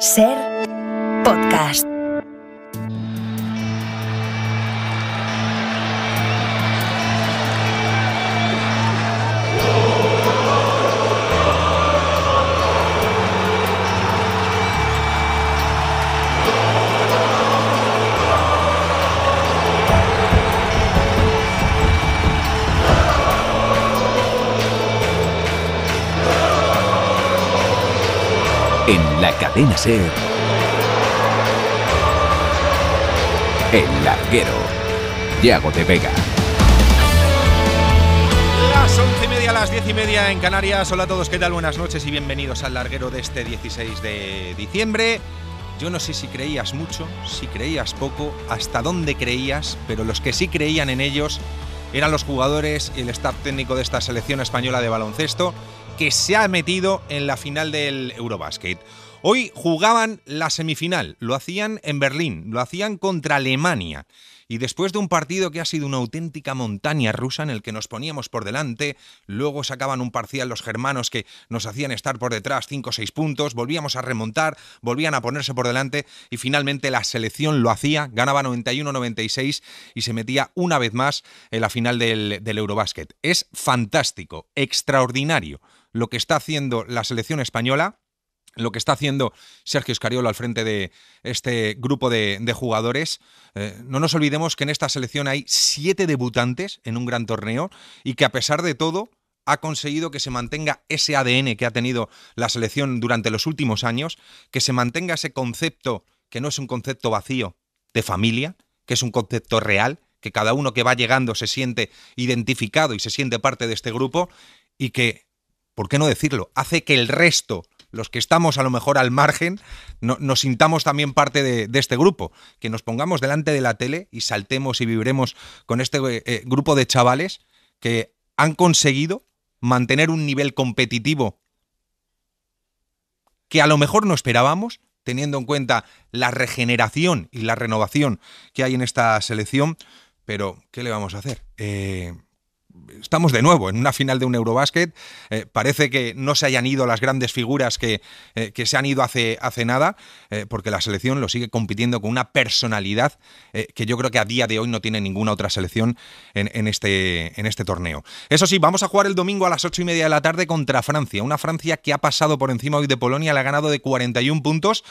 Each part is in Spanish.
Ser Podcast. En la cadena SER, El Larguero, Yago de Vega. Las 11:30, las 10:30 en Canarias. Hola a todos, ¿qué tal? Buenas noches y bienvenidos al Larguero de este 16 de diciembre. Yo no sé si creías mucho, si creías poco, hasta dónde creías, pero los que sí creían en ellos eran los jugadores y el staff técnico de esta selección española de baloncesto, que se ha metido en la final del Eurobasket. Hoy jugaban la semifinal, lo hacían en Berlín, lo hacían contra Alemania. Y después de un partido que ha sido una auténtica montaña rusa en el que nos poníamos por delante, luego sacaban un parcial los germanos que nos hacían estar por detrás 5 o 6 puntos, volvíamos a remontar, volvían a ponerse por delante y finalmente la selección lo hacía, ganaba 91-96 y se metía una vez más en la final del Eurobasket. Es fantástico, extraordinario lo que está haciendo la selección española, lo que está haciendo Sergio Scariolo al frente de este grupo de jugadores. No nos olvidemos que en esta selección hay 7 debutantes en un gran torneo y que a pesar de todo ha conseguido que se mantenga ese ADN que ha tenido la selección durante los últimos años, que se mantenga ese concepto que no es un concepto vacío de familia, que es un concepto real, que cada uno que va llegando se siente identificado y se siente parte de este grupo y que, ¿por qué no decirlo?, hace que el resto, los que estamos a lo mejor al margen, nos sintamos también parte de este grupo, que nos pongamos delante de la tele y saltemos y vibremos con este grupo de chavales que han conseguido mantener un nivel competitivo que a lo mejor no esperábamos, teniendo en cuenta la regeneración y la renovación que hay en esta selección, pero ¿qué le vamos a hacer? Estamos de nuevo en una final de un Eurobasket. Parece que no se hayan ido las grandes figuras que se han ido hace nada, porque la selección lo sigue compitiendo con una personalidad que yo creo que a día de hoy no tiene ninguna otra selección en este torneo. Eso sí, vamos a jugar el domingo a las 8:30 de la tarde contra Francia. Una Francia que ha pasado por encima hoy de Polonia, le ha ganado de 41 puntos.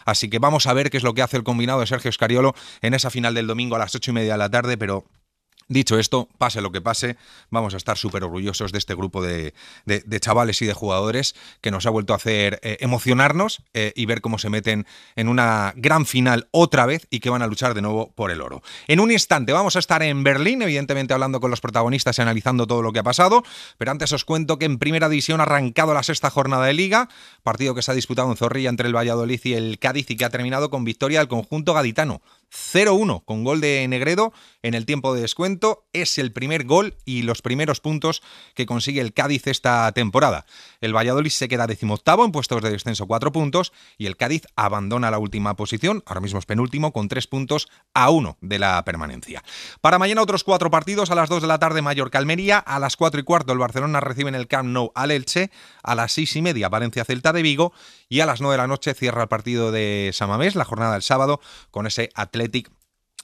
Así que vamos a ver qué es lo que hace el combinado de Sergio Scariolo en esa final del domingo a las 8:30 de la tarde, pero dicho esto, pase lo que pase, vamos a estar súper orgullosos de este grupo de chavales y de jugadores que nos ha vuelto a hacer emocionarnos y ver cómo se meten en una gran final otra vez y que van a luchar de nuevo por el oro. En un instante vamos a estar en Berlín, evidentemente hablando con los protagonistas y analizando todo lo que ha pasado, pero antes os cuento que en Primera División ha arrancado la 6ª jornada de Liga, partido que se ha disputado en Zorrilla entre el Valladolid y el Cádiz y que ha terminado con victoria del conjunto gaditano. 0-1 con gol de Negredo en el tiempo de descuento. Es el primer gol y los primeros puntos que consigue el Cádiz esta temporada. El Valladolid se queda 18º en puestos de descenso, 4 puntos, y el Cádiz abandona la última posición, ahora mismo es penúltimo, con 3 puntos a 1 de la permanencia. Para mañana otros 4 partidos: a las 2 de la tarde Mallorca-Almería, a las 4:15 el Barcelona recibe en el Camp Nou al Elche, a las 6:30 Valencia-Celta de Vigo y a las 9 de la noche cierra el partido de San Mamés, la jornada del sábado, con ese Athletic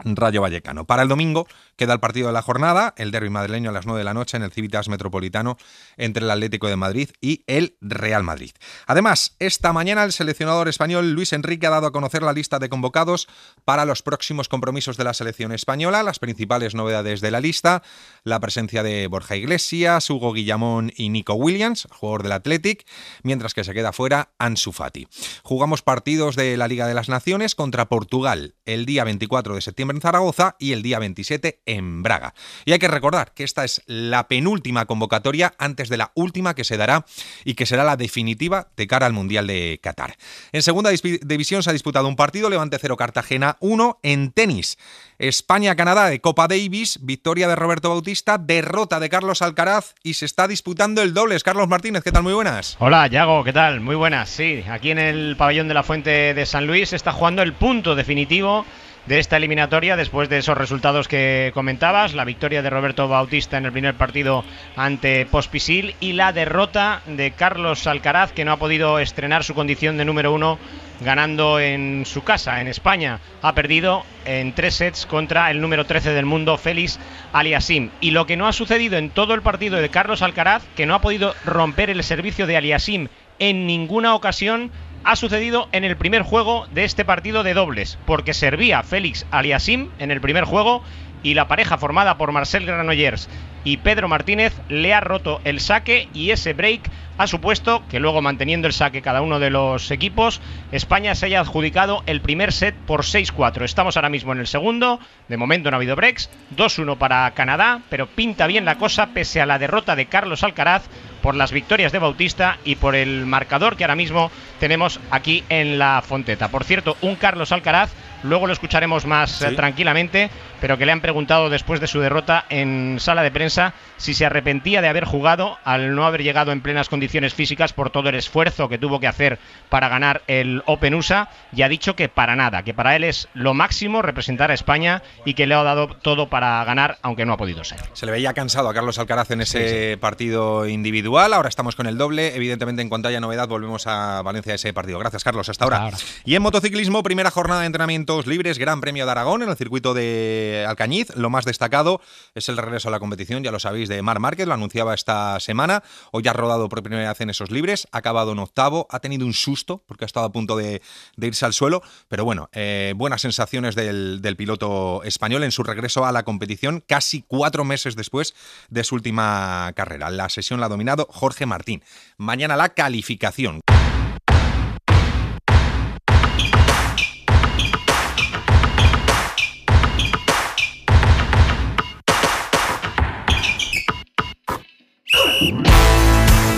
Rayo Vallecano. Para el domingo queda el partido de la jornada, el derbi madrileño a las 9 de la noche en el Civitas Metropolitano entre el Atlético de Madrid y el Real Madrid. Además, esta mañana el seleccionador español Luis Enrique ha dado a conocer la lista de convocados para los próximos compromisos de la selección española. Las principales novedades de la lista: la presencia de Borja Iglesias, Hugo Guillamón y Nico Williams, jugador del Athletic, mientras que se queda fuera Ansu Fati. Jugamos partidos de la Liga de las Naciones contra Portugal el día 24 de septiembre en Zaragoza y el día 27 en Braga. Y hay que recordar que esta es la penúltima convocatoria antes de la última que se dará y que será la definitiva de cara al Mundial de Qatar. En segunda división se ha disputado un partido, Levante 0, Cartagena 1. En tenis, España-Canadá de Copa Davis, victoria de Roberto Bautista, derrota de Carlos Alcaraz y se está disputando el dobles. Carlos Martínez, ¿qué tal? Muy buenas. Hola, Yago, ¿qué tal? Muy buenas, sí. Aquí en el pabellón de la Fuente de San Luis se está jugando el punto definitivo de esta eliminatoria después de esos resultados que comentabas, la victoria de Roberto Bautista en el primer partido ante Pospisil y la derrota de Carlos Alcaraz, que no ha podido estrenar su condición de número 1 ganando en su casa, en España. Ha perdido en 3 sets contra el número 13 del mundo, Félix Aliassime. Y lo que no ha sucedido en todo el partido de Carlos Alcaraz, que no ha podido romper el servicio de Aliassime en ninguna ocasión, ha sucedido en el primer juego de este partido de dobles, porque servía Félix Aliassime en el primer juego y la pareja formada por Marcel Granollers y Pedro Martínez le ha roto el saque, y ese break ha supuesto que luego, manteniendo el saque cada uno de los equipos, España se haya adjudicado el primer set por 6-4. Estamos ahora mismo en el segundo, de momento no ha habido breaks, 2-1 para Canadá, pero pinta bien la cosa pese a la derrota de Carlos Alcaraz, por las victorias de Bautista y por el marcador que ahora mismo tenemos aquí en la Fonteta. Por cierto, un Carlos Alcaraz, luego lo escucharemos más tranquilamente, pero que le han preguntado después de su derrota en sala de prensa si se arrepentía de haber jugado al no haber llegado en plenas condiciones físicas por todo el esfuerzo que tuvo que hacer para ganar el Open USA, y ha dicho que para nada, que para él es lo máximo representar a España y que le ha dado todo para ganar, aunque no ha podido ser. Se le veía cansado a Carlos Alcaraz en ese partido individual. Ahora estamos con el doble. Evidentemente, en cuanto haya novedad, volvemos a Valencia a ese partido. Gracias, Carlos. Hasta ahora. Y en motociclismo, primera jornada de entrenamientos libres, Gran Premio de Aragón en el circuito de Alcañiz. Lo más destacado es el regreso a la competición, ya lo sabéis, de Marc Márquez, lo anunciaba esta semana. Hoy ha rodado por primera vez en esos libres, ha acabado en octavo, ha tenido un susto porque ha estado a punto de irse al suelo, pero bueno, buenas sensaciones del piloto español en su regreso a la competición casi 4 meses después de su última carrera. La sesión la ha dominado Jorge Martín. Mañana la calificación.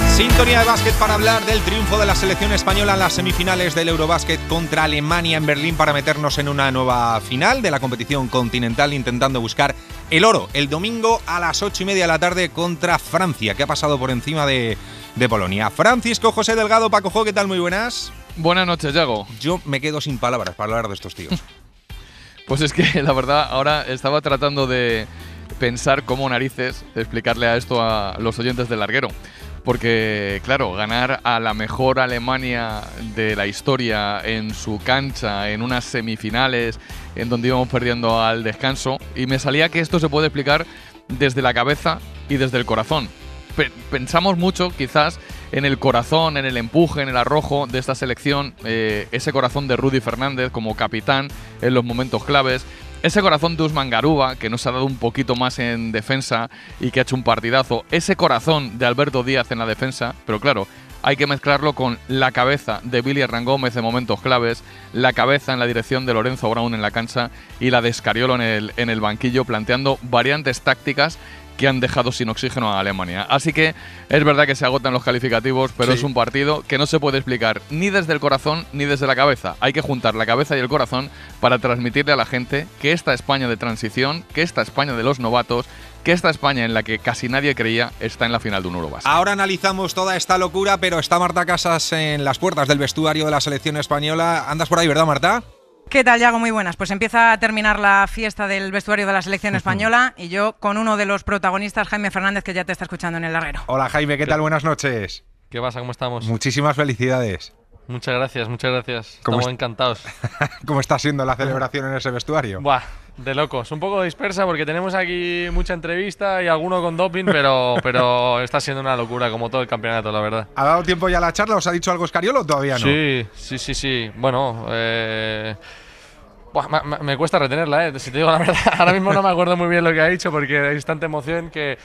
Sintonía de básquet para hablar del triunfo de la selección española en las semifinales del Eurobásquet contra Alemania en Berlín, para meternos en una nueva final de la competición continental, intentando buscar el oro el domingo a las 8:30 de la tarde contra Francia, que ha pasado por encima de Polonia. Francisco José Delgado, Paco Jo, ¿qué tal? Muy buenas. Buenas noches, Yago. Yo me quedo sin palabras para hablar de estos tíos. Pues es que la verdad, ahora estaba tratando de pensar cómo narices explicarle a esto a los oyentes del larguero. Porque, claro, ganar a la mejor Alemania de la historia en su cancha, en unas semifinales, en donde íbamos perdiendo al descanso, y me salía que esto se puede explicar desde la cabeza y desde el corazón. Pensamos mucho, quizás, en el corazón, en el empuje, en el arrojo de esta selección, ese corazón de Rudy Fernández como capitán en los momentos claves, ese corazón de Usman Garuba, que nos ha dado un poquito más en defensa y que ha hecho un partidazo, ese corazón de Alberto Díaz en la defensa, pero claro, hay que mezclarlo con la cabeza de Billy Hernán Gómez en momentos claves, la cabeza en la dirección de Lorenzo Brown en la cancha y la de Scariolo en el banquillo, planteando variantes tácticas que han dejado sin oxígeno a Alemania. Así que es verdad que se agotan los calificativos, pero es un partido que no se puede explicar ni desde el corazón ni desde la cabeza. Hay que juntar la cabeza y el corazón para transmitirle a la gente que esta España de transición, que esta España de los novatos, que esta España en la que casi nadie creía está en la final de un Eurobásquet. Ahora analizamos toda esta locura, pero está Marta Casas en las puertas del vestuario de la selección española. Andas por ahí, ¿verdad, Marta? ¿Qué tal, Yago? Muy buenas. Pues empieza a terminar la fiesta del vestuario de la selección española y yo con uno de los protagonistas, Jaime Fernández, que ya te está escuchando en el larguero. Hola, Jaime, ¿qué tal? Buenas noches. ¿Qué pasa? ¿Cómo estamos? Muchísimas felicidades. Muchas gracias, muchas gracias. Estamos encantados. ¿Cómo está siendo la celebración en ese vestuario? Buah, de locos. Un poco dispersa porque tenemos aquí mucha entrevista y alguno con doping, pero está siendo una locura como todo el campeonato, la verdad. ¿Ha dado tiempo ya a la charla? ¿Os ha dicho algo Scariolo o todavía no? Sí. Bueno, me cuesta retenerla, si te digo la verdad. Ahora mismo no me acuerdo muy bien lo que ha dicho porque hay tanta emoción que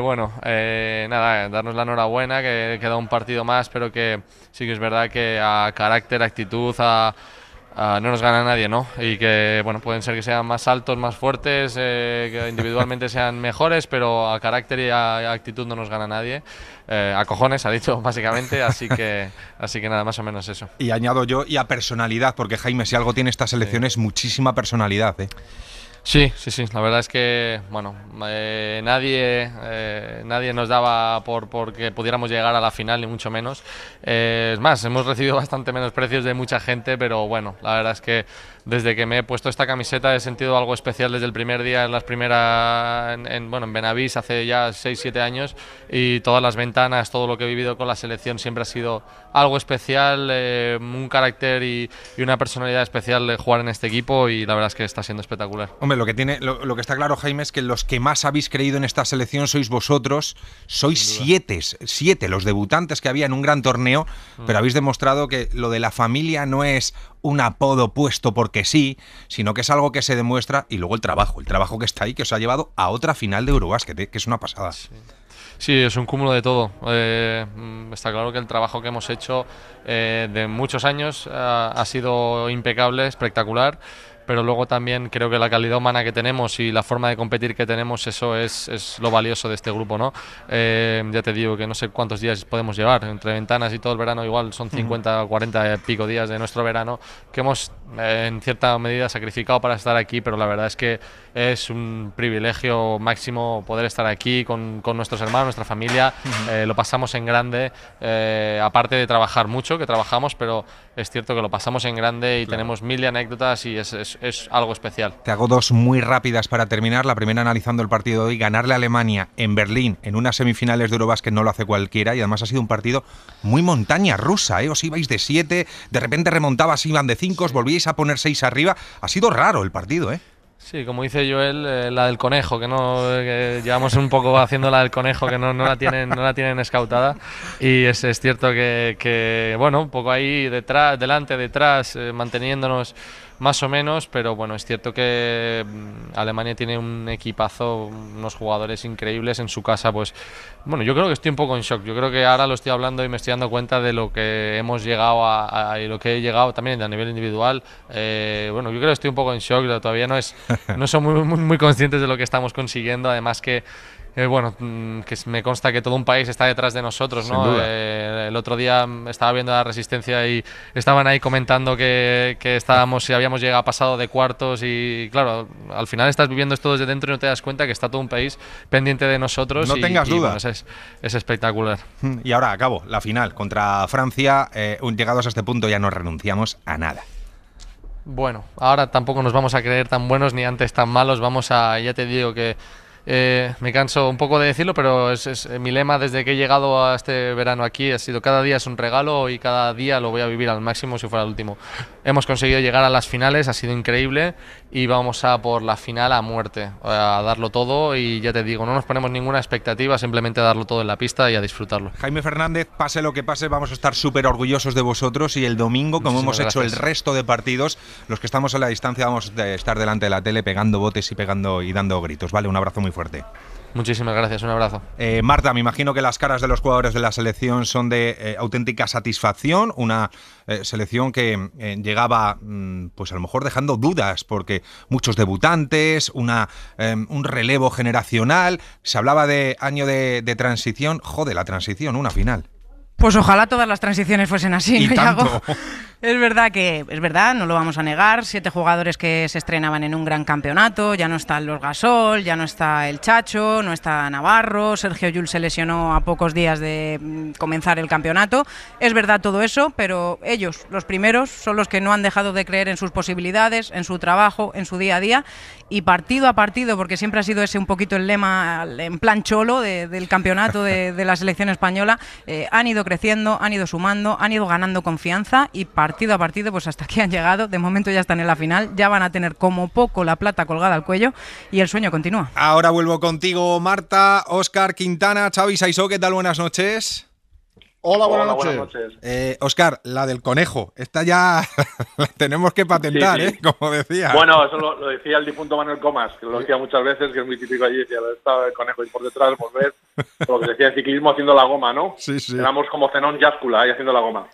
bueno, nada, darnos la enhorabuena, que queda un partido más, pero que sí que es verdad que a carácter, actitud, no nos gana nadie, ¿no? Y que, bueno, pueden ser que sean más altos, más fuertes, que individualmente sean mejores, pero a carácter y a actitud no nos gana nadie. A cojones, ha dicho, básicamente, así que nada, más o menos eso. Y añado yo, y a personalidad, porque Jaime, si algo tiene esta selección es muchísima personalidad, ¿eh? Sí, la verdad es que bueno, nadie nos daba por que pudiéramos llegar a la final, ni mucho menos. Es más, hemos recibido bastante menos precios de mucha gente, pero bueno, la verdad es que desde que me he puesto esta camiseta he sentido algo especial desde el primer día en Benavís hace ya 6-7 años, y todas las ventanas, todo lo que he vivido con la selección siempre ha sido algo especial, un carácter y una personalidad especial de jugar en este equipo, y la verdad es que está siendo espectacular. Hombre, lo que está claro, Jaime, es que los que más habéis creído en esta selección sois vosotros. Sois siete los debutantes que había en un gran torneo, pero habéis demostrado que lo de la familia no es un apodo puesto porque sí, sino que es algo que se demuestra, y luego el trabajo que está ahí, que os ha llevado a otra final de Eurobasket, que es una pasada. Sí, es un cúmulo de todo. Está claro que el trabajo que hemos hecho de muchos años ha sido impecable, espectacular, pero luego también creo que la calidad humana que tenemos y la forma de competir que tenemos, eso es lo valioso de este grupo, ¿no? Ya te digo que no sé cuántos días podemos llevar, entre ventanas y todo el verano igual son 50 o 40 y pico días de nuestro verano que hemos en cierta medida sacrificado para estar aquí, pero la verdad es que es un privilegio máximo poder estar aquí con nuestros hermanos, nuestra familia. Lo pasamos en grande, aparte de trabajar mucho, que trabajamos, pero es cierto que lo pasamos en grande y tenemos mil anécdotas, y es algo especial. Te hago dos muy rápidas para terminar. La primera, analizando el partido de hoy. Ganarle a Alemania en Berlín en unas semifinales de Eurobasket no lo hace cualquiera, y además ha sido un partido muy montaña rusa, ¿eh? Os ibais de 7, de repente remontabas, iban de 5, os volvíais a poner 6 arriba. Ha sido raro el partido, ¿eh? Sí, como dice Joel, la del conejo, que llevamos un poco haciendo la del conejo, que no la tienen escautada, y es cierto que bueno, un poco ahí detrás, delante, detrás, manteniéndonos más o menos, pero bueno, es cierto que Alemania tiene un equipazo, unos jugadores increíbles en su casa, pues bueno, yo creo que estoy un poco en shock. Yo creo que ahora lo estoy hablando y me estoy dando cuenta de lo que hemos llegado y lo que he llegado también a nivel individual. Bueno, yo creo que estoy un poco en shock, todavía no son muy conscientes de lo que estamos consiguiendo, además que bueno, que me consta que todo un país está detrás de nosotros, ¿no? El otro día estaba viendo la Resistencia y estaban ahí comentando que estábamos y habíamos llegado pasado de cuartos, y claro, al final estás viviendo esto desde dentro y no te das cuenta que está todo un país pendiente de nosotros. No tengas duda. Bueno, es espectacular. Y ahora acabo la final contra Francia. Llegados a este punto ya no renunciamos a nada. Bueno, ahora tampoco nos vamos a creer tan buenos ni antes tan malos. Ya te digo que me canso un poco de decirlo, pero es mi lema desde que he llegado a este verano aquí, ha sido: cada día es un regalo y cada día lo voy a vivir al máximo si fuera el último. Hemos conseguido llegar a las finales, ha sido increíble, y vamos a por la final a muerte, a darlo todo, y ya te digo, no nos ponemos ninguna expectativa, simplemente a darlo todo en la pista y a disfrutarlo. Jaime Fernández, pase lo que pase, vamos a estar súper orgullosos de vosotros, y el domingo, como hemos hecho el resto de partidos, los que estamos a la distancia vamos a estar delante de la tele pegando botes y dando gritos, ¿vale? Un abrazo muy fuerte. Muchísimas gracias, un abrazo. Marta, me imagino que las caras de los jugadores de la selección son de auténtica satisfacción, una selección que llegaba pues a lo mejor dejando dudas, porque muchos debutantes, un relevo generacional, se hablaba de año de transición. Joder, la transición, una final. Pues ojalá todas las transiciones fuesen así, ¿no, Iago? Es verdad, no lo vamos a negar. 7 jugadores que se estrenaban en un gran campeonato. Ya no está los Gasol, ya no está el Chacho, no está Navarro. Sergio Llull se lesionó a pocos días de comenzar el campeonato. Es verdad todo eso, pero ellos, los primeros, son los que no han dejado de creer en sus posibilidades, en su trabajo, en su día a día. Y partido a partido, porque siempre ha sido ese un poquito el lema en plan cholo del campeonato de la selección española, han ido creciendo, han ido sumando, han ido ganando confianza, y partido a partido pues hasta aquí han llegado. De momento ya están en la final, ya van a tener como poco la plata colgada al cuello, y el sueño continúa. Ahora vuelvo contigo, Marta, Óscar, Quintana, Xavi, Saisó, ¿qué tal? Buenas noches. Hola, buenas noches. Óscar, la del conejo, esta ya la tenemos que patentar, sí. Como decía. Bueno, eso lo decía el difunto Manuel Comas, que lo decía muchas veces, que es muy típico allí, decía: estaba el conejo y por detrás volver, lo que decía el ciclismo haciendo la goma, ¿no? Sí. Éramos como Zenón Yáscula ahí haciendo la goma.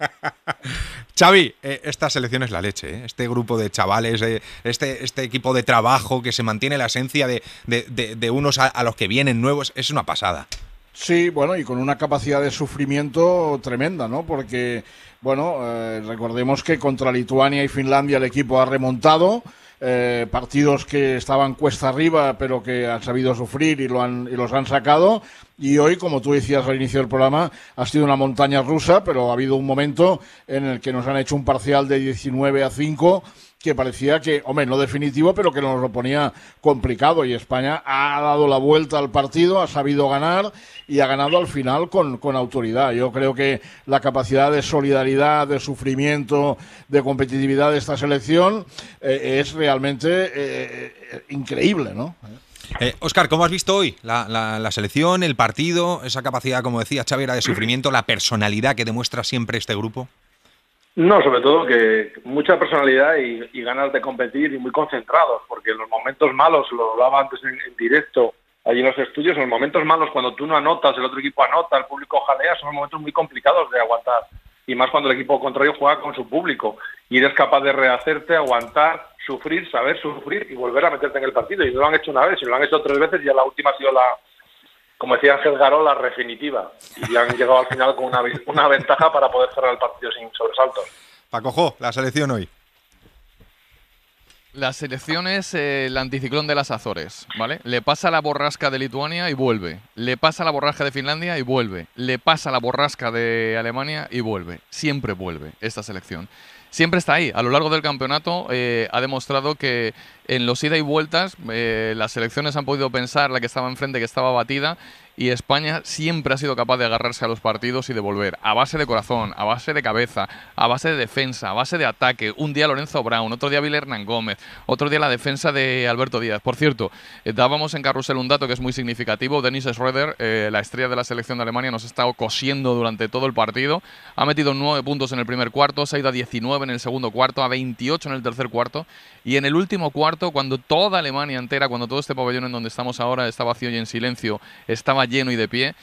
Xavi, esta selección es la leche, ¿eh? Este grupo de chavales, este equipo de trabajo que se mantiene la esencia de unos a los que vienen nuevos, es una pasada. Sí, bueno, y con una capacidad de sufrimiento tremenda, ¿no? Porque, bueno, recordemos que contra Lituania y Finlandia el equipo ha remontado, partidos que estaban cuesta arriba, pero que han sabido sufrir y los han sacado. Y hoy, como tú decías al inicio del programa, ha sido una montaña rusa, pero ha habido un momento en el que nos han hecho un parcial de 19-5 que parecía que, hombre, no definitivo, pero que nos lo ponía complicado. Y España ha dado la vuelta al partido, ha sabido ganar y ha ganado al final con autoridad. Yo creo que la capacidad de solidaridad, de sufrimiento, de competitividad de esta selección es realmente increíble, ¿no? Óscar, ¿cómo has visto hoy la selección, el partido, esa capacidad, como decía Xavi, de sufrimiento, la personalidad que demuestra siempre este grupo? No, sobre todo que mucha personalidad y ganas de competir y muy concentrados, porque en los momentos malos, lo hablaba antes en directo allí en los estudios, en los momentos malos cuando tú no anotas, el otro equipo anota, el público jalea, son momentos muy complicados de aguantar. Y más cuando el equipo contrario juega con su público y eres capaz de rehacerte, aguantar, sufrir, saber sufrir y volver a meterte en el partido. Y no lo han hecho una vez, si lo han hecho 3 veces, ya la última ha sido como decía Ángel Garó, la definitiva. Y han llegado al final con una ventaja para poder cerrar el partido sin sobresaltos. Paco Jo, la selección hoy. La selección es el anticiclón de las Azores, ¿vale? Le pasa la borrasca de Lituania y vuelve. Le pasa la borrasca de Finlandia y vuelve. Le pasa la borrasca de Alemania y vuelve. Siempre vuelve esta selección. Siempre está ahí. A lo largo del campeonato ha demostrado que en los ida y vueltas las selecciones han podido pensar, la que estaba enfrente, que estaba batida, y España siempre ha sido capaz de agarrarse a los partidos y de volver a base de corazón, a base de cabeza, a base de defensa, a base de ataque. Un día Lorenzo Brown, otro día Vil Hernán Gómez, otro día la defensa de Alberto Díaz. Por cierto, dábamos en Carrusel un dato que es muy significativo. Dennis Schröder, la estrella de la selección de Alemania, nos ha estado cosiendo durante todo el partido. Ha metido 9 puntos en el primer cuarto, se ha ido a 19 en el segundo cuarto, a 28 en el tercer cuarto. Y en el último cuarto, cuando toda Alemania entera, cuando todo este pabellón en donde estamos ahora está vacío y en silencio, estaba lleno y de pie,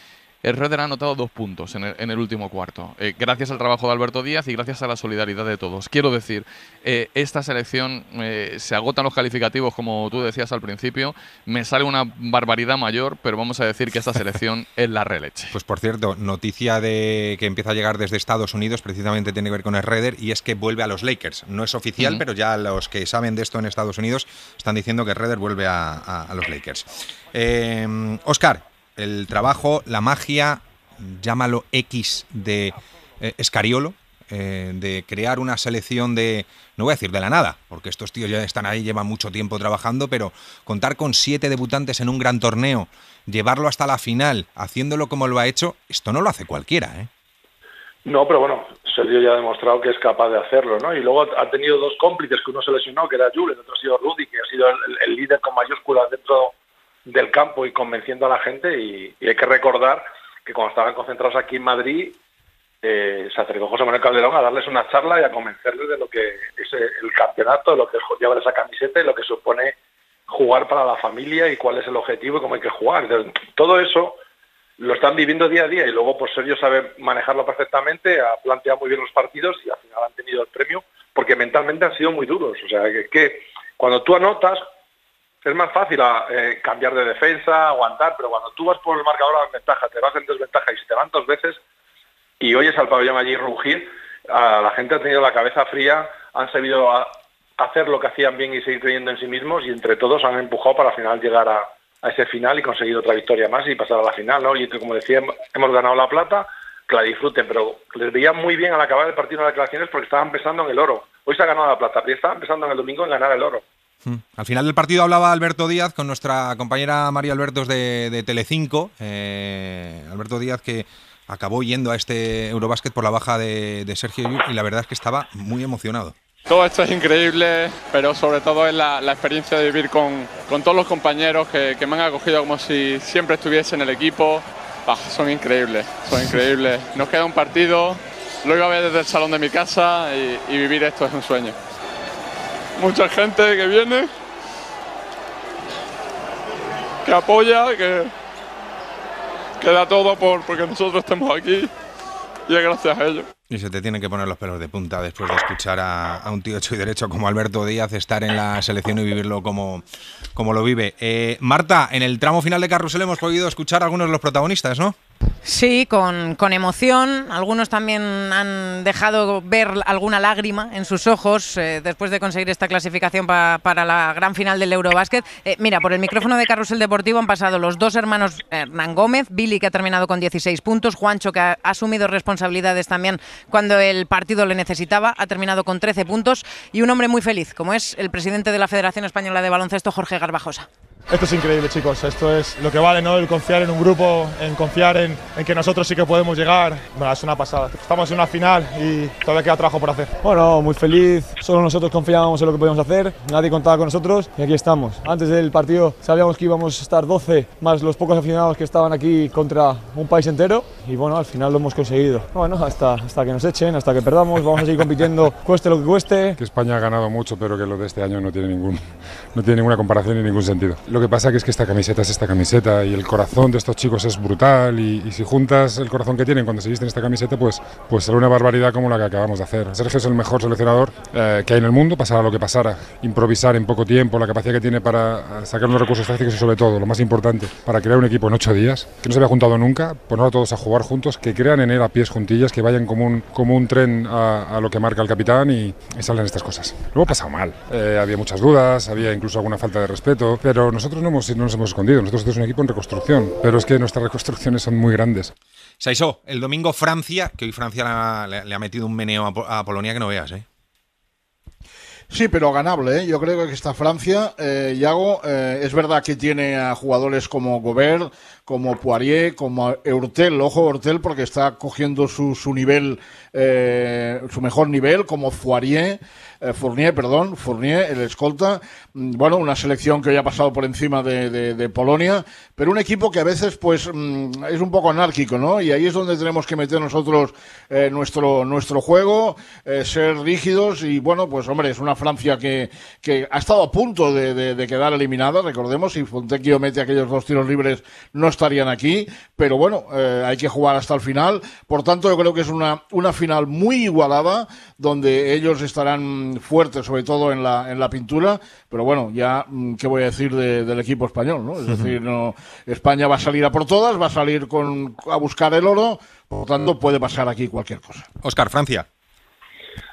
Schröder ha anotado 2 puntos en el último cuarto, gracias al trabajo de Alberto Díaz y gracias a la solidaridad de todos. Quiero decir, esta selección, se agotan los calificativos, como tú decías al principio, me sale una barbaridad mayor, pero vamos a decir que esta selección es la releche. Pues por cierto, noticia de que empieza a llegar desde Estados Unidos, precisamente tiene que ver con Schröder, y es que vuelve a los Lakers. No es oficial, pero ya los que saben de esto en Estados Unidos están diciendo que Schröder vuelve a los Lakers. Óscar, el trabajo, la magia, llámalo X de Scariolo, de crear una selección de, no voy a decir de la nada, porque estos tíos ya están ahí, llevan mucho tiempo trabajando, pero contar con 7 debutantes en un gran torneo, llevarlo hasta la final, haciéndolo como lo ha hecho, esto no lo hace cualquiera, ¿eh? No, pero bueno, Sergio ya ha demostrado que es capaz de hacerlo, ¿no? Y luego ha tenido 2 cómplices, que uno se lesionó, que era Jules, el otro ha sido Rudy, que ha sido el líder con mayúsculas dentro del campo y convenciendo a la gente. Y hay que recordar que cuando estaban concentrados aquí en Madrid, se acercó José Manuel Calderón a darles una charla y a convencerles de lo que es el campeonato, de lo que es llevar esa camiseta y lo que supone jugar para la familia y cuál es el objetivo y cómo hay que jugar. Entonces, todo eso lo están viviendo día a día y luego pues Sergio sabe manejarlo perfectamente, ha planteado muy bien los partidos y al final han tenido el premio porque mentalmente han sido muy duros. O sea, que cuando tú anotas es más fácil cambiar de defensa, aguantar, pero cuando tú vas por el marcador a desventaja, te vas en desventaja y si te van 2 veces y oyes al pabellón allí rugir, la gente ha tenido la cabeza fría, han sabido hacer lo que hacían bien y seguir creyendo en sí mismos y entre todos han empujado para al final llegar a ese final y conseguir otra victoria más y pasar a la final, ¿no? Y como decía, hemos ganado la plata, que la disfruten, pero les veía muy bien al acabar el partido en las declaraciones porque estaban pensando en el oro. Hoy se ha ganado la plata, pero estaban pensando en el domingo en ganar el oro. Al final del partido hablaba Alberto Díaz con nuestra compañera María Albertos de Telecinco. Alberto Díaz, que acabó yendo a este Eurobásquet por la baja de Sergio Llull y la verdad es que estaba muy emocionado. Todo esto es increíble, pero sobre todo es la experiencia de vivir con todos los compañeros que me han acogido como si siempre estuviese en el equipo. Son increíbles, son increíbles. Nos queda un partido, lo iba a ver desde el salón de mi casa y vivir esto es un sueño. Mucha gente que viene, que apoya, que da todo porque nosotros estemos aquí y es gracias a ellos. Y se te tienen que poner los pelos de punta después de escuchar a un tío hecho y derecho como Alberto Díaz estar en la selección y vivirlo como lo vive. Marta, en el tramo final de Carrusel hemos podido escuchar a algunos de los protagonistas, ¿no? Sí, con emoción. Algunos también han dejado ver alguna lágrima en sus ojos después de conseguir esta clasificación para la gran final del Eurobásquet. Mira, por el micrófono de Carrusel Deportivo han pasado los dos hermanos Hernán Gómez, Billy, que ha terminado con 16 puntos, Juancho, que ha asumido responsabilidades también cuando el partido le necesitaba, ha terminado con 13 puntos, y un hombre muy feliz, como es el presidente de la Federación Española de Baloncesto, Jorge Garbajosa. Esto es increíble, chicos. Esto es lo que vale, ¿no? El confiar en un grupo, en confiar en que nosotros sí que podemos llegar. Bueno, es una pasada. Estamos en una final y todavía queda trabajo por hacer. Bueno, muy feliz. Solo nosotros confiábamos en lo que podíamos hacer. Nadie contaba con nosotros y aquí estamos. Antes del partido sabíamos que íbamos a estar 12 más los pocos aficionados que estaban aquí contra un país entero. Y bueno, al final lo hemos conseguido. Bueno, hasta que nos echen, hasta que perdamos, vamos a seguir compitiendo, cueste lo que cueste. Que España ha ganado mucho, pero que lo de este año no tiene ninguna comparación ni ningún sentido. Lo que pasa que es que esta camiseta es esta camiseta y el corazón de estos chicos es brutal y si juntas el corazón que tienen cuando se visten esta camiseta, pues será una barbaridad como la que acabamos de hacer. Sergio es el mejor seleccionador que hay en el mundo, pasara lo que pasara, improvisar en poco tiempo, la capacidad que tiene para sacar unos recursos tácticos y sobre todo, lo más importante, para crear un equipo en 8 días, que no se había juntado nunca, poner a todos a jugar juntos, que crean en él a pies juntillas, que vayan como un tren a lo que marca el capitán y salen estas cosas. Lo hemos pasado mal, había muchas dudas, había incluso alguna falta de respeto, pero nosotros no nos hemos escondido. Nosotros somos un equipo en reconstrucción, pero es que nuestras reconstrucciones son muy grandes. Saisó, el domingo Francia, que hoy Francia le ha metido un meneo a Polonia que no veas, ¿eh? Sí, pero ganable, ¿eh? Yo creo que esta Francia, Yago, es verdad que tiene a jugadores como Gobert, como Poirier, como Hurtel, ojo Hurtel porque está cogiendo su nivel, su mejor nivel, como Fournier, el escolta. Bueno, una selección que hoy ha pasado por encima de Polonia, pero un equipo que a veces pues es un poco anárquico, ¿no? Y ahí es donde tenemos que meter nosotros nuestro juego, ser rígidos y bueno, pues hombre, es una Francia que ha estado a punto de quedar eliminada, recordemos, si Fontecchio mete aquellos 2 tiros libres no estarían aquí, pero bueno, hay que jugar hasta el final, por tanto yo creo que es una final muy igualada, donde ellos estarán fuertes, sobre todo en la pintura, pero bueno, ya, ¿qué voy a decir del equipo español, ¿no? Es decir, España va a salir a por todas, va a salir a buscar el oro, por tanto puede pasar aquí cualquier cosa. Óscar, Francia.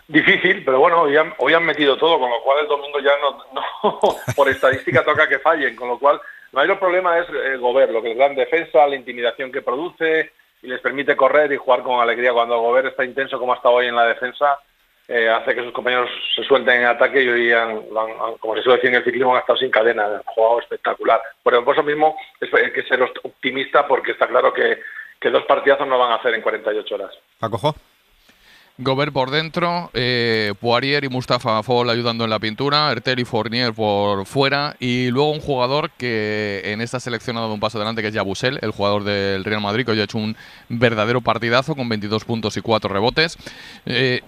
Difícil, pero bueno, hoy han metido todo, con lo cual el domingo ya no por estadística toca que fallen, con lo cual el mayor problema es Gobert, lo que les da en defensa, la intimidación que produce y les permite correr y jugar con alegría. Cuando Gobert está intenso como ha estado hoy en la defensa, hace que sus compañeros se suelten en ataque y hoy como se suele decir en el ciclismo, han estado sin cadena, han jugado espectacular. Por eso mismo hay que ser optimista porque está claro que 2 partidazos no van a hacer en 48 horas. ¿Pacojo? Gobert por dentro, Poirier y Mustafa Fall ayudando en la pintura, Hurtel y Fournier por fuera, y luego un jugador que en esta selección ha dado un paso adelante, que es Yabusel, el jugador del Real Madrid, que hoy ha hecho un verdadero partidazo con 22 puntos y 4 rebotes.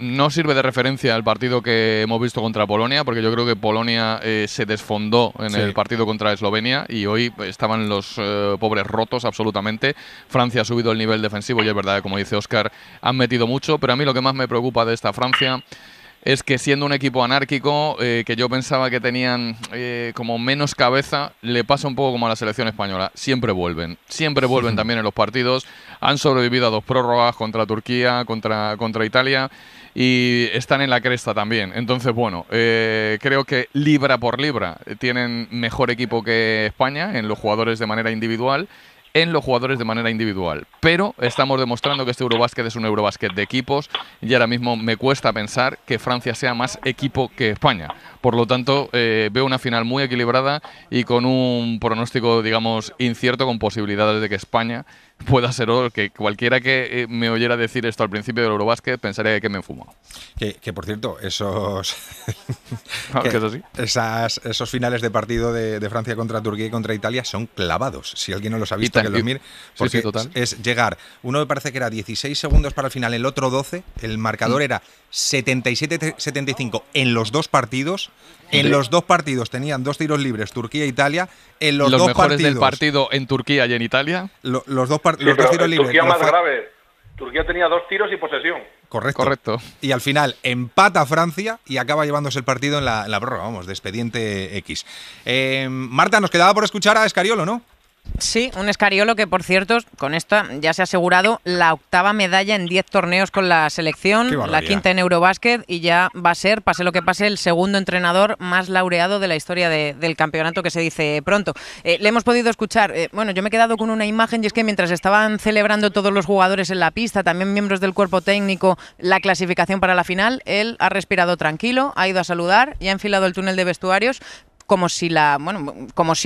No sirve de referencia al partido que hemos visto contra Polonia, porque yo creo que Polonia se desfondó en el partido contra Eslovenia y hoy estaban los pobres rotos absolutamente. Francia ha subido el nivel defensivo y es verdad que, como dice Óscar, han metido mucho, pero a mí lo que más me preocupa de esta Francia es que, siendo un equipo anárquico, que yo pensaba que tenían como menos cabeza, le pasa un poco como a la selección española. Siempre vuelven también en los partidos. Han sobrevivido a 2 prórrogas contra Turquía, contra Italia, y están en la cresta también. Entonces, bueno, creo que libra por libra tienen mejor equipo que España en los jugadores de manera individual. Pero estamos demostrando que este Eurobásquet es un Eurobásquet de equipos y ahora mismo me cuesta pensar que Francia sea más equipo que España. Por lo tanto, veo una final muy equilibrada y con un pronóstico, digamos, incierto, con posibilidades de que España pueda ser oro, que cualquiera que me oyera decir esto al principio del Eurobásquet pensaría que me he fumado. Que por cierto, esos esos finales de partido de Francia contra Turquía y contra Italia son clavados. Si alguien no los ha visto, que los mire, porque es llegar. Uno me parece que era 16 segundos para el final, el otro 12. El marcador era 77-75 en los 2 partidos. En los 2 partidos tenían 2 tiros libres Turquía e Italia. En los 2 mejores partidos, del partido en Turquía y en Italia. Los dos tiros libres. Turquía más grave. Turquía tenía 2 tiros y posesión. Correcto. Y al final empata Francia y acaba llevándose el partido en la prórroga, vamos, de expediente X. Marta, nos quedaba por escuchar a Escariolo, ¿no? Sí, un Scariolo que, por cierto, con esta ya se ha asegurado la 8ª medalla en 10 torneos con la selección, la 5ª en Eurobásquet, y ya va a ser, pase lo que pase, el segundo entrenador más laureado de la historia del campeonato, que se dice pronto. Le hemos podido escuchar, bueno, yo me he quedado con una imagen, y es que mientras estaban celebrando todos los jugadores en la pista, también miembros del cuerpo técnico, la clasificación para la final, él ha respirado tranquilo, ha ido a saludar y ha enfilado el túnel de vestuarios, como si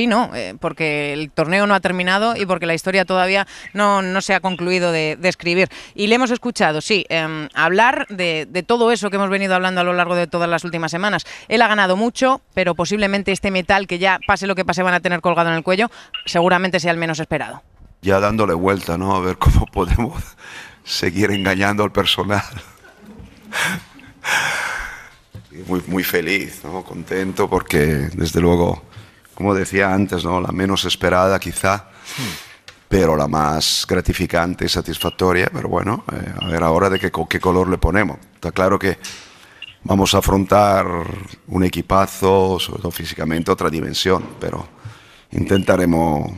no, porque el torneo no ha terminado y porque la historia todavía no se ha concluido de escribir. Y le hemos escuchado, sí, hablar de todo eso que hemos venido hablando a lo largo de todas las últimas semanas. Él ha ganado mucho, pero posiblemente este metal que ya, pase lo que pase, van a tener colgado en el cuello, seguramente sea el menos esperado. Ya dándole vuelta, ¿no? A ver cómo podemos seguir engañando al personal. Muy feliz, ¿no? Contento porque, desde luego, como decía antes, ¿no? La menos esperada quizá, pero la más gratificante y satisfactoria. Pero bueno, a ver ahora de qué color le ponemos. Está claro que vamos a afrontar un equipazo, sobre todo físicamente, otra dimensión, pero intentaremos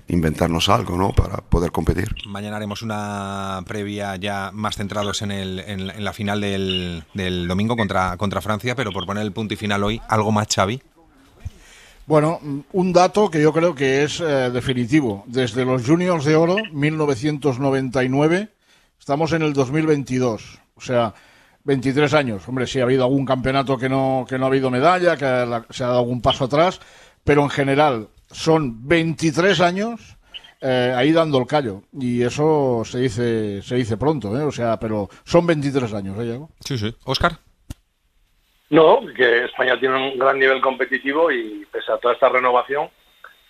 inventarnos algo, ¿no? Para poder competir. Mañana haremos una previa ya más centrados en la final del domingo contra Francia, pero por poner el punto y final hoy, ¿algo más, Xavi? Bueno, un dato que yo creo que es definitivo. Desde los Juniors de Oro, 1999, estamos en el 2022. O sea, 23 años. Hombre, sí ha habido algún campeonato que no ha habido medalla, que se ha dado algún paso atrás, pero en general son 23 años ahí dando el callo. Y eso se dice pronto, ¿eh? O sea, pero son 23 años, ¿eh, Diego? Sí, sí. ¿Óscar? No, que España tiene un gran nivel competitivo y pese a toda esta renovación,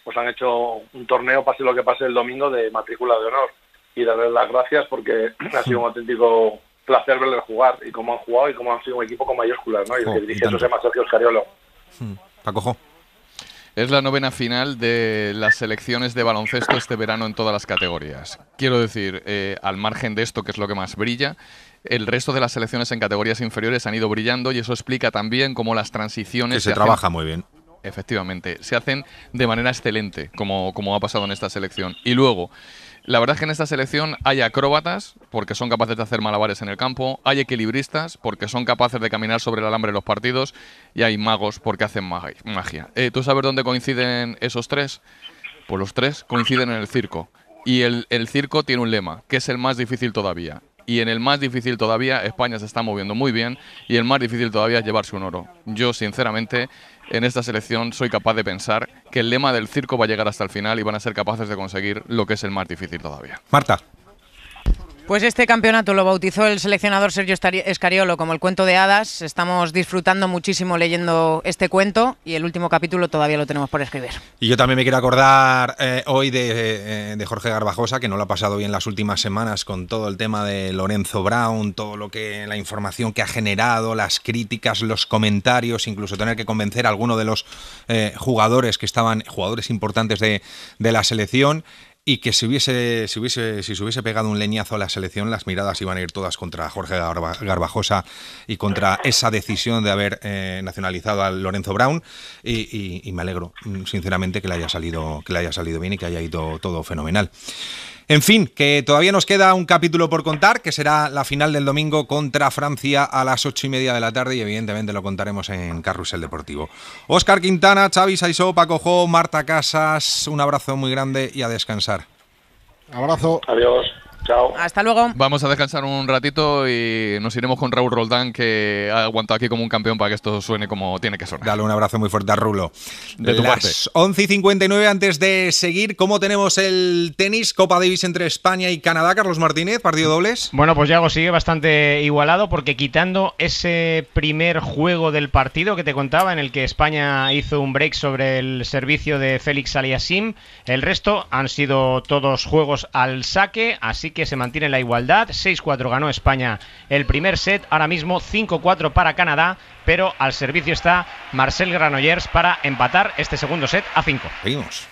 pues han hecho un torneo, pase lo que pase el domingo, de matrícula de honor. Y darles las gracias porque ha sido un auténtico placer verles jugar y cómo han jugado y cómo han sido un equipo con mayúsculas, ¿no? Y el que dirige eso se llama Sergio Scariolo. Paco. Es la 9ª final de las selecciones de baloncesto este verano en todas las categorías. Quiero decir, al margen de esto, que es lo que más brilla, el resto de las selecciones en categorías inferiores han ido brillando y eso explica también cómo las transiciones... Que se trabaja muy bien. Efectivamente, se hacen de manera excelente, como ha pasado en esta selección. Y luego, la verdad es que en esta selección hay acróbatas, porque son capaces de hacer malabares en el campo, hay equilibristas, porque son capaces de caminar sobre el alambre en los partidos, y hay magos, porque hacen magia. ¿Tú sabes dónde coinciden esos tres? Pues los tres coinciden en el circo. Y el circo tiene un lema, que es el más difícil todavía. Y en el más difícil todavía, España se está moviendo muy bien, y el más difícil todavía es llevarse un oro. Yo, sinceramente, en esta selección soy capaz de pensar que el lema del circo va a llegar hasta el final y van a ser capaces de conseguir lo que es el más difícil todavía. Marta. Pues este campeonato lo bautizó el seleccionador Sergio Scariolo como el cuento de hadas. Estamos disfrutando muchísimo leyendo este cuento y el último capítulo todavía lo tenemos por escribir. Y yo también me quiero acordar hoy de Jorge Garbajosa, que no lo ha pasado bien las últimas semanas con todo el tema de Lorenzo Brown, la información que ha generado, las críticas, los comentarios, incluso tener que convencer a alguno de los jugadores importantes de la selección. Y que si se hubiese pegado un leñazo a la selección, las miradas iban a ir todas contra Jorge Garbajosa y contra esa decisión de haber nacionalizado a Lorenzo Brown. Y me alegro, sinceramente, que le haya salido bien y que haya ido todo fenomenal. En fin, que todavía nos queda un capítulo por contar, que será la final del domingo contra Francia a las 8:30 de la tarde y evidentemente lo contaremos en Carrusel Deportivo. Óscar Quintana, Xavi Saisó, Paco Jo, Marta Casas, un abrazo muy grande y a descansar. Abrazo. Adiós. Chao. Hasta luego. Vamos a descansar un ratito y nos iremos con Raúl Roldán, que ha aguantado aquí como un campeón para que esto suene como tiene que sonar. Dale un abrazo muy fuerte a Rulo. De tu parte. Las 11:59, antes de seguir, ¿cómo tenemos el tenis? Copa Davis entre España y Canadá. Carlos Martínez, partido dobles. Bueno, pues Yago, sigue bastante igualado porque quitando ese primer juego del partido que te contaba, en el que España hizo un break sobre el servicio de Félix Aliassime, el resto han sido todos juegos al saque, así que se mantiene la igualdad. 6-4 ganó España el primer set, ahora mismo 5-4 para Canadá, pero al servicio está Marcel Granollers para empatar este segundo set a 5. Seguimos.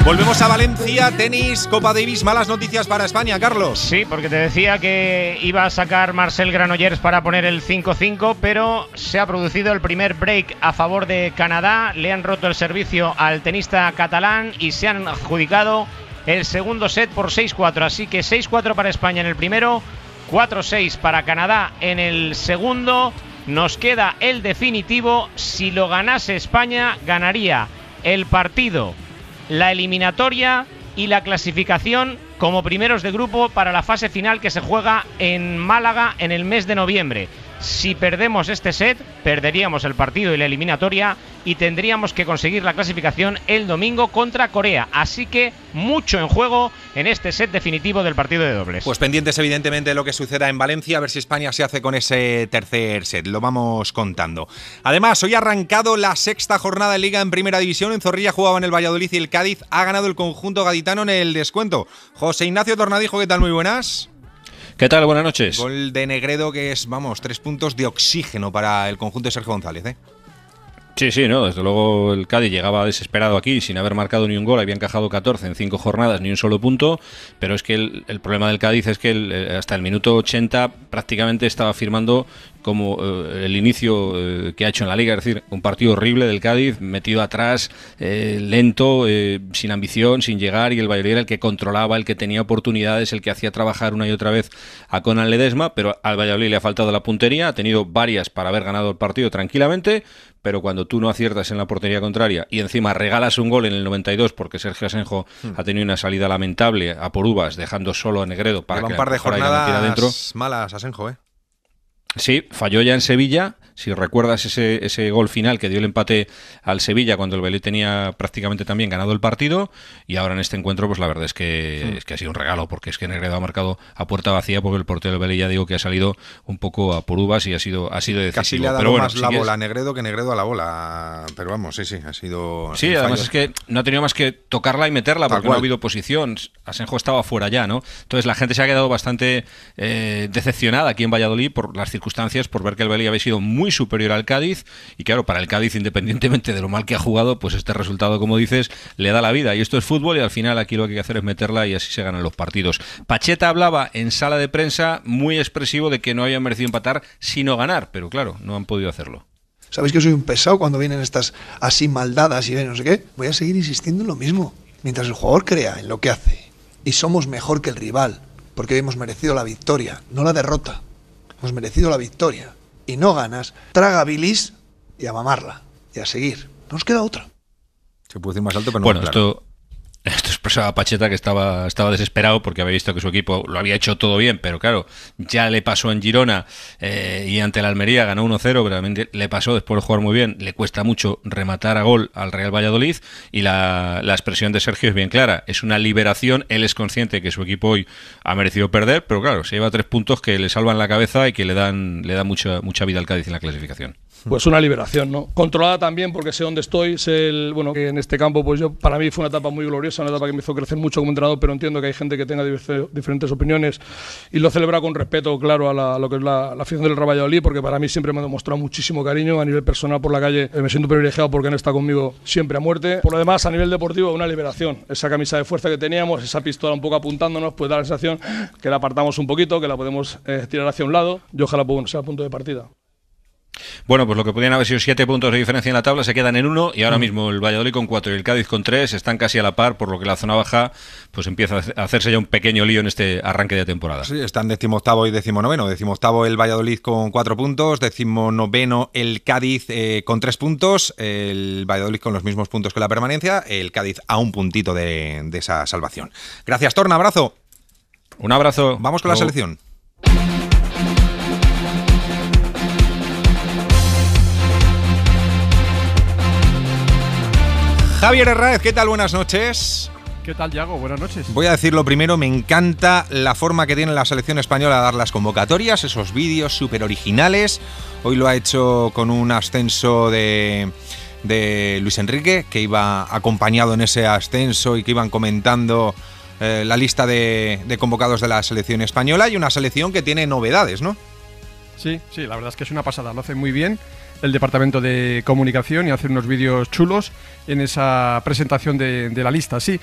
Volvemos a Valencia, tenis, Copa Davis, malas noticias para España, Carlos. Sí, porque te decía que iba a sacar Marcel Granollers para poner el 5-5, pero se ha producido el primer break a favor de Canadá, le han roto el servicio al tenista catalán y se han adjudicado el segundo set por 6-4, así que 6-4 para España en el primero, 4-6 para Canadá en el segundo. Nos queda el definitivo. Si lo ganase España, ganaría el partido, la eliminatoria y la clasificación como primeros de grupo para la fase final que se juega en Málaga en el mes de noviembre. Si perdemos este set, perderíamos el partido y la eliminatoria y tendríamos que conseguir la clasificación el domingo contra Corea. Así que mucho en juego en este set definitivo del partido de dobles. Pues pendientes evidentemente de lo que suceda en Valencia, a ver si España se hace con ese tercer set. Lo vamos contando. Además, hoy ha arrancado la sexta jornada de Liga en Primera División. En Zorrilla jugaban el Valladolid y el Cádiz. Ha ganado el conjunto gaditano en el descuento. José Ignacio Tornadijo, ¿qué tal? Muy buenas. ¿Qué tal? Buenas noches. Gol de Negredo que es, 3 puntos de oxígeno para el conjunto de Sergio González, ¿eh? Sí, no, desde luego el Cádiz llegaba desesperado aquí sin haber marcado ni un gol, había encajado 14 en 5 jornadas, ni un solo punto, pero es que el problema del Cádiz es que hasta el minuto 80 prácticamente estaba firmando como el inicio que ha hecho en la Liga, es decir, un partido horrible del Cádiz, metido atrás, lento, sin ambición, sin llegar, y el Valladolid era el que controlaba, el que tenía oportunidades, el que hacía trabajar una y otra vez a Conan Ledesma, pero al Valladolid le ha faltado la puntería, ha tenido varias para haber ganado el partido tranquilamente, pero cuando tú no aciertas en la portería contraria y encima regalas un gol en el 92 porque Sergio Asenjo ha tenido una salida lamentable a por uvas, dejando solo a Negredo para que un par de jornadas dentro. Malas Asenjo, ¿eh? Sí, falló ya en Sevilla. Si recuerdas ese gol final que dio el empate al Sevilla cuando el Valladolid tenía prácticamente también ganado el partido, y ahora en este encuentro pues la verdad es que ha sido un regalo, porque es que Negredo ha marcado a puerta vacía, porque el portero del Valladolid ya digo que ha salido un poco a por uvas y ha sido decisivo. Casi le ha dado pero bueno, más la bola a Negredo que Negredo a la bola, pero vamos, sí, ha sido... Sí, además es que no ha tenido más que tocarla y meterla, porque no ha habido posición. Asenjo estaba fuera ya, ¿no? Entonces la gente se ha quedado bastante decepcionada aquí en Valladolid por las circunstancias, por ver que el Valladolid había sido muy superior al Cádiz, y claro, para el Cádiz, independientemente de lo mal que ha jugado, pues este resultado, como dices, le da la vida, y esto es fútbol, y al final aquí lo que hay que hacer es meterla y así se ganan los partidos. Pacheta hablaba en sala de prensa muy expresivo de que no habían merecido empatar sino ganar, pero claro, no han podido hacerlo. Sabéis que soy un pesado cuando vienen estas así maldadas y no sé qué. Voy a seguir insistiendo en lo mismo. Mientras el jugador crea en lo que hace y somos mejor que el rival, porque hemos merecido la victoria, no la derrota. Hemos merecido la victoria y no ganas, traga bilis y a mamarla y a seguir. No nos queda otra. Se puede decir más alto, pero no. Bueno, claro. Esto expresaba Pacheta, que estaba desesperado porque había visto que su equipo lo había hecho todo bien, pero claro, ya le pasó en Girona y ante la Almería ganó 1-0, pero también le pasó después de jugar muy bien. Le cuesta mucho rematar a gol al Real Valladolid, y la expresión de Sergio es bien clara, es una liberación. Él es consciente que su equipo hoy ha merecido perder, pero claro, se lleva 3 puntos que le salvan la cabeza y que le dan mucha vida al Cádiz en la clasificación. Pues una liberación, ¿no? Controlada también, porque sé dónde estoy, bueno, que en este campo, pues para mí fue una etapa muy gloriosa, una etapa que me hizo crecer mucho como entrenador, pero entiendo que hay gente que tenga diferentes opiniones, y lo celebra con respeto, claro, a lo que es la afición del Real Valladolid, porque para mí siempre me ha demostrado muchísimo cariño. A nivel personal, por la calle, me siento privilegiado porque han estado conmigo siempre a muerte. Por lo demás, a nivel deportivo, una liberación. Esa camisa de fuerza que teníamos, esa pistola un poco apuntándonos, pues da la sensación que la apartamos un poquito, que la podemos tirar hacia un lado, y ojalá pues, sea el punto de partida. Bueno, pues lo que podían haber sido 7 puntos de diferencia en la tabla se quedan en 1, y ahora mismo el Valladolid con 4 y el Cádiz con 3 están casi a la par, por lo que la zona baja pues empieza a hacerse ya un pequeño lío en este arranque de temporada. Sí, están 18º y 19º. 18º el Valladolid con 4 puntos, 19º el Cádiz con 3 puntos, el Valladolid con los mismos puntos que la permanencia, el Cádiz a un puntito de esa salvación. Gracias, Torna, abrazo. Un abrazo. Vamos con la selección. Javier Herráez, ¿qué tal? Buenas noches. ¿Qué tal, Yago? Buenas noches. Voy a decirlo primero, me encanta la forma que tiene la selección española de dar las convocatorias, esos vídeos súper originales. Hoy lo ha hecho con un ascenso de Luis Enrique, que iba acompañado en ese ascenso y que iban comentando la lista de convocados de la selección española, y una selección que tiene novedades, ¿no? Sí, la verdad es que es una pasada, lo hace muy bien el departamento de comunicación y hace unos vídeos chulos en esa presentación de la lista, sí.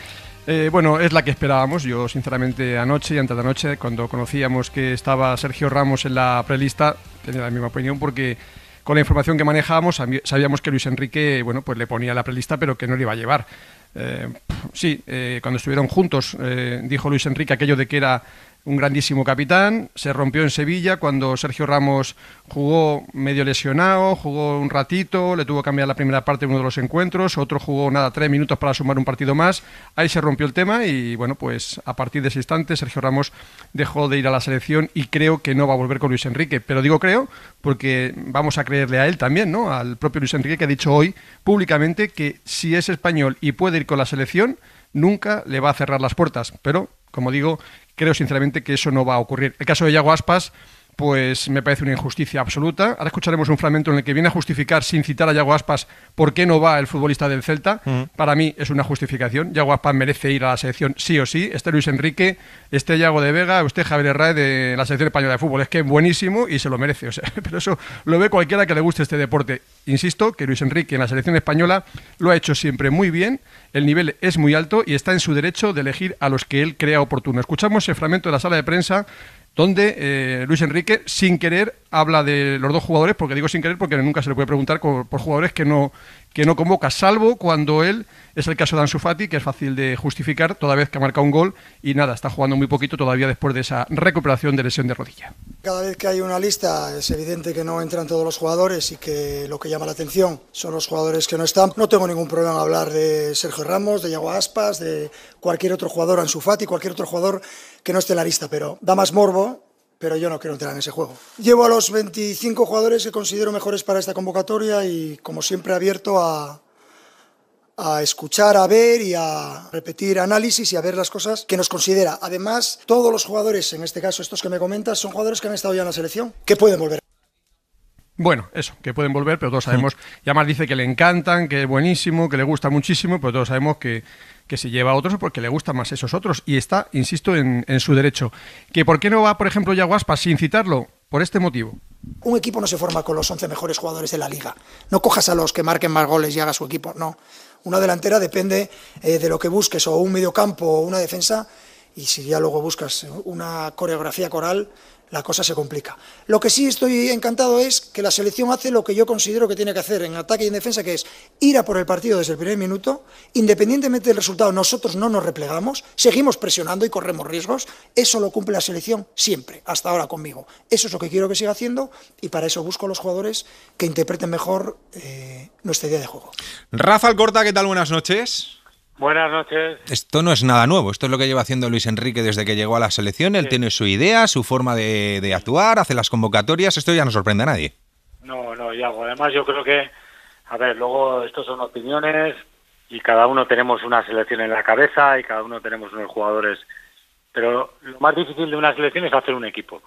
Bueno, es la que esperábamos. Yo, sinceramente, anoche y antes de anoche, cuando conocíamos que estaba Sergio Ramos en la prelista, tenía la misma opinión porque con la información que manejábamos sabíamos que Luis Enrique, bueno, pues le ponía la prelista, pero que no le iba a llevar. Cuando estuvieron juntos, dijo Luis Enrique aquello de que era un grandísimo capitán. Se rompió en Sevilla cuando Sergio Ramos jugó medio lesionado, jugó un ratito, le tuvo que cambiar la primera parte de uno de los encuentros, otro jugó 3 minutos para sumar un partido más. Ahí se rompió el tema y bueno, pues a partir de ese instante Sergio Ramos dejó de ir a la selección y creo que no va a volver con Luis Enrique. Pero digo creo porque vamos a creerle a él también, ¿no? Al propio Luis Enrique, que ha dicho hoy públicamente que si es español y puede ir con la selección, nunca le va a cerrar las puertas. Pero, como digo, creo sinceramente que eso no va a ocurrir. El caso de Yago Aspas, pues me parece una injusticia absoluta. Ahora escucharemos un fragmento en el que viene a justificar, sin citar a Yago Aspas, por qué no va el futbolista del Celta. Para mí es una justificación. Yago Aspas merece ir a la selección sí o sí. Este Luis Enrique, este Yago de Vega, usted Javier Herrera de la selección española de fútbol. Es que es buenísimo y se lo merece. O sea, pero eso lo ve cualquiera que le guste este deporte. Insisto que Luis Enrique en la selección española lo ha hecho siempre muy bien. El nivel es muy alto y está en su derecho de elegir a los que él crea oportuno. Escuchamos el fragmento de la sala de prensa donde Luis Enrique, sin querer, habla de los dos jugadores, porque digo sin querer porque nunca se le puede preguntar por jugadores que no convoca, salvo cuando él es el caso de Ansu Fati, que es fácil de justificar toda vez que ha marcado un gol y nada, está jugando muy poquito todavía después de esa recuperación de lesión de rodilla. Cada vez que hay una lista es evidente que no entran todos los jugadores y que lo que llama la atención son los jugadores que no están. No tengo ningún problema en hablar de Sergio Ramos, de Yago Aspas, de cualquier otro jugador, Ansu Fati, cualquier otro jugador que no esté en la lista, pero da más morbo, pero yo no quiero entrar en ese juego. Llevo a los 25 jugadores que considero mejores para esta convocatoria y, como siempre, abierto a escuchar, a ver y a repetir análisis y a ver las cosas que nos considera. Además, todos los jugadores, en este caso estos que me comentas, son jugadores que han estado ya en la selección, que pueden volver. Bueno, eso, que pueden volver, pero todos sabemos, y además dice que le encantan, que es buenísimo, que le gusta muchísimo, pero todos sabemos que se lleva a otros porque le gustan más esos otros y está, insisto, en su derecho. ¿Que por qué no va, por ejemplo, Yago Aspas sin citarlo? Por este motivo. Un equipo no se forma con los 11 mejores jugadores de la liga. No cojas a los que marquen más goles y haga su equipo, no. Una delantera depende de lo que busques, o un mediocampo o una defensa, y si ya luego buscas una coreografía coral, la cosa se complica. Lo que sí estoy encantado es que la selección hace lo que yo considero que tiene que hacer en ataque y en defensa, que es ir a por el partido desde el primer minuto. Independientemente del resultado, nosotros no nos replegamos, seguimos presionando y corremos riesgos. Eso lo cumple la selección siempre, hasta ahora conmigo. Eso es lo que quiero que siga haciendo y para eso busco a los jugadores que interpreten mejor nuestra idea de juego. Rafa Alcorta, ¿qué tal? Buenas noches. Buenas noches. Esto no es nada nuevo, esto es lo que lleva haciendo Luis Enrique desde que llegó a la selección. Él tiene su idea, su forma de actuar, hace las convocatorias, esto ya no sorprende a nadie. No, Yago, además yo creo que, a ver, luego estos son opiniones y cada uno tenemos una selección en la cabeza y cada uno tenemos unos jugadores, pero lo más difícil de una selección es hacer un equipo.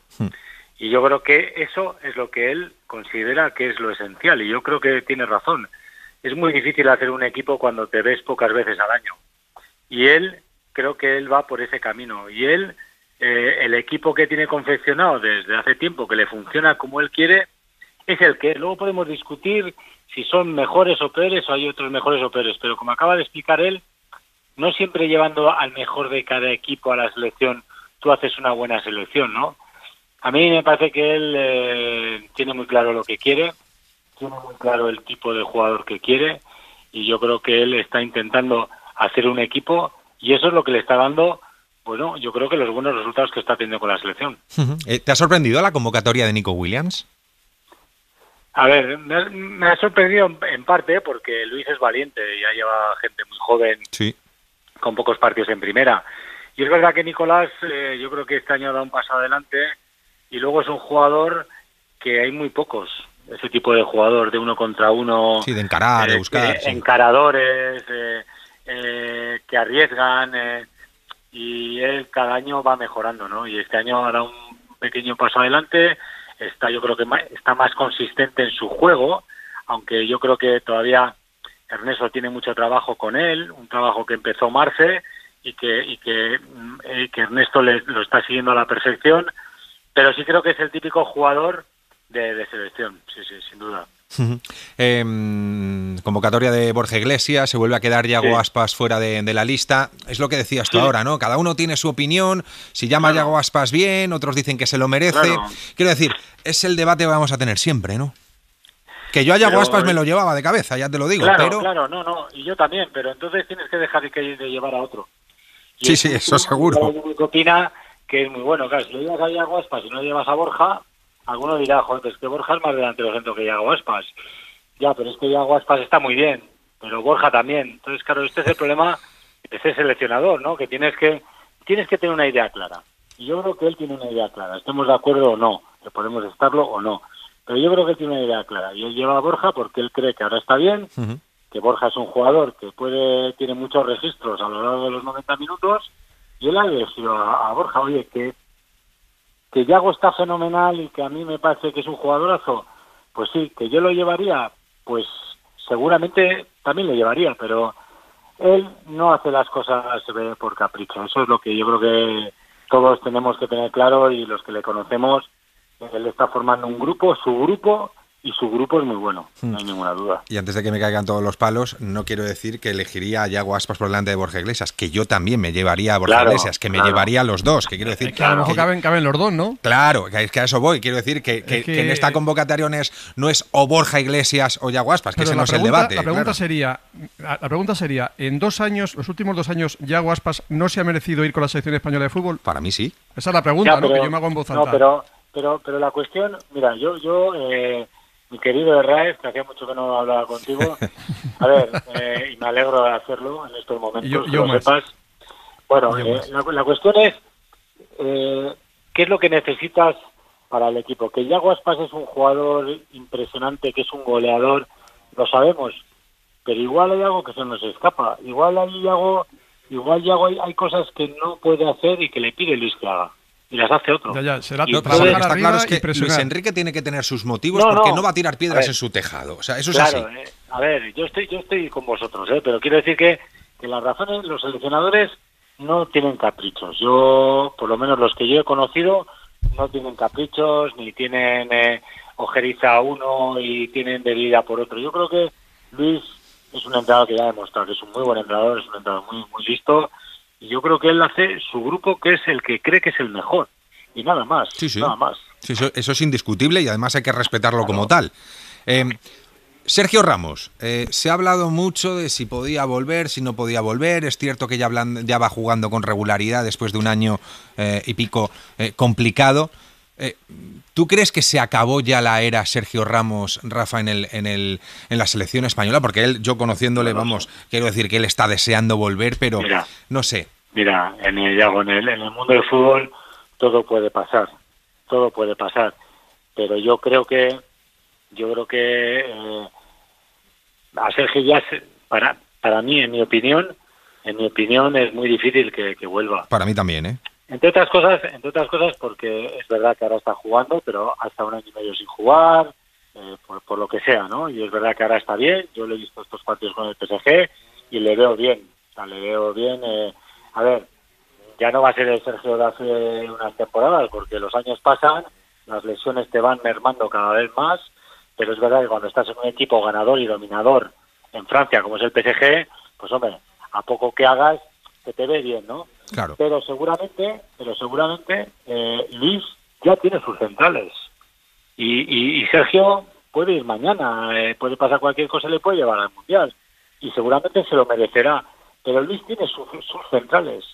Y yo creo que eso es lo que él considera que es lo esencial y yo creo que tiene razón. Es muy difícil hacer un equipo cuando te ves pocas veces al año. Y él, creo que él va por ese camino. Y él, el equipo que tiene confeccionado desde hace tiempo, que le funciona como él quiere, es el que luego podemos discutir si son mejores o peores o hay otros mejores o peores. Pero como acaba de explicar él, no siempre llevando al mejor de cada equipo a la selección, tú haces una buena selección, ¿no? A mí me parece que él tiene muy claro lo que quiere, tiene muy claro el tipo de jugador que quiere y yo creo que él está intentando hacer un equipo y eso es lo que le está dando, bueno, yo creo que los buenos resultados que está teniendo con la selección. ¿Te ha sorprendido la convocatoria de Nico Williams? A ver, me ha sorprendido en parte porque Luis es valiente y ya lleva gente muy joven, sí, con pocos partidos en primera. Y es verdad que Nicolás, yo creo que este año da un paso adelante y luego es un jugador que hay muy pocos. Ese tipo de jugador de uno contra uno, sí, de encarar, de buscar, sí, encaradores, que arriesgan y él cada año va mejorando, ¿no? Y este año hará un pequeño paso adelante, yo creo que está más consistente en su juego, aunque yo creo que todavía Ernesto tiene mucho trabajo con él, un trabajo que empezó Marce y que Ernesto lo está siguiendo a la perfección, pero sí creo que es el típico jugador de selección, sí, sin duda. Convocatoria de Borja Iglesias, se vuelve a quedar Yago Aspas fuera de la lista. Es lo que decías tú ahora, ¿no? Cada uno tiene su opinión. Si llama a Yago Aspas bien, otros dicen que se lo merece. Quiero decir, es el debate que vamos a tener siempre, ¿no? Que yo a Yago Aspas me lo llevaba de cabeza, ya te lo digo. Claro, no, y yo también, pero entonces tienes que dejar de llevar a otro. Y sí, eso seguro. Que opina que es muy bueno, claro, si lo llevas a Yago Aspas y no llevas a Borja, alguno dirá, joder, es que Borja es más delantero centro que Yago Aspas. Ya, pero es que Yago Aspas está muy bien, pero Borja también. Entonces, claro, este es el problema de ser seleccionador, ¿no? Que tienes que tener una idea clara. Y yo creo que él tiene una idea clara. Estemos de acuerdo o no, que podemos estarlo o no. Pero yo creo que él tiene una idea clara. Y él lleva a Borja porque él cree que ahora está bien, que Borja es un jugador que tiene muchos registros a lo largo de los 90 minutos, y él ha elegido a Borja, oye, que Yago está fenomenal y que a mí me parece que es un jugadorazo. Pues sí, que yo lo llevaría, pues seguramente también lo llevaría, pero él no hace las cosas por capricho. Eso es lo que yo creo que todos tenemos que tener claro, y los que le conocemos, él está formando un grupo, su grupo, y su grupo es muy bueno, no hay ninguna duda. Y antes de que me caigan todos los palos, no quiero decir que elegiría a Yago Aspas por delante de Borja Iglesias, que yo también me llevaría a Borja Iglesias, que me llevaría a los dos, que quiero decir... Que a lo mejor caben los dos, ¿no? Claro, que a eso voy, quiero decir que en esta convocatoria no es o Borja Iglesias o Yago Aspas, que ese no es el debate. La pregunta sería, en 2 años, los últimos 2 años, ¿Yago Aspas no se ha merecido ir con la selección española de fútbol? Para mí sí. Esa es la pregunta, ¿no? Que yo me hago en voz alta. No, pero la cuestión, mira, yo mi querido Herráez, que hacía mucho que no hablaba contigo, a ver, y me alegro de hacerlo en estos momentos, yo que lo sepas. Bueno, la cuestión es, ¿qué es lo que necesitas para el equipo? Que Yago Aspas es un jugador impresionante, que es un goleador, lo sabemos, pero igual hay algo que se nos escapa, igual Yago hay cosas que no puede hacer y que le pide Luis que haga. Y las hace otro. Será está claro, es que Luis Enrique tiene que tener sus motivos, porque no va a tirar piedras en su tejado. O sea, eso es así. A ver, yo estoy con vosotros, pero quiero decir que las razones, los seleccionadores no tienen caprichos. Yo, por lo menos los que yo he conocido, no tienen caprichos, ni tienen ojeriza a uno y tienen debilidad por otro. Yo creo que Luis es un entrenador que ya ha demostrado que es un muy buen entrenador, es un entrenador muy, muy listo. Y yo creo que él hace su grupo, que es el que cree que es el mejor. Y nada más. Nada más. Sí, eso es indiscutible, y además hay que respetarlo como tal. Sergio Ramos, se ha hablado mucho de si podía volver, si no podía volver. Es cierto que ya va jugando con regularidad después de un año y pico complicado. ¿Tú crees que se acabó ya la era Sergio Ramos, Rafa, en la selección española? Porque él, yo conociéndole, quiero decir que él está deseando volver, pero no sé. Mira, en el mundo del fútbol todo puede pasar, pero yo creo que a Sergio ya para mí, en mi opinión es muy difícil que vuelva. Para mí también, Entre otras cosas porque es verdad que ahora está jugando, pero ha estado 1 año y medio sin jugar, por lo que sea, ¿no? Y es verdad que ahora está bien. Yo le he visto estos partidos con el PSG y le veo bien. A ver, ya no va a ser el Sergio de hace unas temporadas, porque los años pasan, las lesiones te van mermando cada vez más, pero es verdad que cuando estás en un equipo ganador y dominador en Francia, como es el PSG, pues hombre, a poco que hagas, se te ve bien, ¿no? Claro. Pero seguramente Luis ya tiene sus centrales. Y Sergio puede ir mañana, puede pasar cualquier cosa, le puede llevar al Mundial. Y seguramente se lo merecerá. Pero Luis tiene sus centrales.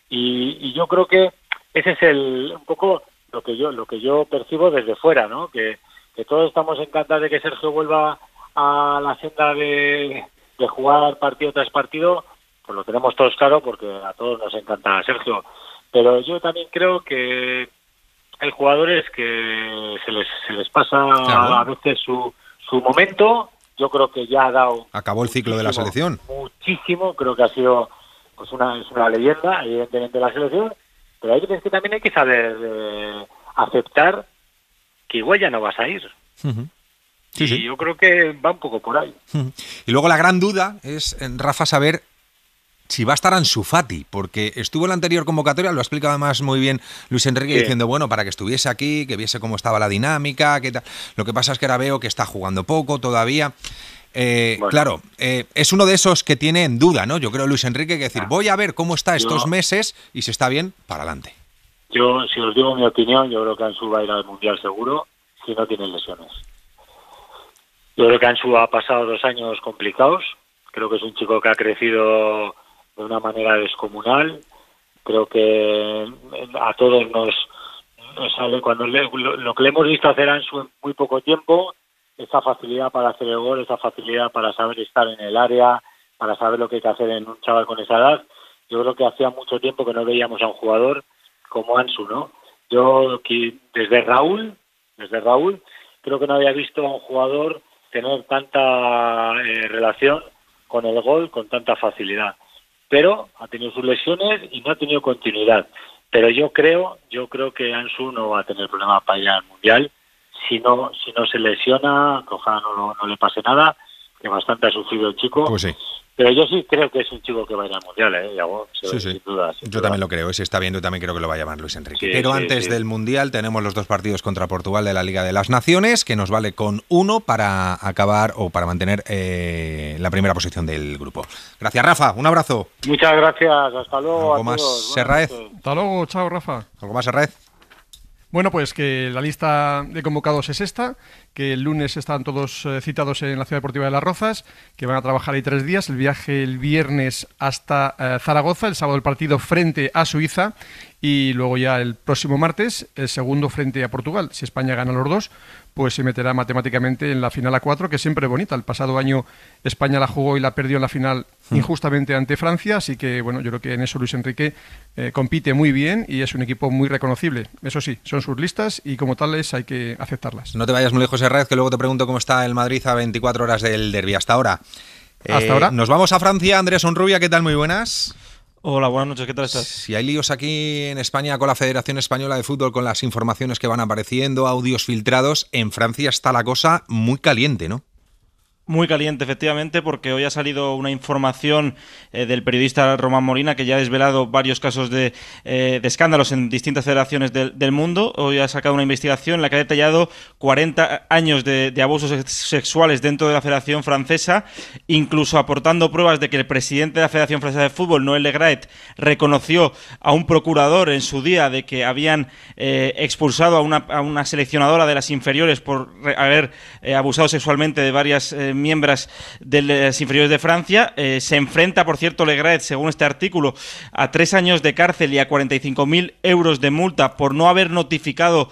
Y yo creo que ese es un poco lo que yo percibo desde fuera, ¿no? Que todos estamos encantados de que Sergio vuelva a la senda de jugar partido tras partido. Pues lo tenemos todos claro, porque a todos nos encanta Sergio. Pero yo también creo que hay jugadores que se les pasa a veces su momento. Yo creo que ya ha dado... Acabó el ciclo de la selección. Muchísimo, creo que ha sido es una leyenda, evidentemente, de la selección, pero hay veces que también hay que saber aceptar que igual ya no vas a ir. Sí. Yo creo que va un poco por ahí. Y luego la gran duda es, Rafa, saber si va a estar Ansu Fati, porque estuvo en la anterior convocatoria, lo ha explicado además muy bien Luis Enrique, diciendo, bueno, para que estuviese aquí, que viese cómo estaba la dinámica, que tal. Lo que pasa es que ahora veo que está jugando poco todavía. Claro, es uno de esos que tiene en duda, ¿no? Yo creo, Luis Enrique, que decir, voy a ver cómo está estos meses y si está bien, para adelante. Yo, si os digo mi opinión, yo creo que Ansu va a ir al Mundial seguro si no tiene lesiones. Yo creo que Ansu ha pasado 2 años complicados. Creo que es un chico que ha crecido de una manera descomunal. Creo que a todos nos sale cuando lo que le hemos visto hacer a Ansu en muy poco tiempo, esa facilidad para hacer el gol, esa facilidad para saber estar en el área, para saber lo que hay que hacer en un chaval con esa edad. Yo creo que hacía mucho tiempo que no veíamos a un jugador como Ansu, ¿no? Yo desde Raúl, creo que no había visto a un jugador tener tanta relación con el gol con tanta facilidad. Pero ha tenido sus lesiones y no ha tenido continuidad. Pero yo creo que Ansu no va a tener problema para ir al Mundial. Si no se lesiona, que ojalá no le pase nada, que bastante ha sufrido el chico. Pues sí. Pero yo sí creo que es un chico que va a ir al Mundial, Yago, sí. Sin duda. Yo también lo creo, se está viendo y también creo que lo va a llamar Luis Enrique. Sí, pero sí, antes sí. del Mundial tenemos los 2 partidos contra Portugal de la Liga de las Naciones, que nos vale con 1 para acabar o para mantener la primera posición del grupo. Gracias, Rafa, un abrazo. Muchas gracias, hasta luego. ¿Algo más, Serraez? Hasta luego, chao, Rafa. ¿Algo más, Serraez? Bueno, pues que la lista de convocados es esta, que el lunes están todos citados en la Ciudad Deportiva de Las Rozas, que van a trabajar ahí 3 días, el viaje el viernes hasta Zaragoza, el sábado el partido frente a Suiza y luego ya el próximo martes el segundo frente a Portugal. Si España gana los 2, pues se meterá matemáticamente en la final a 4, que siempre es bonita. El pasado año España la jugó y la perdió en la final injustamente ante Francia, así que bueno, yo creo que en eso Luis Enrique compite muy bien y es un equipo muy reconocible. Eso sí, son sus listas y como tales hay que aceptarlas. No te vayas muy lejos, Serraez, que luego te pregunto cómo está el Madrid a 24 horas del derbi. Hasta ahora. Hasta ahora. Nos vamos a Francia. Andrés Onrubia, ¿qué tal? Muy buenas. Hola, buenas noches, ¿qué tal estás? Si hay líos aquí en España con la Federación Española de Fútbol, con las informaciones que van apareciendo, audios filtrados, en Francia está la cosa muy caliente, ¿no? Muy caliente, efectivamente, porque hoy ha salido una información del periodista Román Molina, que ya ha desvelado varios casos de escándalos en distintas federaciones del mundo. Hoy ha sacado una investigación en la que ha detallado 40 años de abusos sexuales dentro de la Federación Francesa, incluso aportando pruebas de que el presidente de la Federación Francesa de Fútbol, Noël Le Graët, reconoció a un procurador en su día de que habían expulsado a una seleccionadora de las inferiores por haber abusado sexualmente de varias miembros de las inferiores de Francia. Se enfrenta, por cierto, Le Graët, según este artículo, a 3 años de cárcel y a 45.000 euros de multa por no haber notificado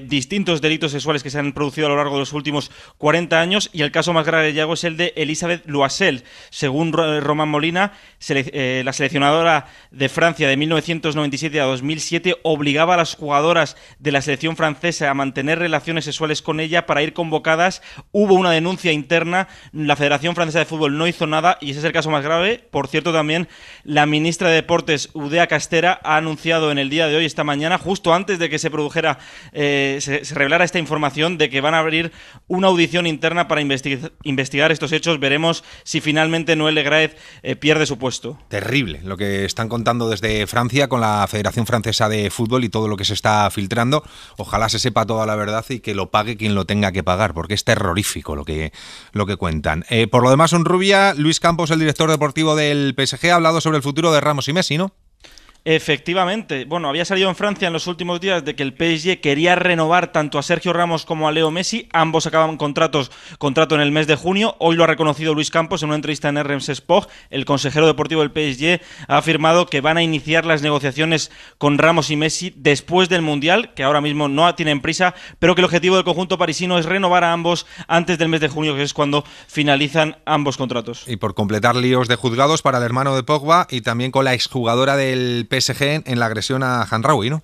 distintos delitos sexuales que se han producido a lo largo de los últimos 40 años. Y el caso más grave, Yago, es el de Elisabeth Loisel. Según Román Molina, la seleccionadora de Francia de 1997 a 2007 obligaba a las jugadoras de la selección francesa a mantener relaciones sexuales con ella para ir convocadas. Hubo una denuncia interna, la Federación Francesa de Fútbol no hizo nada y ese es el caso más grave. Por cierto, también la ministra de Deportes, Udea Castera, ha anunciado en el día de hoy, esta mañana, justo antes de que se produjera, se revelara esta información, de que van a abrir una audición interna para investigar estos hechos. Veremos si finalmente Noël Le Graët pierde su puesto. Terrible lo que están contando desde Francia con la Federación Francesa de Fútbol y todo lo que se está filtrando. Ojalá se sepa toda la verdad y que lo pague quien lo tenga que pagar, porque es terrorífico lo que cuentan. Por lo demás, Onrubia, Luis Campos, el director deportivo del PSG, ha hablado sobre el futuro de Ramos y Messi, ¿no? Efectivamente. Bueno, había salido en Francia en los últimos días de que el PSG quería renovar tanto a Sergio Ramos como a Leo Messi. Ambos acaban contrato en el mes de junio. Hoy lo ha reconocido Luis Campos en una entrevista en RMC Sport. El consejero deportivo del PSG ha afirmado que van a iniciar las negociaciones con Ramos y Messi después del Mundial, que ahora mismo no tienen prisa, pero que el objetivo del conjunto parisino es renovar a ambos antes del mes de junio, que es cuando finalizan ambos contratos. Y por completar, líos de juzgados para el hermano de Pogba y también con la exjugadora del PSG en la agresión a Hanraoui, ¿no?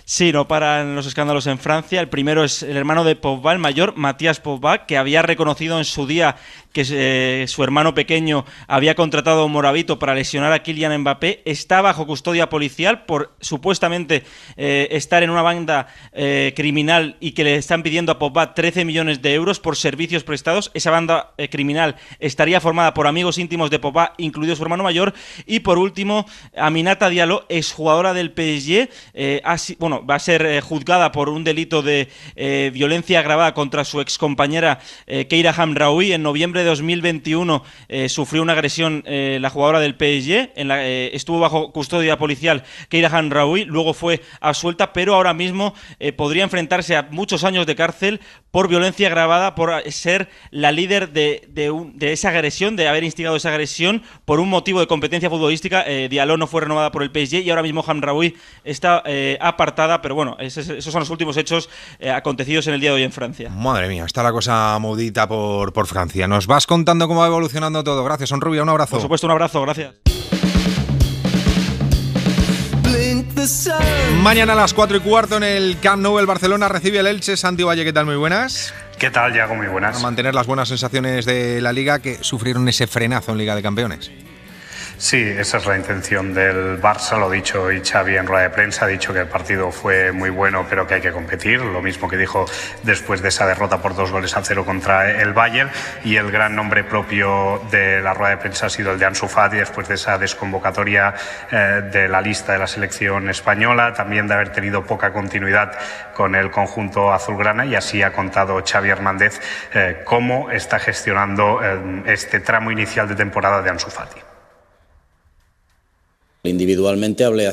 Sí, no paran los escándalos en Francia. El primero es el hermano de Pogba, el mayor, Matías Pogba, que había reconocido en su día que su hermano pequeño había contratado a Moravito para lesionar a Kylian Mbappé. Está bajo custodia policial por supuestamente estar en una banda criminal y que le están pidiendo a Pogba 13 millones de euros por servicios prestados. Esa banda criminal estaría formada por amigos íntimos de Pogba, incluido su hermano mayor. Y por último, Aminata Diallo, exjugadora del PSG, va a ser juzgada por un delito de violencia agravada contra su excompañera Keira Hamraoui. En noviembre de 2021 sufrió una agresión la jugadora del PSG, estuvo bajo custodia policial Keira Hamraoui, luego fue absuelta, pero ahora mismo podría enfrentarse a muchos años de cárcel por violencia agravada, por ser la líder de esa agresión, de haber instigado esa agresión por un motivo de competencia futbolística. Diallo no fue renovada por el PSG y ahora mismo Hamraoui está apartada, pero bueno, esos son los últimos hechos acontecidos en el día de hoy en Francia. Madre mía, está la cosa maudita por Francia. Nos vas contando cómo va evolucionando todo. Gracias, Sonrubia, un abrazo. Por supuesto, un abrazo, gracias. Mañana a las 4:15 en el Camp Nou el Barcelona recibe al Elche. Santi Valle, ¿qué tal? Muy buenas. ¿Qué tal, Yago? Muy buenas. A mantener las buenas sensaciones de la Liga, que sufrieron ese frenazo en Liga de Campeones. Sí, esa es la intención del Barça, lo ha dicho hoy Xavi en rueda de prensa, ha dicho que el partido fue muy bueno pero que hay que competir, lo mismo que dijo después de esa derrota por 2-0 contra el Bayern, y el gran nombre propio de la rueda de prensa ha sido el de Ansu Fati después de esa desconvocatoria de la lista de la selección española, también de haber tenido poca continuidad con el conjunto azulgrana, y así ha contado Xavi Hernández cómo está gestionando este tramo inicial de temporada de Ansu Fati. Individualmente hablé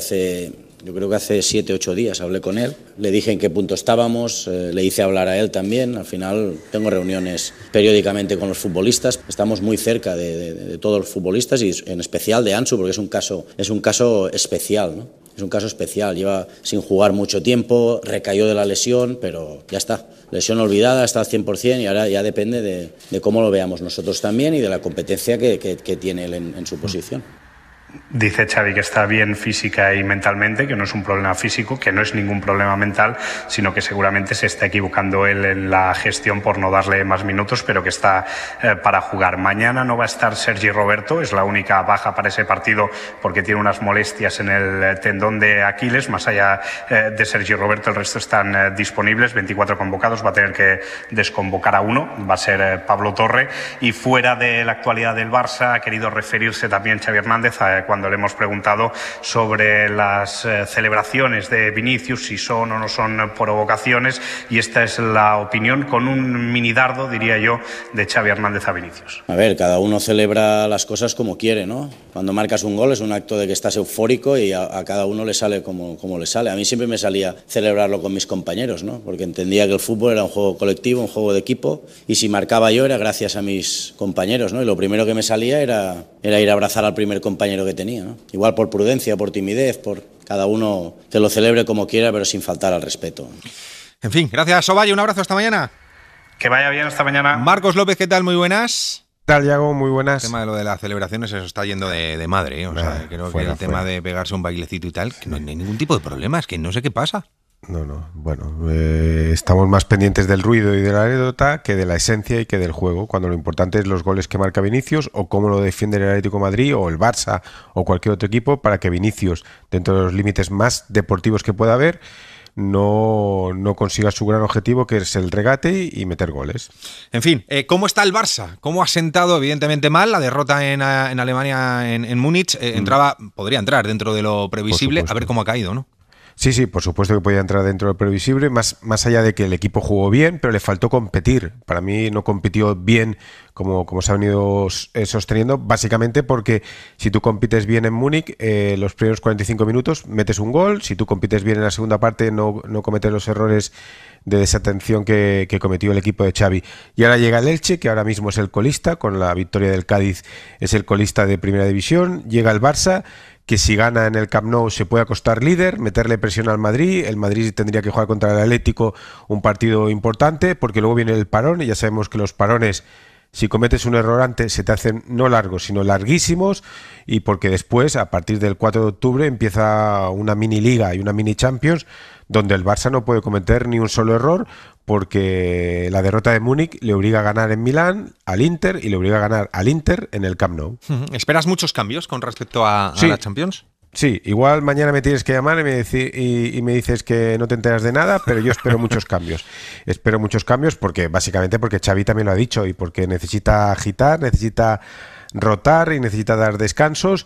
yo creo que hace 7-8 días hablé con él, le dije en qué punto estábamos, le hice hablar a él también. Al final tengo reuniones periódicamente con los futbolistas, estamos muy cerca de todos los futbolistas y en especial de Ansu, porque es un caso especial, ¿no? Es un caso especial, lleva sin jugar mucho tiempo, recayó de la lesión, pero ya está, lesión olvidada, está al 100% y ahora ya depende de cómo lo veamos nosotros también y de la competencia que tiene él en su posición. Dice Xavi que está bien física y mentalmente, que no es un problema físico, que no es ningún problema mental, sino que seguramente se está equivocando él en la gestión por no darle más minutos, pero que está para jugar. Mañana no va a estar Sergi Roberto, es la única baja para ese partido porque tiene unas molestias en el tendón de Aquiles. Más allá de Sergi Roberto, el resto están disponibles, 24 convocados, va a tener que desconvocar a uno, va a ser Pablo Torre. Y fuera de la actualidad del Barça ha querido referirse también Xavi Hernández cuando le hemos preguntado sobre las celebraciones de Vinicius, si son o no son provocaciones, y esta es la opinión con un mini dardo, diría yo, de Xavi Hernández a Vinicius. A ver, cada uno celebra las cosas como quiere, ¿no? Cuando marcas un gol es un acto de que estás eufórico y a cada uno le sale como le sale. A mí siempre me salía celebrarlo con mis compañeros, ¿no? Porque entendía que el fútbol era un juego colectivo, un juego de equipo, y si marcaba yo era gracias a mis compañeros, ¿no? Y lo primero que me salía era ir a abrazar al primer compañero que tenía, ¿no? Igual por prudencia, por timidez, por cada uno que lo celebre como quiera, pero sin faltar al respeto. En fin, gracias, Ovalle, un abrazo, hasta mañana. Que vaya bien, hasta mañana. Marcos López, ¿qué tal? Muy buenas. ¿Qué tal, Yago? Muy buenas. El tema de lo de las celebraciones, eso está yendo de madre, ¿eh? O sea, creo que el tema de pegarse un bailecito y tal, que no hay ningún tipo de problema, es que no sé qué pasa. No, bueno, estamos más pendientes del ruido y de la anécdota que de la esencia y que del juego, cuando lo importante es los goles que marca Vinicius o cómo lo defiende el Atlético de Madrid o el Barça o cualquier otro equipo para que Vinicius, dentro de los límites más deportivos que pueda haber, no consiga su gran objetivo, que es el regate y meter goles. En fin, ¿cómo está el Barça? ¿Cómo ha sentado? Evidentemente mal, la derrota en Alemania, en Múnich, podría entrar dentro de lo previsible, a ver cómo ha caído, ¿no? Sí, por supuesto que podía entrar dentro del previsible, más allá de que el equipo jugó bien, pero le faltó competir. Para mí no compitió bien como se ha venido sosteniendo, básicamente porque si tú compites bien en Múnich, los primeros 45 minutos metes un gol, si tú compites bien en la segunda parte no cometes los errores de desatención que cometió el equipo de Xavi. Y ahora llega el Elche, que ahora mismo es el colista, con la victoria del Cádiz es el colista de Primera División, llega el Barça, que si gana en el Camp Nou se puede acostar líder, meterle presión al Madrid. El Madrid tendría que jugar contra el Atlético un partido importante, porque luego viene el parón, y ya sabemos que los parones, si cometes un error antes, se te hacen no largos, sino larguísimos, y porque después, a partir del 4 de octubre, empieza una mini liga y una mini Champions, donde el Barça no puede cometer ni un solo error, porque la derrota de Múnich le obliga a ganar en Milán al Inter y le obliga a ganar al Inter en el Camp Nou. ¿Esperas muchos cambios con respecto a la Champions? Sí, igual mañana me tienes que llamar y me dices que no te enteras de nada, pero yo espero muchos cambios. Espero muchos cambios básicamente porque Xavi también lo ha dicho y porque necesita agitar, necesita rotar y necesita dar descansos,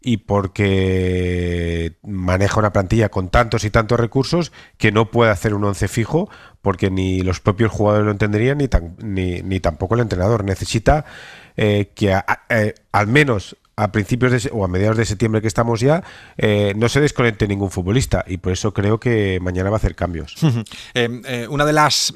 y porque maneja una plantilla con tantos y tantos recursos que no puede hacer un 11 fijo, porque ni los propios jugadores lo entenderían ni tampoco el entrenador. Necesita que al menos a principios o a mediados de septiembre, que estamos ya, no se desconecte ningún futbolista, y por eso creo que mañana va a hacer cambios. Uno de los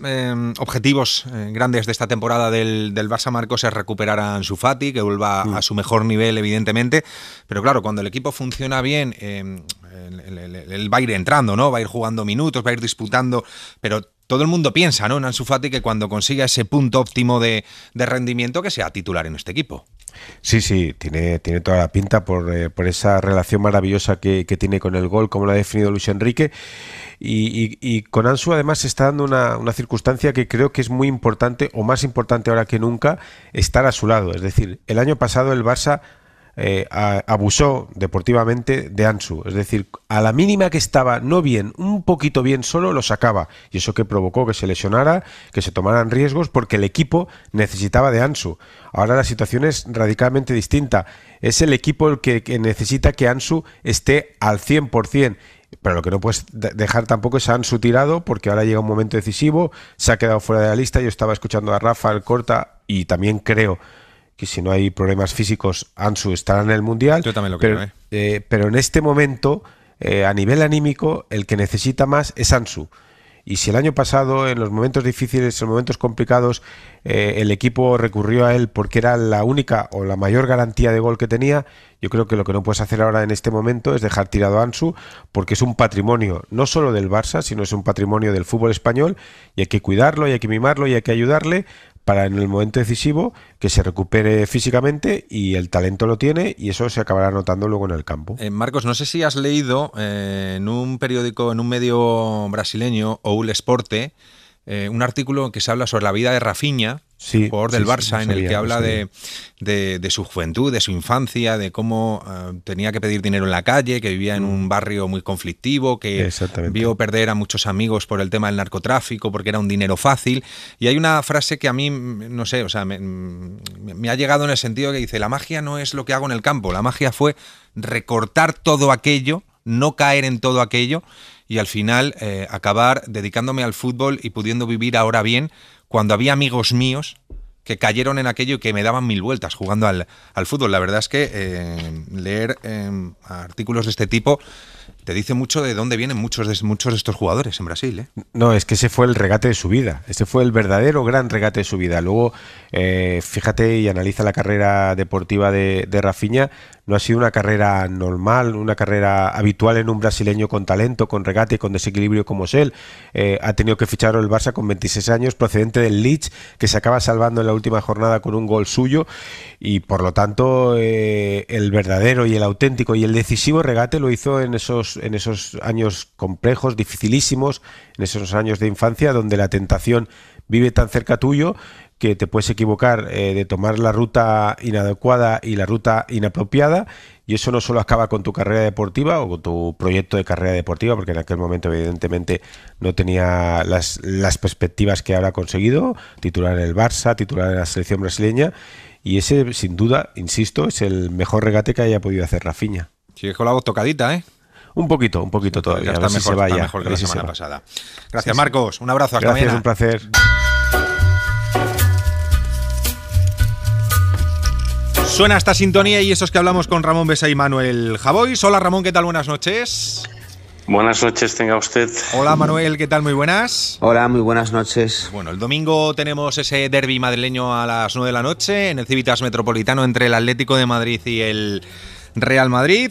objetivos grandes de esta temporada del Barça, Marcos, es recuperar a Ansu Fati, que vuelva a su mejor nivel, evidentemente, pero claro, cuando el equipo funciona bien, él va a ir entrando, ¿no? Va a ir jugando minutos, va a ir disputando, pero todo el mundo piensa, ¿no?, en Ansu Fati, que cuando consiga ese punto óptimo de rendimiento, que sea titular en este equipo. Sí, tiene toda la pinta por esa relación maravillosa que tiene con el gol, como lo ha definido Luis Enrique, y con Ansu además se está dando una circunstancia que creo que es muy importante, o más importante ahora que nunca, estar a su lado. Es decir, el año pasado el Barça abusó deportivamente de Ansu, es decir, a la mínima que estaba no bien, un poquito bien solo, lo sacaba, y eso que provocó que se lesionara, que se tomaran riesgos, porque el equipo necesitaba de Ansu. Ahora la situación es radicalmente distinta, es el equipo el que necesita que Ansu esté al 100%. Pero lo que no puedes dejar tampoco es a Ansu tirado, porque ahora llega un momento decisivo, se ha quedado fuera de la lista. Yo estaba escuchando a Rafa, al Corta, y también creo que si no hay problemas físicos, Ansu estará en el Mundial. Yo también lo creo. Pero en este momento, a nivel anímico, el que necesita más es Ansu. Y si el año pasado, en los momentos difíciles, en los momentos complicados, el equipo recurrió a él porque era la única o la mayor garantía de gol que tenía, yo creo que lo que no puedes hacer ahora en este momento es dejar tirado a Ansu, porque es un patrimonio no solo del Barça, sino es un patrimonio del fútbol español, y hay que cuidarlo, y hay que mimarlo, y hay que ayudarle para en el momento decisivo que se recupere físicamente, y el talento lo tiene, y eso se acabará notando luego en el campo. Marcos, no sé si has leído en un periódico, en un medio brasileño, O Esporte, un artículo que se habla sobre la vida de Rafinha, jugador del Barça, en el que habla de su juventud, de su infancia, de cómo tenía que pedir dinero en la calle, que vivía en un barrio muy conflictivo, que vio perder a muchos amigos por el tema del narcotráfico, porque era un dinero fácil. Y hay una frase que a mí, no sé, o sea, me ha llegado en el sentido que dice: la magia no es lo que hago en el campo, la magia fue recortar todo aquello, no caer en todo aquello, y al final acabar dedicándome al fútbol y pudiendo vivir ahora bien, cuando había amigos míos que cayeron en aquello y que me daban 1000 vueltas jugando al fútbol. La verdad es que leer artículos de este tipo te dice mucho de dónde vienen muchos de estos jugadores en Brasil, ¿eh? No, es que ese fue el regate de su vida, ese fue el verdadero gran regate de su vida. Luego, fíjate y analiza la carrera deportiva de Rafinha. No ha sido una carrera normal, una carrera habitual en un brasileño con talento, con regate, con desequilibrio como es él. Ha tenido que fichar el Barça con 26 años, procedente del Leeds, que se acaba salvando en la última jornada con un gol suyo, y por lo tanto el verdadero y el auténtico y el decisivo regate lo hizo en esos años complejos, dificilísimos, en esos años de infancia donde la tentación vive tan cerca tuyo que te puedes equivocar de tomar la ruta inadecuada y la ruta inapropiada, y eso no solo acaba con tu carrera deportiva o con tu proyecto de carrera deportiva, porque en aquel momento evidentemente no tenía las perspectivas que ahora ha conseguido, titular en el Barça, titular en la selección brasileña, y ese sin duda, insisto, es el mejor regate que haya podido hacer Rafinha. Sigues con la voz tocadita, ¿eh? Un poquito todavía. Está mejor que la semana pasada. Gracias, Marcos. Un abrazo. Hasta mañana. Un placer. Suena esta sintonía y eso es que hablamos con Ramón Besa y Manuel Javois. Hola, Ramón, ¿qué tal? Buenas noches. Buenas noches, tenga usted. Hola, Manuel, ¿qué tal? Muy buenas. Hola, muy buenas noches. Bueno, el domingo tenemos ese derbi madrileño a las 9 de la noche en el Civitas Metropolitano entre el Atlético de Madrid y el Real Madrid.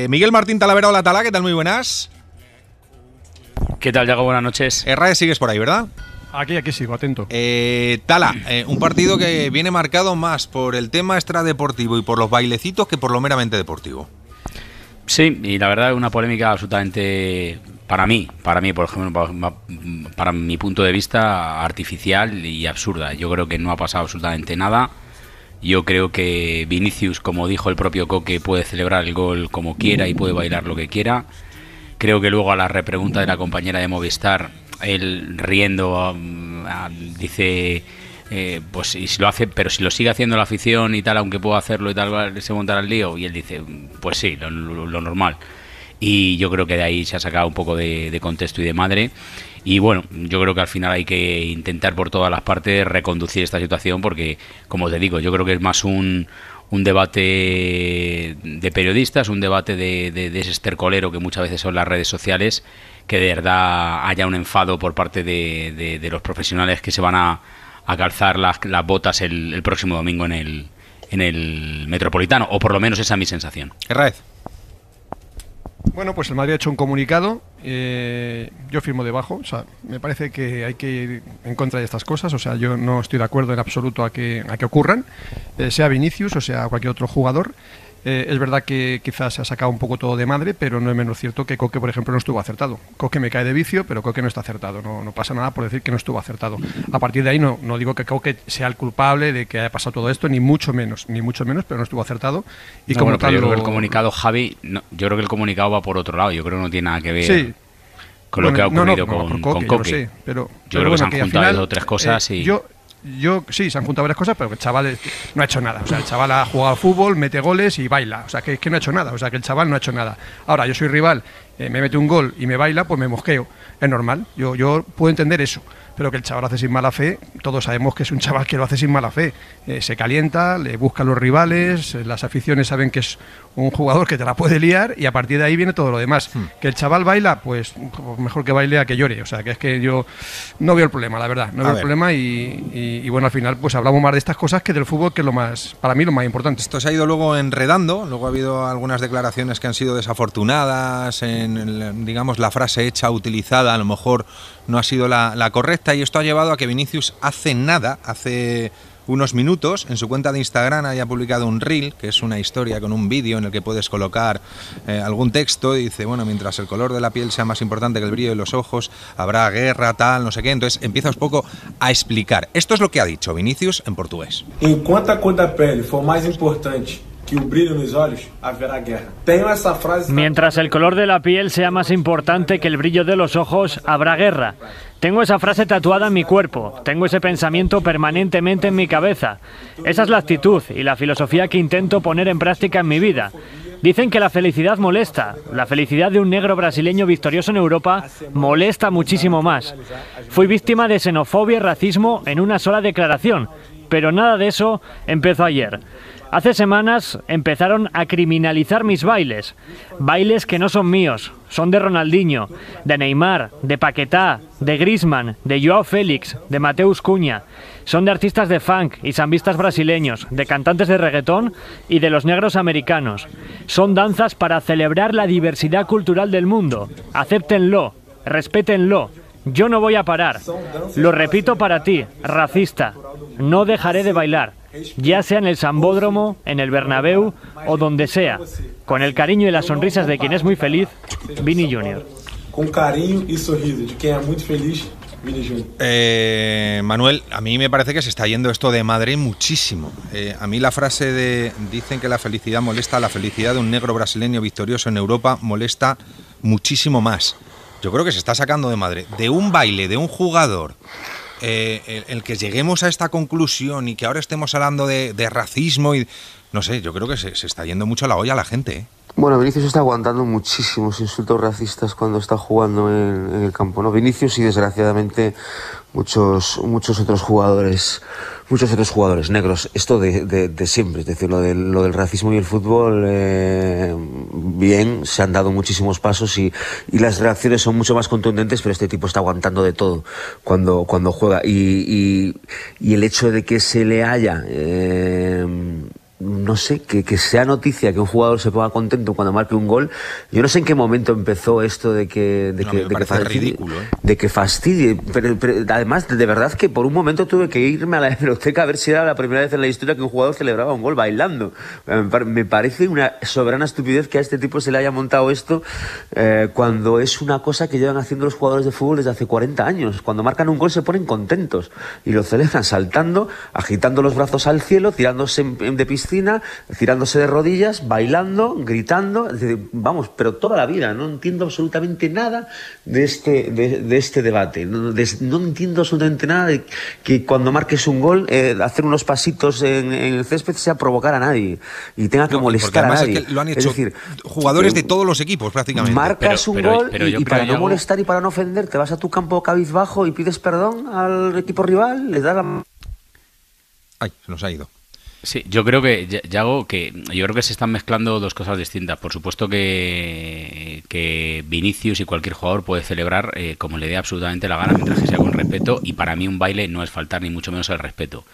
Miguel Martín Talavera, hola, Tala, ¿qué tal? Muy buenas. ¿Qué tal, Yago? Buenas noches. Rae, sigues por ahí, ¿verdad? Aquí sigo, atento. Tala, un partido que viene marcado más por el tema extradeportivo y por los bailecitos que por lo meramente deportivo. Sí, y la verdad es una polémica absolutamente, para mí, por ejemplo, para mi punto de vista, artificial y absurda. Yo creo que no ha pasado absolutamente nada. Yo creo que Vinicius, como dijo el propio Coque, puede celebrar el gol como quiera y puede bailar lo que quiera. Creo que luego a la repregunta de la compañera de Movistar, él riendo dice, pues y si lo hace, pero si lo sigue haciendo la afición y tal, aunque pueda hacerlo y tal, se montará el lío. Y él dice, pues sí, lo normal. Y yo creo que de ahí se ha sacado un poco de contexto y de madre. Y bueno, yo creo que al final hay que intentar por todas las partes reconducir esta situación porque, como te digo, yo creo que es más un debate de periodistas, un debate de ese estercolero que muchas veces son las redes sociales, que de verdad haya un enfado por parte de los profesionales que se van a calzar las botas el próximo domingo en el Metropolitano, o por lo menos esa es mi sensación. Herráez. Bueno, pues el Madrid ha hecho un comunicado, yo firmo debajo, o sea, me parece que hay que ir en contra de estas cosas, o sea, yo no estoy de acuerdo en absoluto a que ocurran, sea Vinicius o sea cualquier otro jugador. Es verdad que quizás se ha sacado un poco todo de madre, pero no es menos cierto que Coque, por ejemplo, no estuvo acertado. Coque me cae de vicio, pero Coque no está acertado. No pasa nada por decir que no estuvo acertado. A partir de ahí no digo que Coque sea el culpable de que haya pasado todo esto, ni mucho menos, pero no estuvo acertado. Y no, como bueno, tal, yo creo que el comunicado, Javi, yo creo que el comunicado va por otro lado. Yo creo que no tiene nada que ver con lo que ha ocurrido con Coque. Yo, sé, pero creo que se han juntado dos o tres cosas y... Yo sí, se han juntado varias cosas, pero el chaval no ha hecho nada. O sea, el chaval ha jugado al fútbol, mete goles y baila. O sea, que no ha hecho nada. O sea, que el chaval no ha hecho nada. Ahora, yo soy rival, me mete un gol y me baila, pues me mosqueo. Es normal. Yo puedo entender eso. Pero que el chaval hace sin mala fe, todos sabemos que es un chaval que lo hace sin mala fe. Se calienta, le busca a los rivales, las aficiones saben que es un jugador que te la puede liar y a partir de ahí viene todo lo demás. Que el chaval baila, pues mejor que baile a que llore. O sea, que es que yo no veo el problema, la verdad. No veo el problema y bueno, al final pues hablamos más de estas cosas que del fútbol, que es lo más, para mí, lo más importante. Esto se ha ido luego enredando, luego ha habido algunas declaraciones que han sido desafortunadas, digamos, la frase hecha, utilizada, a lo mejor no ha sido la correcta, y esto ha llevado a que Vinicius hace unos minutos en su cuenta de Instagram haya publicado un reel, que es una historia con un vídeo en el que puedes colocar algún texto, y dice, bueno, mientras el color de la piel sea más importante que el brillo de los ojos, habrá guerra, tal, no sé qué. Entonces empieza un poco a explicar. Esto es lo que ha dicho Vinicius en portugués. Enquanto a cor da pele for mais importante que el brillo en los ojos, habrá guerra. Tengo esa frase. Mientras el color de la piel sea más importante que el brillo de los ojos, habrá guerra. Tengo esa frase tatuada en mi cuerpo, tengo ese pensamiento permanentemente en mi cabeza. Esa es la actitud y la filosofía que intento poner en práctica en mi vida. Dicen que la felicidad molesta. La felicidad de un negro brasileño victorioso en Europa molesta muchísimo más. Fui víctima de xenofobia y racismo en una sola declaración, pero nada de eso empezó ayer. Hace semanas empezaron a criminalizar mis bailes. Bailes que no son míos, son de Ronaldinho, de Neymar, de Paquetá, de Griezmann, de Joao Félix, de Mateus Cunha. Son de artistas de funk y sambistas brasileños, de cantantes de reggaetón y de los negros americanos. Son danzas para celebrar la diversidad cultural del mundo. Acéptenlo, respétenlo. Yo no voy a parar. Lo repito para ti, racista. No dejaré de bailar, ya sea en el Sambódromo, en el Bernabéu o donde sea, con el cariño y las sonrisas de quien es muy feliz, Vini Junior. Con cariño y sorriso de quien es muy feliz, Vini Junior. Manuel, a mí me parece que se está yendo esto de madre muchísimo. A mí la frase de dicen que la felicidad molesta, la felicidad de un negro brasileño victorioso en Europa molesta muchísimo más. Yo creo que se está sacando de madre. De un baile, de un jugador, el que lleguemos a esta conclusión y que ahora estemos hablando de racismo y no sé, yo creo que se está yendo mucho a la olla a la gente. Bueno, Vinicius está aguantando muchísimos insultos racistas cuando está jugando en el campo, ¿no? Vinicius y desgraciadamente muchos otros jugadores negros. Esto de siempre, es decir, lo del racismo y el fútbol, bien, se han dado muchísimos pasos y las reacciones son mucho más contundentes, pero este tipo está aguantando de todo cuando juega y el hecho de que se le haya no sé, que sea noticia que un jugador se ponga contento cuando marque un gol. Yo no sé en qué momento empezó esto de que fastidie, pero además de verdad que por un momento tuve que irme a la hemeroteca a ver si era la primera vez en la historia que un jugador celebraba un gol bailando. Me parece una soberana estupidez que a este tipo se le haya montado esto cuando es una cosa que llevan haciendo los jugadores de fútbol desde hace 40 años. Cuando marcan un gol se ponen contentos y lo celebran saltando, agitando los brazos al cielo, tirándose de piscina, tirándose de rodillas, bailando, gritando, vamos, pero toda la vida. No entiendo absolutamente nada de este debate. No entiendo absolutamente nada de que cuando marques un gol, hacer unos pasitos en el césped sea provocar a nadie y tenga que molestar a nadie. Es que lo han hecho jugadores de todos los equipos prácticamente. Marcas un gol y para no molestar y para no ofender, te vas a tu campo cabizbajo y pides perdón al equipo rival, le das la... Ay, se nos ha ido. Sí, yo creo que, Yago, yo creo que se están mezclando dos cosas distintas. Por supuesto que Vinicius y cualquier jugador puede celebrar como le dé absolutamente la gana mientras que sea con respeto, y para mí un baile no es faltar ni mucho menos el respeto.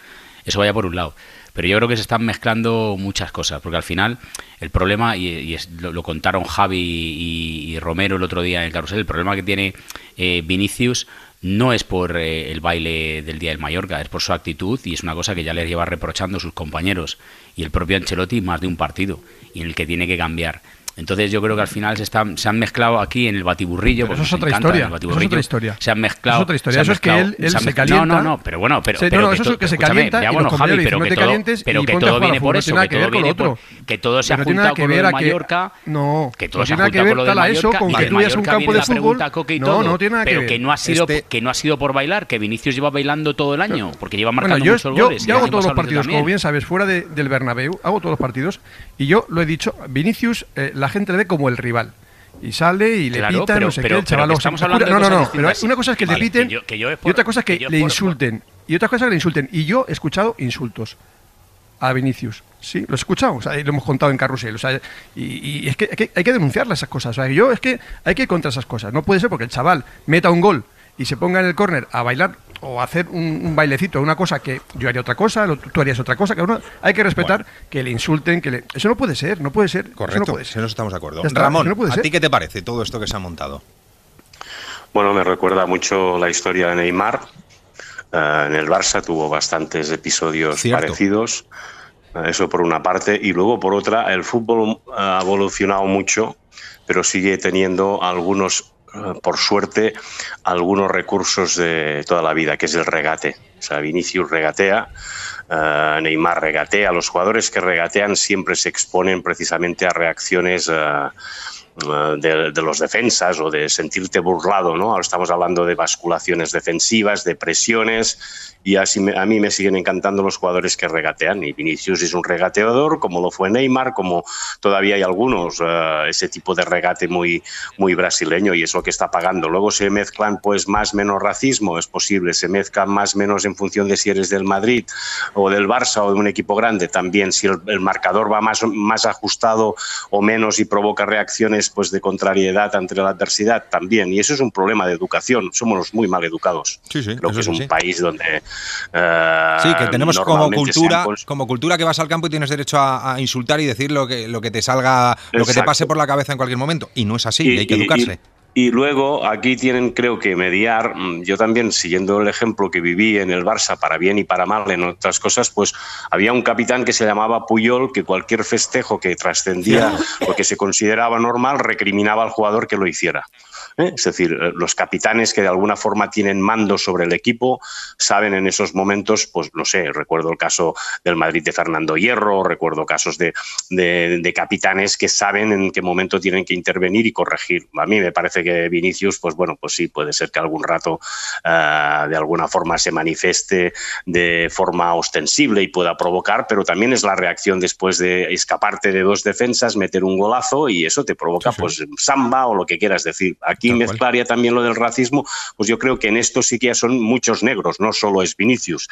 Eso vaya por un lado. Pero yo creo que se están mezclando muchas cosas, porque al final el problema, y lo contaron Javi y Romero el otro día en el carrusel, el problema que tiene Vinicius no es por el baile del día del Mallorca, es por su actitud, y es una cosa que ya les lleva reprochando sus compañeros y el propio Ancelotti más de un partido, y en el que tiene que cambiar. Entonces yo creo que al final se han mezclado aquí en el batiburrillo. Pero eso es otra historia. Eso es otra historia. Se han mezclado. Eso es otra historia. Eso es que él se calienta. No, pero bueno, pero eso es que se calienta. Ya, bueno, Javi, pero que todo viene por eso. Que todo se ha juntado con lo del Mallorca. No, que todo se ha juntado con lo del Mallorca. Con que tú vayas a un campo de fútbol. No tiene nada que ver. Pero que no ha sido por bailar, que Vinicius lleva bailando todo el año, porque lleva marcando muchos goles. Yo hago todos los partidos, como bien sabes, fuera del Bernabéu, hago todos los partidos, y yo lo he dicho, Vinicius, la gente le ve como el rival. Y sale y le pitan, no sé qué, el chaval... No, pero una cosa es que le piten y otra cosa es que le insulten. Y yo he escuchado insultos a Vinicius. Sí, lo he escuchado, o sea, lo hemos contado en carrusel. O sea, y es que hay que denunciarle esas cosas. O sea, es que hay que ir contra esas cosas. No puede ser porque el chaval meta un gol y se ponga en el córner a bailar o a hacer un bailecito, una cosa que yo haría otra cosa, tú harías otra cosa, que uno hay que respetar, que le insulten, eso no puede ser, Correcto, eso no puede ser. En eso estamos de acuerdo. Ramón, ¿a ti qué te parece todo esto que se ha montado? Bueno, me recuerda mucho la historia de Neymar. En el Barça tuvo bastantes episodios parecidos, eso por una parte, y luego por otra, el fútbol ha evolucionado mucho, pero sigue teniendo por suerte, algunos recursos de toda la vida, que es el regate. O sea, Vinicius regatea, Neymar regatea. Los jugadores que regatean siempre se exponen precisamente a reacciones de los defensas o de sentirte burlado, ¿no? Ahora estamos hablando de basculaciones defensivas, de presiones, y así a mí me siguen encantando los jugadores que regatean, y Vinicius es un regateador, como lo fue Neymar, como todavía hay algunos, ese tipo de regate muy, muy brasileño, y es lo que está pagando. Luego se mezclan pues más menos racismo, es posible, se mezclan más menos en función de si eres del Madrid o del Barça o de un equipo grande, también si el marcador va más ajustado o menos y provoca reacciones pues de contrariedad ante la adversidad, también, y eso es un problema de educación, somos muy mal educados. Sí, creo que es un país donde sí, que tenemos como cultura que vas al campo y tienes derecho a insultar y decir lo que te salga, lo que te pase por la cabeza en cualquier momento, y no es así, hay que educarse. Y luego aquí tienen, creo que, mediar. Yo también, siguiendo el ejemplo que viví en el Barça, para bien y para mal, en otras cosas, pues había un capitán que se llamaba Puyol, que cualquier festejo que trascendía lo que se consideraba normal recriminaba al jugador que lo hiciera. Es decir, los capitanes que de alguna forma tienen mando sobre el equipo saben en esos momentos, pues no sé, recuerdo el caso del Madrid de Fernando Hierro, recuerdo casos de capitanes que saben en qué momento tienen que intervenir y corregir. A mí me parece que Vinicius, pues bueno, pues sí, puede ser que algún rato de alguna forma se manifieste de forma ostensible y pueda provocar, pero también es la reacción después de escaparte de dos defensas, meter un golazo, y eso te provoca pues samba o lo que quieras decir. aquí mezclaría también lo del racismo, pues yo creo que en esto sí que ya son muchos negros, no solo es Vinicius.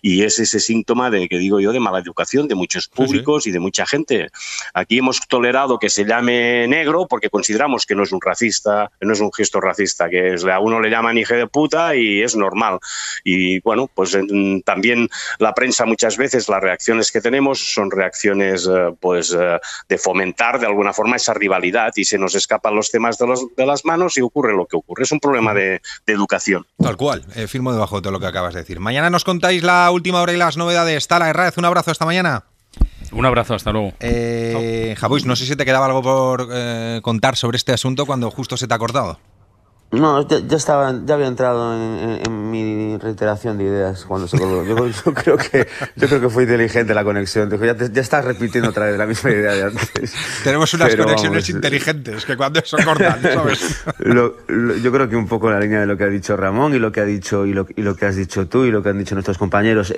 Y es ese síntoma de, que digo yo, de mala educación de muchos públicos y de mucha gente. Aquí hemos tolerado que se llame negro porque consideramos que no es un racista, no es un gesto racista, que a uno le llaman hijo de puta y es normal. Y bueno, pues también la prensa muchas veces, las reacciones que tenemos son reacciones de fomentar de alguna forma esa rivalidad y se nos escapan los temas de las manos y ocurre lo que ocurre. Es un problema de educación. Tal cual, firmo debajo de todo lo que acabas de decir. Mañana nos contáis la última hora y las novedades. Tala Herráez, un abrazo, hasta mañana. Un abrazo, hasta luego. Jabuis, no sé si te quedaba algo por contar sobre este asunto cuando justo se te ha cortado. No, ya había entrado en mi reiteración de ideas cuando se colgó. Yo creo que fue inteligente la conexión. Dijo, ya estás repitiendo otra vez la misma idea de antes. Tenemos unas conexiones inteligentes que cuando eso cortan, ¿sabes? Yo creo que un poco la línea de lo que ha dicho Ramón y lo que ha dicho y lo que has dicho tú y lo que han dicho nuestros compañeros.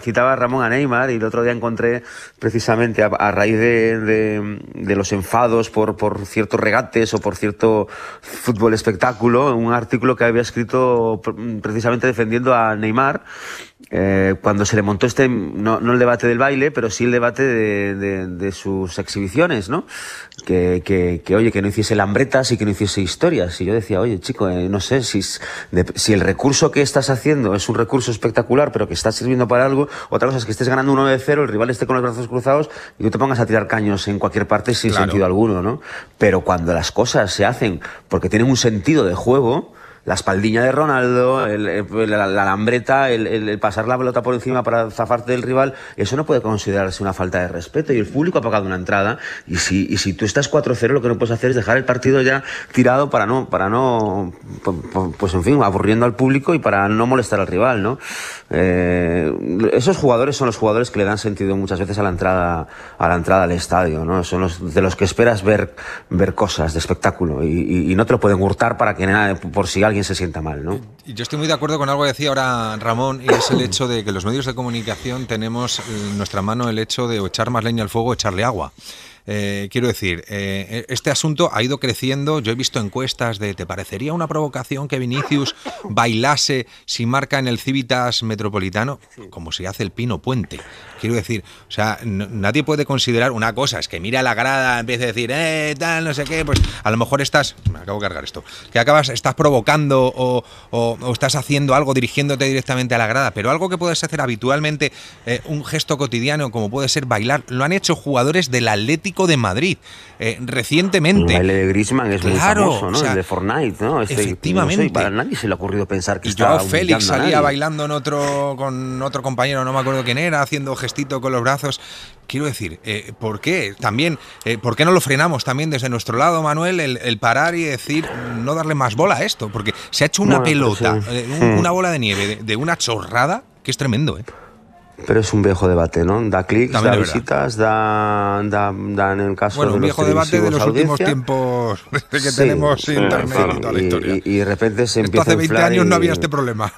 Citaba Ramón a Neymar y el otro día encontré precisamente a raíz de los enfados por ciertos regates o por cierto fútbol espectacular, un artículo que había escrito precisamente defendiendo a Neymar cuando se le montó no el debate del baile, pero sí el debate de sus exhibiciones, ¿no? Que oye, que no hiciese lambretas y que no hiciese historias. Y yo decía, oye, chico, no sé si el recurso que estás haciendo es un recurso espectacular, pero que está sirviendo para algo. Otra cosa es que estés ganando 1-0, el rival esté con los brazos cruzados y tú te pongas a tirar caños en cualquier parte sin sentido alguno, ¿no? Pero cuando las cosas se hacen porque tienen un sentido de juego, la espaldiña de Ronaldo, la lambreta, el pasar la pelota por encima para zafarte del rival, eso no puede considerarse una falta de respeto. Y el público ha pagado una entrada y si tú estás 4-0, lo que no puedes hacer es dejar el partido ya tirado para no pues en fin, aburriendo al público y para no molestar al rival, ¿no? Esos jugadores son los jugadores que le dan sentido muchas veces a la entrada al estadio, ¿no? Son los de los que esperas ver cosas de espectáculo y no te lo pueden hurtar para que nada, por si alguien se sienta mal, ¿no? Yo estoy muy de acuerdo con algo que decía ahora Ramón, y es el hecho de que los medios de comunicación tenemos en nuestra mano el hecho de echar más leña al fuego o echarle agua. Quiero decir, este asunto ha ido creciendo. Yo he visto encuestas de ¿te parecería una provocación que Vinicius bailase si marca en el Civitas Metropolitano? Como si hace el Pino Puente. Quiero decir, o sea, nadie puede considerar una cosa, es que mira la grada, empieza a decir, tal, no sé qué, pues a lo mejor me acabo de cargar esto, que estás provocando o estás haciendo algo dirigiéndote directamente a la grada, pero algo que puedes hacer habitualmente, un gesto cotidiano como puede ser bailar, lo han hecho jugadores del Atlético de Madrid recientemente. El baile de Griezmann es muy famoso, ¿no? O sea, el de Fortnite, ¿no? Efectivamente. No sé, para nadie se le ha ocurrido pensar que Joao Félix salía bailando con otro compañero, no me acuerdo quién era, haciendo gestito con los brazos. Quiero decir, ¿por qué? También, ¿por qué no lo frenamos también desde nuestro lado, Manuel, el parar y decir, no darle más bola a esto? Porque se ha hecho una pelota, una bola de nieve de una chorrada que es tremendo, ¿eh? Pero es un viejo debate, ¿no? Da clics, da visitas, da en el caso de los televisivos, un viejo debate de los últimos tiempos de que tenemos internet y toda la historia. Y de repente se empieza a inflar. Hace 20 años no había este problema.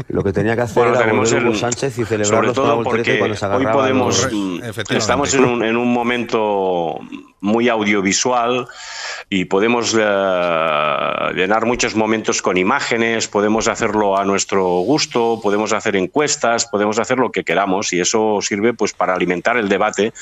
Lo que tenía que hacer era volver Hugo Sánchez y celebrarlo con la voltereta cuando se agarraba. Hoy estamos en un momento muy audiovisual y podemos llenar muchos momentos con imágenes, podemos hacerlo a nuestro gusto, podemos hacer encuestas, podemos hacer lo que queramos y eso sirve pues para alimentar el debate.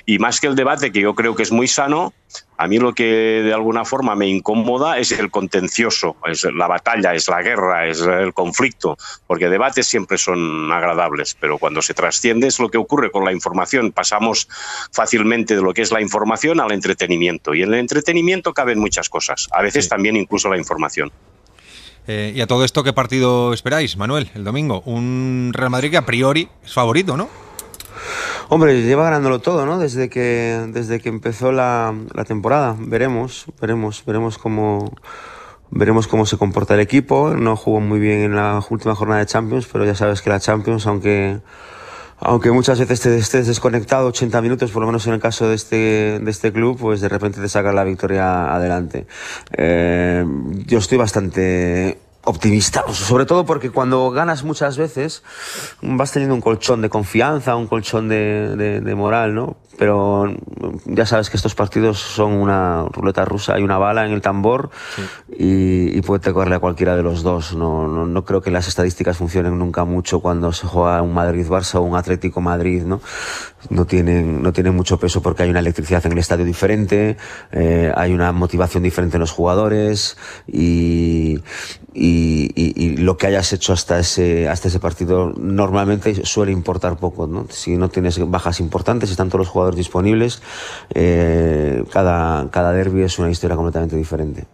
Y más que el debate, que yo creo que es muy sano, a mí lo que de alguna forma me incomoda es el contencioso, es la batalla, es la guerra, es el conflicto, porque debates siempre son agradables, pero cuando se trasciende es lo que ocurre con la información. Pasamos fácilmente de lo que es la información al entretenimiento, y en el entretenimiento caben muchas cosas, a veces también incluso la información. Y a todo esto, ¿qué partido esperáis, Manuel, el domingo? Un Real Madrid que a priori es favorito, ¿no? Hombre, lleva ganándolo todo, ¿no? Desde que empezó la temporada. Veremos cómo se comporta el equipo. No jugó muy bien en la última jornada de Champions, pero ya sabes que la Champions, aunque muchas veces te estés desconectado 80 minutos, por lo menos en el caso de este club, pues de repente te saca la victoria adelante. Yo estoy bastante optimista, sobre todo porque cuando ganas muchas veces vas teniendo un colchón de confianza, un colchón de moral, ¿no? Pero ya sabes que estos partidos son una ruleta rusa, hay una bala en el tambor, y puede tocarle a cualquiera de los dos. No creo que las estadísticas funcionen nunca mucho cuando se juega un Madrid-Barça o un Atlético-Madrid, ¿no? No tienen mucho peso porque hay una electricidad en el estadio diferente, hay una motivación diferente en los jugadores, y lo que hayas hecho hasta ese partido normalmente suele importar poco, ¿no? Si no tienes bajas importantes, si están todos los jugadores disponibles, cada derbi es una historia completamente diferente.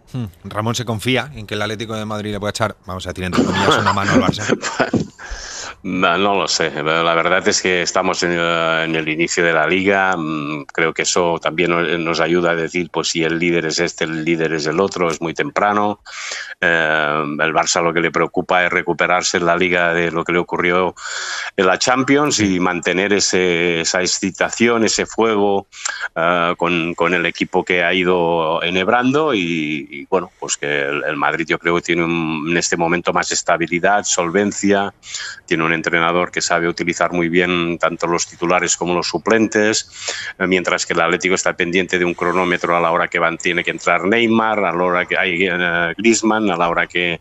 Ramón se confía en que el Atlético de Madrid le pueda echar, vamos a decir entre comillas, una mano al Barça. No lo sé, la verdad es que estamos en el inicio de la liga, creo que eso también nos ayuda a decir pues si el líder es este, el líder es el otro, es muy temprano. El Barça lo que le preocupa es recuperarse en la liga de lo que le ocurrió en la Champions y mantener esa excitación, ese fuego con el equipo que ha ido enhebrando, y bueno, pues que el Madrid yo creo que tiene en este momento más estabilidad, solvencia, tiene un entrenador que sabe utilizar muy bien tanto los titulares como los suplentes, mientras que el Atlético está pendiente de un cronómetro a la hora que tiene que entrar Neymar, a la hora que hay Griezmann, a la hora que,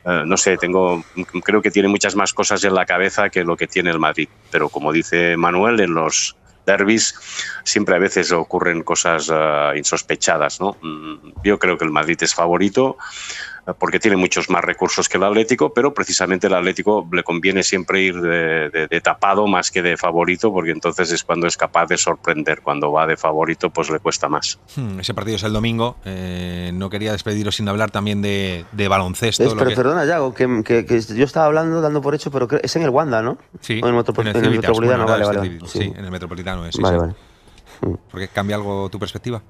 no sé, creo que tiene muchas más cosas en la cabeza que lo que tiene el Madrid. Pero como dice Manuel, en los derbis siempre a veces ocurren cosas insospechadas, ¿no? Yo creo que el Madrid es favorito porque tiene muchos más recursos que el Atlético, pero precisamente el Atlético le conviene siempre ir de tapado más que de favorito, porque entonces es cuando es capaz de sorprender. Cuando va de favorito pues le cuesta más. Ese partido es el domingo. No quería despediros sin hablar también de baloncesto. Perdona, Yago, que yo estaba hablando, dando por hecho, pero es en el Wanda, ¿no? Sí, en el Metropolitano. Vale. Sí, en el Metropolitano es. Vale. ¿Porque cambia algo tu perspectiva?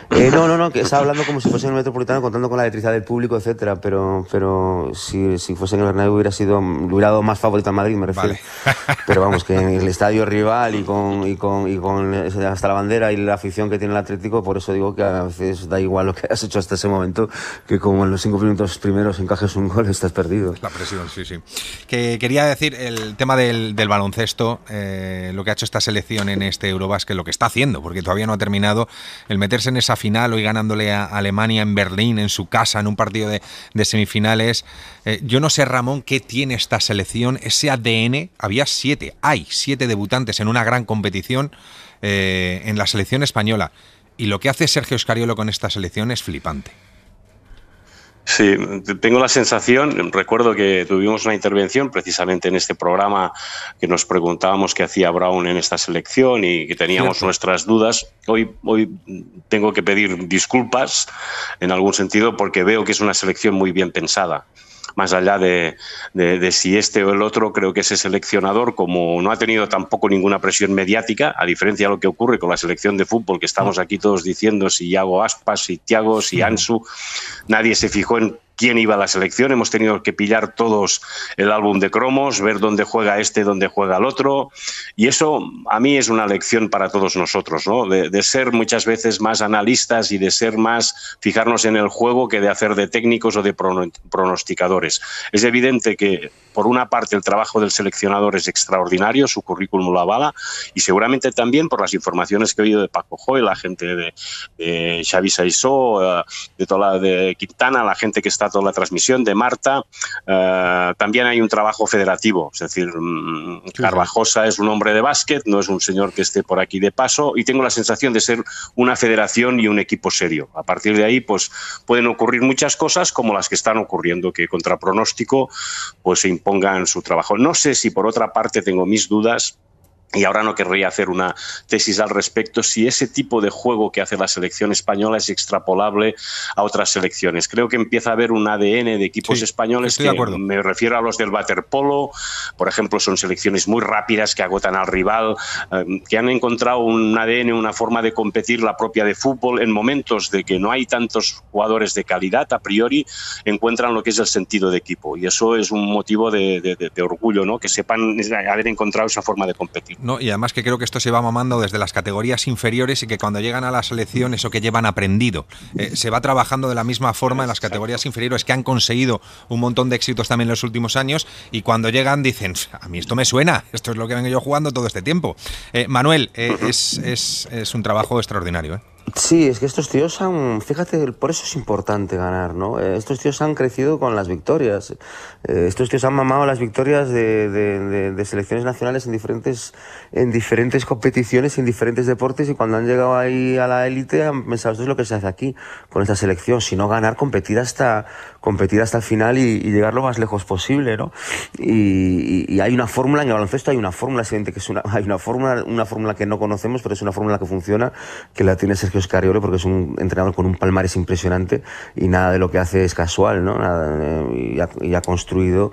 No, que estaba hablando como si fuese en el Metropolitano, contando con la electricidad del público, etcétera, pero si fuese en el Bernabéu hubiera dado más favorito a Madrid, me refiero. Vale. Pero vamos, que en el estadio rival y con hasta la bandera y la afición que tiene el Atlético, por eso digo que a veces da igual lo que has hecho hasta ese momento, que como en los 5 minutos primeros encajes un gol, estás perdido. La presión, sí. Que quería decir el tema del baloncesto, lo que ha hecho esta selección en este Eurobasket, lo que está haciendo, porque todavía no ha terminado, el meterse en esa final, hoy ganándole a Alemania en Berlín, en su casa, en un partido de semifinales. Yo no sé, Ramón, qué tiene esta selección, ese ADN. Hay 7 debutantes en una gran competición en la selección española, y lo que hace Sergio Scariolo con esta selección es flipante. Sí, tengo la sensación, recuerdo que tuvimos una intervención precisamente en este programa que nos preguntábamos qué hacía Brown en esta selección y que teníamos nuestras dudas. Hoy tengo que pedir disculpas en algún sentido porque veo que es una selección muy bien pensada. Más allá de si este o el otro, creo que ese seleccionador, como no ha tenido tampoco ninguna presión mediática, a diferencia de lo que ocurre con la selección de fútbol, que estamos aquí todos diciendo si Iago Aspas, si Thiago, si Ansu, nadie se fijó en quién iba a la selección. Hemos tenido que pillar todos el álbum de cromos, ver dónde juega este, dónde juega el otro, y eso a mí es una lección para todos nosotros, ¿no? De ser muchas veces más analistas y de ser más, fijarnos en el juego que de hacer de técnicos o de pronosticadores. Es evidente que por una parte el trabajo del seleccionador es extraordinario, su currículum lo avala, y seguramente también por las informaciones que he oído de Paco Joy, la gente de Xavi Saissó, de Quintana, la gente que está toda la transmisión, de Marta, también hay un trabajo federativo, es decir, Carvajosa es un hombre de básquet, no es un señor que esté por aquí de paso, y tengo la sensación de ser una federación y un equipo serio. A partir de ahí pues pueden ocurrir muchas cosas como las que están ocurriendo, que contra pronóstico pues se impongan su trabajo. No sé si por otra parte tengo mis dudas, y ahora no querría hacer una tesis al respecto, si ese tipo de juego que hace la selección española es extrapolable a otras selecciones. Creo que empieza a haber un ADN de equipos españoles que me refiero a los del waterpolo, por ejemplo, son selecciones muy rápidas que agotan al rival, que han encontrado un ADN, una forma de competir la propia de fútbol. En momentos de que no hay tantos jugadores de calidad, a priori, encuentran lo que es el sentido de equipo, y eso es un motivo de orgullo, ¿no? Que sepan haber encontrado esa forma de competir. No, y además que creo que esto se va mamando desde las categorías inferiores y que cuando llegan a la selección eso que llevan aprendido. Se va trabajando de la misma forma en las categorías inferiores, que han conseguido un montón de éxitos también en los últimos años, y cuando llegan dicen, a mí esto me suena, esto es lo que vengo yo jugando todo este tiempo. Manuel, es un trabajo extraordinario, ¿eh? Sí, es que estos tíos fíjate, por eso es importante ganar, ¿no? Estos tíos han crecido con las victorias. Estos tíos han mamado las victorias de selecciones nacionales en diferentes competiciones, en diferentes deportes, y cuando han llegado ahí a la élite han pensado, esto es lo que se hace aquí con esta selección, si no ganar, competir hasta el final y llegar lo más lejos posible, ¿no? Y hay una fórmula, en el baloncesto hay una fórmula, es evidente que hay una fórmula que no conocemos, pero es una fórmula que funciona, que la tiene Sergio Scariolo, porque es un entrenador con un palmarés impresionante y nada de lo que hace es casual, ¿no? Y ha construido,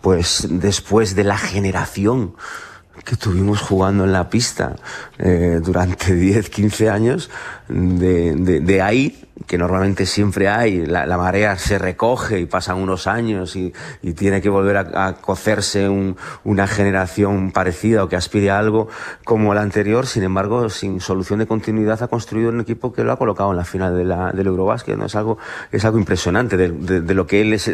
pues, después de la generación que tuvimos jugando en la pista durante 10, 15 años, de ahí, que normalmente siempre hay, la marea se recoge y pasan unos años y tiene que volver a cocerse una generación parecida o que aspire a algo como la anterior. Sin embargo, sin solución de continuidad, ha construido un equipo que lo ha colocado en la final del Eurobasket, ¿no? Es algo impresionante de lo que él es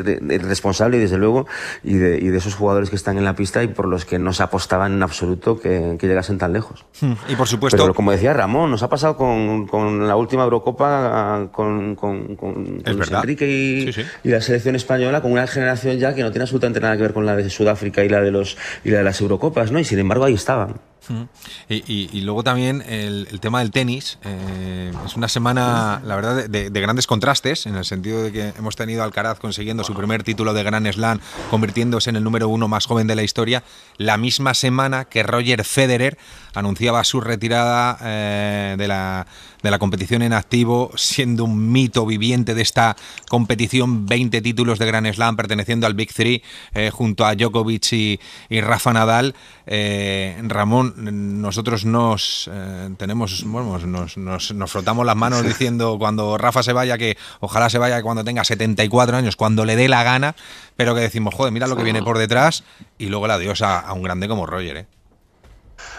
responsable, y desde luego, y de esos jugadores que están en la pista y por los que no se apostaba en absoluto que llegasen tan lejos. Y por supuesto, pero como decía Ramón, nos ha pasado con la última Eurocopa, con Luis Enrique y la selección española, con una generación ya que no tiene absolutamente nada que ver con la de Sudáfrica y la de las Eurocopas, ¿no? Y sin embargo ahí estaban. Y luego también el tema del tenis. Es una semana, la verdad, de grandes contrastes, en el sentido de que hemos tenido a Alcaraz consiguiendo su primer título de Grand Slam, convirtiéndose en el número 1 más joven de la historia, la misma semana que Roger Federer anunciaba su retirada de la competición en activo, siendo un mito viviente de esta competición. 20 títulos de Grand Slam perteneciendo al Big Three, junto a Djokovic y Rafa Nadal. Ramón, nosotros nos frotamos las manos diciendo, cuando Rafa se vaya, que ojalá se vaya cuando tenga 74 años, cuando le dé la gana, pero que decimos, joder, mira lo que viene por detrás, y luego el adiós a un grande como Roger, ¿eh?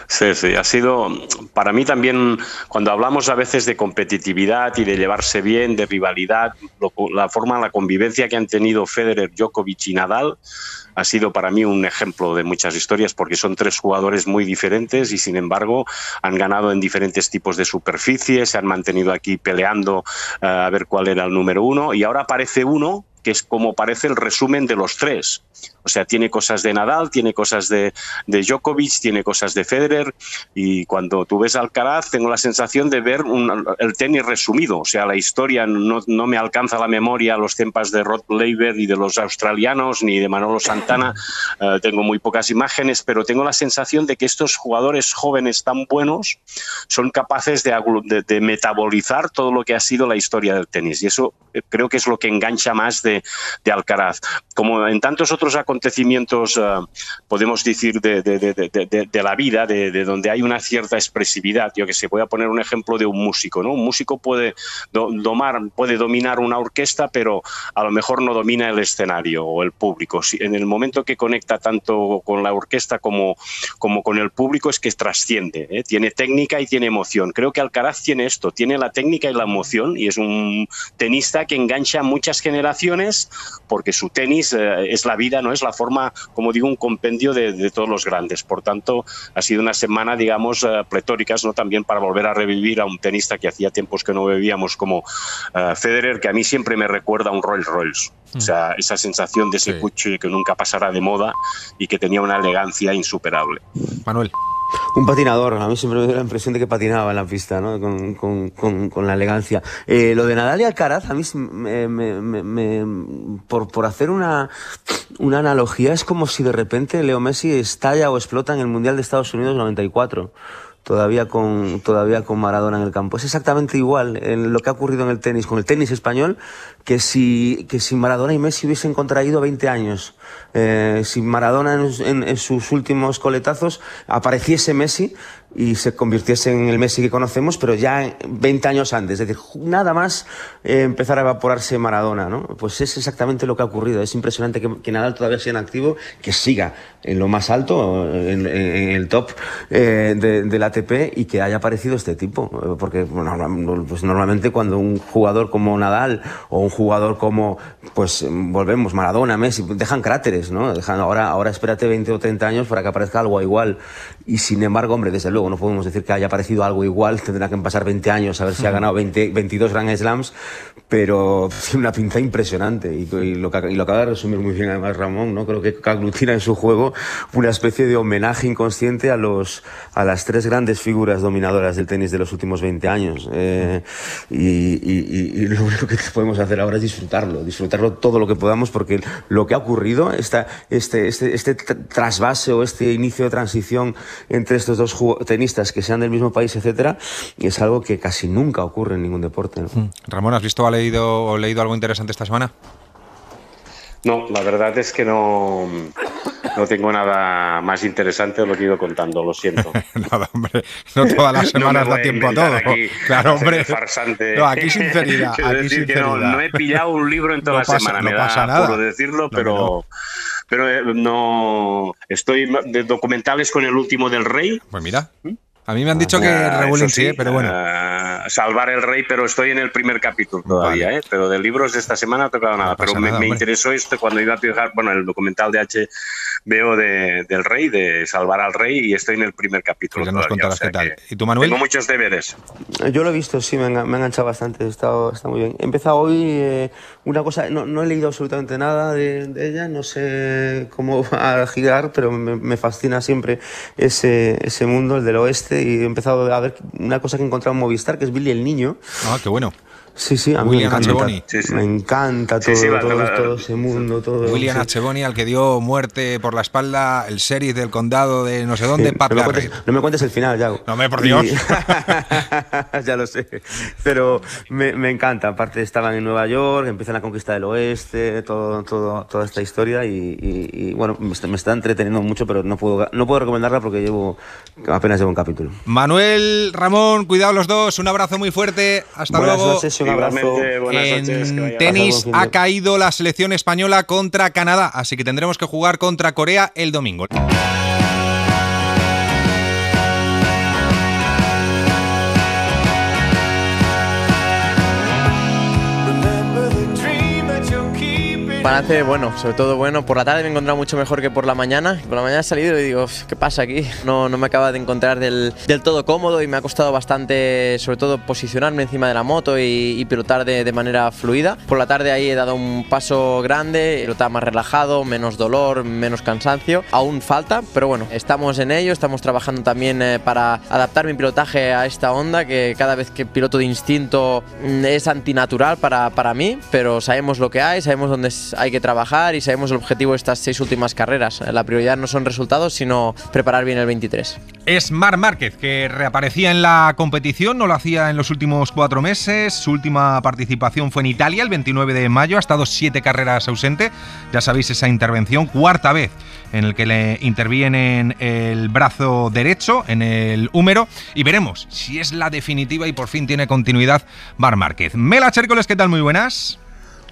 Sí, ha sido para mí también, cuando hablamos a veces de competitividad y de llevarse bien, de rivalidad, la convivencia que han tenido Federer, Djokovic y Nadal ha sido para mí un ejemplo de muchas historias, porque son tres jugadores muy diferentes y sin embargo han ganado en diferentes tipos de superficies, se han mantenido aquí peleando a ver cuál era el número 1, y ahora aparece uno que es como parece el resumen de los tres. O sea, tiene cosas de Nadal, tiene cosas de Djokovic, tiene cosas de Federer, y cuando tú ves a Alcaraz tengo la sensación de ver el tenis resumido. O sea, la historia no me alcanza la memoria, los tiempos de Rod Laver y de los australianos, ni de Manolo Santana. Tengo muy pocas imágenes, pero tengo la sensación de que estos jugadores jóvenes tan buenos son capaces de metabolizar todo lo que ha sido la historia del tenis, y eso creo que es lo que engancha más de Alcaraz. Como en tantos otros acontecimios, podemos decir, de la vida, de donde hay una cierta expresividad. Yo que sé, voy a poner un ejemplo de un músico, ¿no? Un músico puede dominar una orquesta, pero a lo mejor no domina el escenario o el público. En el momento que conecta tanto con la orquesta como con el público, es que trasciende, ¿eh? Tiene técnica y tiene emoción. Creo que Alcaraz tiene esto, tiene la técnica y la emoción, y es un tenista que engancha a muchas generaciones, porque su tenis es la vida, no es la forma, como digo, un compendio de todos los grandes. Por tanto, ha sido una semana, digamos, pletóricas, ¿no? También para volver a revivir a un tenista que hacía tiempos que no bebíamos, como Federer, que a mí siempre me recuerda a un Rolls Royce. O sea, esa sensación de ese coche que nunca pasará de moda y que tenía una elegancia insuperable. Manuel. Un patinador, a mí siempre me dio la impresión de que patinaba en la pista, ¿no? Con la elegancia. Lo de Nadal y Alcaraz, a mí por hacer una analogía, es como si de repente Leo Messi estalla o explota en el Mundial de Estados Unidos 94. Todavía con Maradona en el campo. Es exactamente igual en lo que ha ocurrido en el tenis, con el tenis español, que si Maradona y Messi hubiesen contraído 20 años. Si Maradona en sus últimos coletazos apareciese Messi, y se convirtiese en el Messi que conocemos, pero ya 20 años antes, es decir, nada más empezar a evaporarse Maradona, ¿no? Pues es exactamente lo que ha ocurrido. Es impresionante que Nadal todavía siga en activo, que siga en lo más alto, en el top del ATP, y que haya aparecido este tipo, porque bueno, pues normalmente cuando un jugador como Nadal o un jugador como, pues volvemos, Maradona, Messi, dejan cráteres, ¿no? Ahora espérate 20 o 30 años para que aparezca algo igual, y sin embargo, hombre, desde luego no podemos decir que haya aparecido algo igual, tendrá que pasar 20 años a ver si ha ganado 22 Grand Slams, pero tiene una pinta impresionante, y lo acaba de resumir muy bien además Ramón, ¿no? Creo que aglutina en su juego una especie de homenaje inconsciente a las tres grandes figuras dominadoras del tenis de los últimos 20 años, y lo único que podemos hacer ahora es disfrutarlo todo lo que podamos, porque lo que ha ocurrido, este trasvase o este inicio de transición entre estos dos tenistas que sean del mismo país, etcétera, es algo que casi nunca ocurre en ningún deporte, ¿no? Ramón, ¿has visto o leído algo interesante esta semana? No, la verdad es que no tengo nada más interesante, os lo he ido contando, lo siento. Nada, hombre, no todas las semanas da tiempo a todo. Claro, hombre. Farsante. No, aquí sinceridad. Quiero decir que no he pillado un libro en toda la semana, me da apuro decirlo, pero no. Estoy de documentales con el último del Rey. Pues mira. A mí me han dicho que regulen sí, pero bueno. Salvar el Rey, pero estoy en el primer capítulo todavía, vale. Pero de libros de esta semana no he tocado nada. Pero me interesó esto cuando iba a fijar, bueno, el documental de HBO del Rey, de Salvar al Rey, y estoy en el primer capítulo. Pues ya nos contarás qué tal. ¿Y tú, Manuel? Tengo muchos deberes. Yo lo he visto, sí, me ha enganchado bastante, está muy bien. He empezado hoy una cosa, no he leído absolutamente nada de ella, no sé cómo va a girar, pero me fascina siempre ese mundo, el del oeste, y he empezado a ver una cosa que he encontrado en Movistar, que es Billy el Niño. Ah, qué bueno. Sí, a mí William H. Bonney. Me encanta todo ese mundo. William H. Bonney, al que dio muerte por la espalda el sheriff del condado de no sé dónde, Pat Garrett. No me cuentes el final, Yago. No, por Dios. Ya lo sé. Pero me encanta. Aparte estaban en Nueva York, empiezan la conquista del oeste, toda esta historia, y bueno, me está entreteniendo mucho, pero no puedo recomendarla porque apenas llevo un capítulo. Manuel, Ramón, cuidado los dos, un abrazo muy fuerte. Hasta luego. Buenas noches. Un abrazo. En tenis ha caído la selección española contra Canadá, así que tendremos que jugar contra Corea el domingo. Balance bueno, sobre todo bueno. Por la tarde me he encontrado mucho mejor que por la mañana. Por la mañana he salido y digo, ¿qué pasa aquí? No me acaba de encontrar del todo cómodo, y me ha costado bastante, sobre todo, posicionarme encima de la moto y pilotar de manera fluida. Por la tarde ahí he dado un paso grande, pilotar más relajado, menos dolor, menos cansancio. Aún falta, pero bueno, estamos en ello, estamos trabajando también para adaptar mi pilotaje a esta onda, que cada vez que piloto de instinto es antinatural para mí, pero sabemos lo que hay, sabemos dónde hay que trabajar y sabemos el objetivo de estas 6 últimas carreras. La prioridad no son resultados, sino preparar bien el 23. Es Marc Márquez, que reaparecía en la competición, no lo hacía en los últimos 4 meses. Su última participación fue en Italia el 29 de mayo, ha estado 7 carreras ausente. Ya sabéis esa intervención, 4ª vez en el que le intervienen el brazo derecho, en el húmero, y veremos si es la definitiva y por fin tiene continuidad Marc Márquez. Mela Chércoles, ¿qué tal? Muy buenas.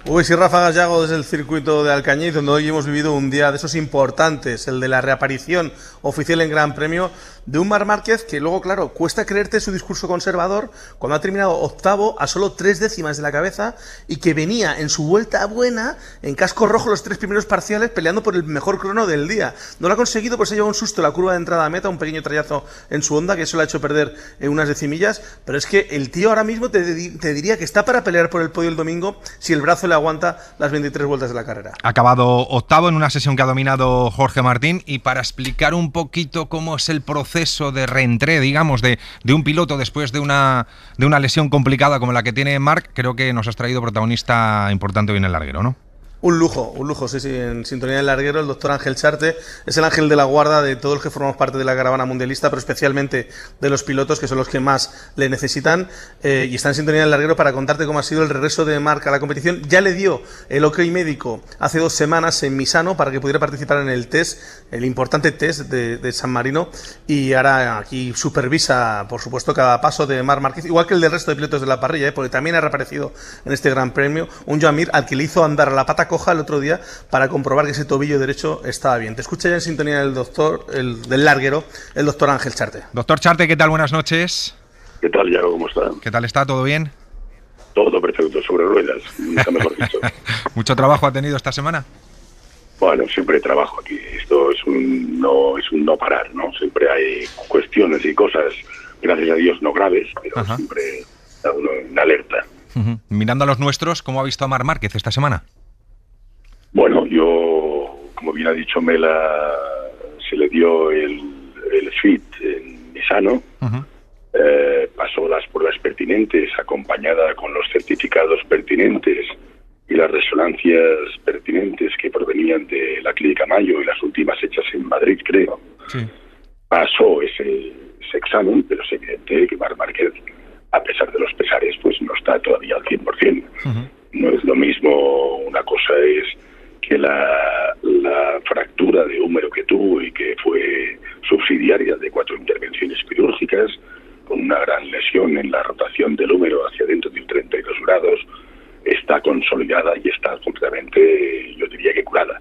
Uy, sí, Ráfagas Yago desde el circuito de Alcañiz, donde hoy hemos vivido un día de esos importantes, el de la reaparición oficial en Gran Premio de un Marc Márquez que luego, claro, cuesta creerte su discurso conservador cuando ha terminado 8º a solo 3 décimas de la cabeza, y que venía en su vuelta buena en casco rojo los 3 primeros parciales peleando por el mejor crono del día. No lo ha conseguido, pues se ha llevado un susto la curva de entrada a meta, un pequeño trayazo en su Honda que eso le ha hecho perder unas decimillas, pero es que el tío ahora mismo te diría que está para pelear por el podio el domingo si el brazo le aguanta las 23 vueltas de la carrera. Ha acabado 8º en una sesión que ha dominado Jorge Martín, y para explicar un poquito cómo es el proceso de reentré, digamos, de un piloto después de una lesión complicada como la que tiene Marc, creo que nos has traído protagonista importante hoy en el larguero, ¿no? Un lujo, sí, en sintonía del larguero, el doctor Ángel Charte es el ángel de la guarda de todos los que formamos parte de la caravana mundialista, pero especialmente de los pilotos, que son los que más le necesitan, y está en sintonía del larguero para contarte cómo ha sido el regreso de Marc a la competición. Ya le dio el ok médico hace 2 semanas en Misano para que pudiera participar en el test, el importante test de San Marino, y ahora aquí supervisa, por supuesto, cada paso de Marc Márquez, igual que el del resto de pilotos de la parrilla, porque también ha reaparecido en este Gran Premio un Joan Mir al que le hizo andar a la pata coja el otro día para comprobar que ese tobillo derecho estaba bien. Te escucha ya en sintonía del larguero, el doctor Ángel Charte. Doctor Charte, ¿qué tal? Buenas noches. ¿Qué tal, Yago? ¿Cómo está? ¿Qué tal está? ¿Todo bien? Todo perfecto, sobre ruedas, nunca mejor dicho. ¿Mucho trabajo ha tenido esta semana? Bueno, siempre trabajo aquí. Esto es un no parar, ¿no? Siempre hay cuestiones y cosas, gracias a Dios, no graves, pero siempre está uno en alerta. Mirando a los nuestros, ¿cómo ha visto a Marc Márquez esta semana? Bueno, yo, como bien ha dicho Mela, se le dio el fit en Misano, pasó las pruebas pertinentes, acompañada con los certificados pertinentes y las resonancias pertinentes que provenían de la Clínica Mayo y las últimas hechas en Madrid, creo. Sí. Pasó ese examen, pero es evidente que Marc Márquez, a pesar de los pesares, pues no está todavía al 100%. No es lo mismo, una cosa es que la fractura de húmero que tuvo y que fue subsidiaria de 4 intervenciones quirúrgicas, con una gran lesión en la rotación del húmero hacia dentro de 32 grados, está consolidada y está completamente, yo diría que curada.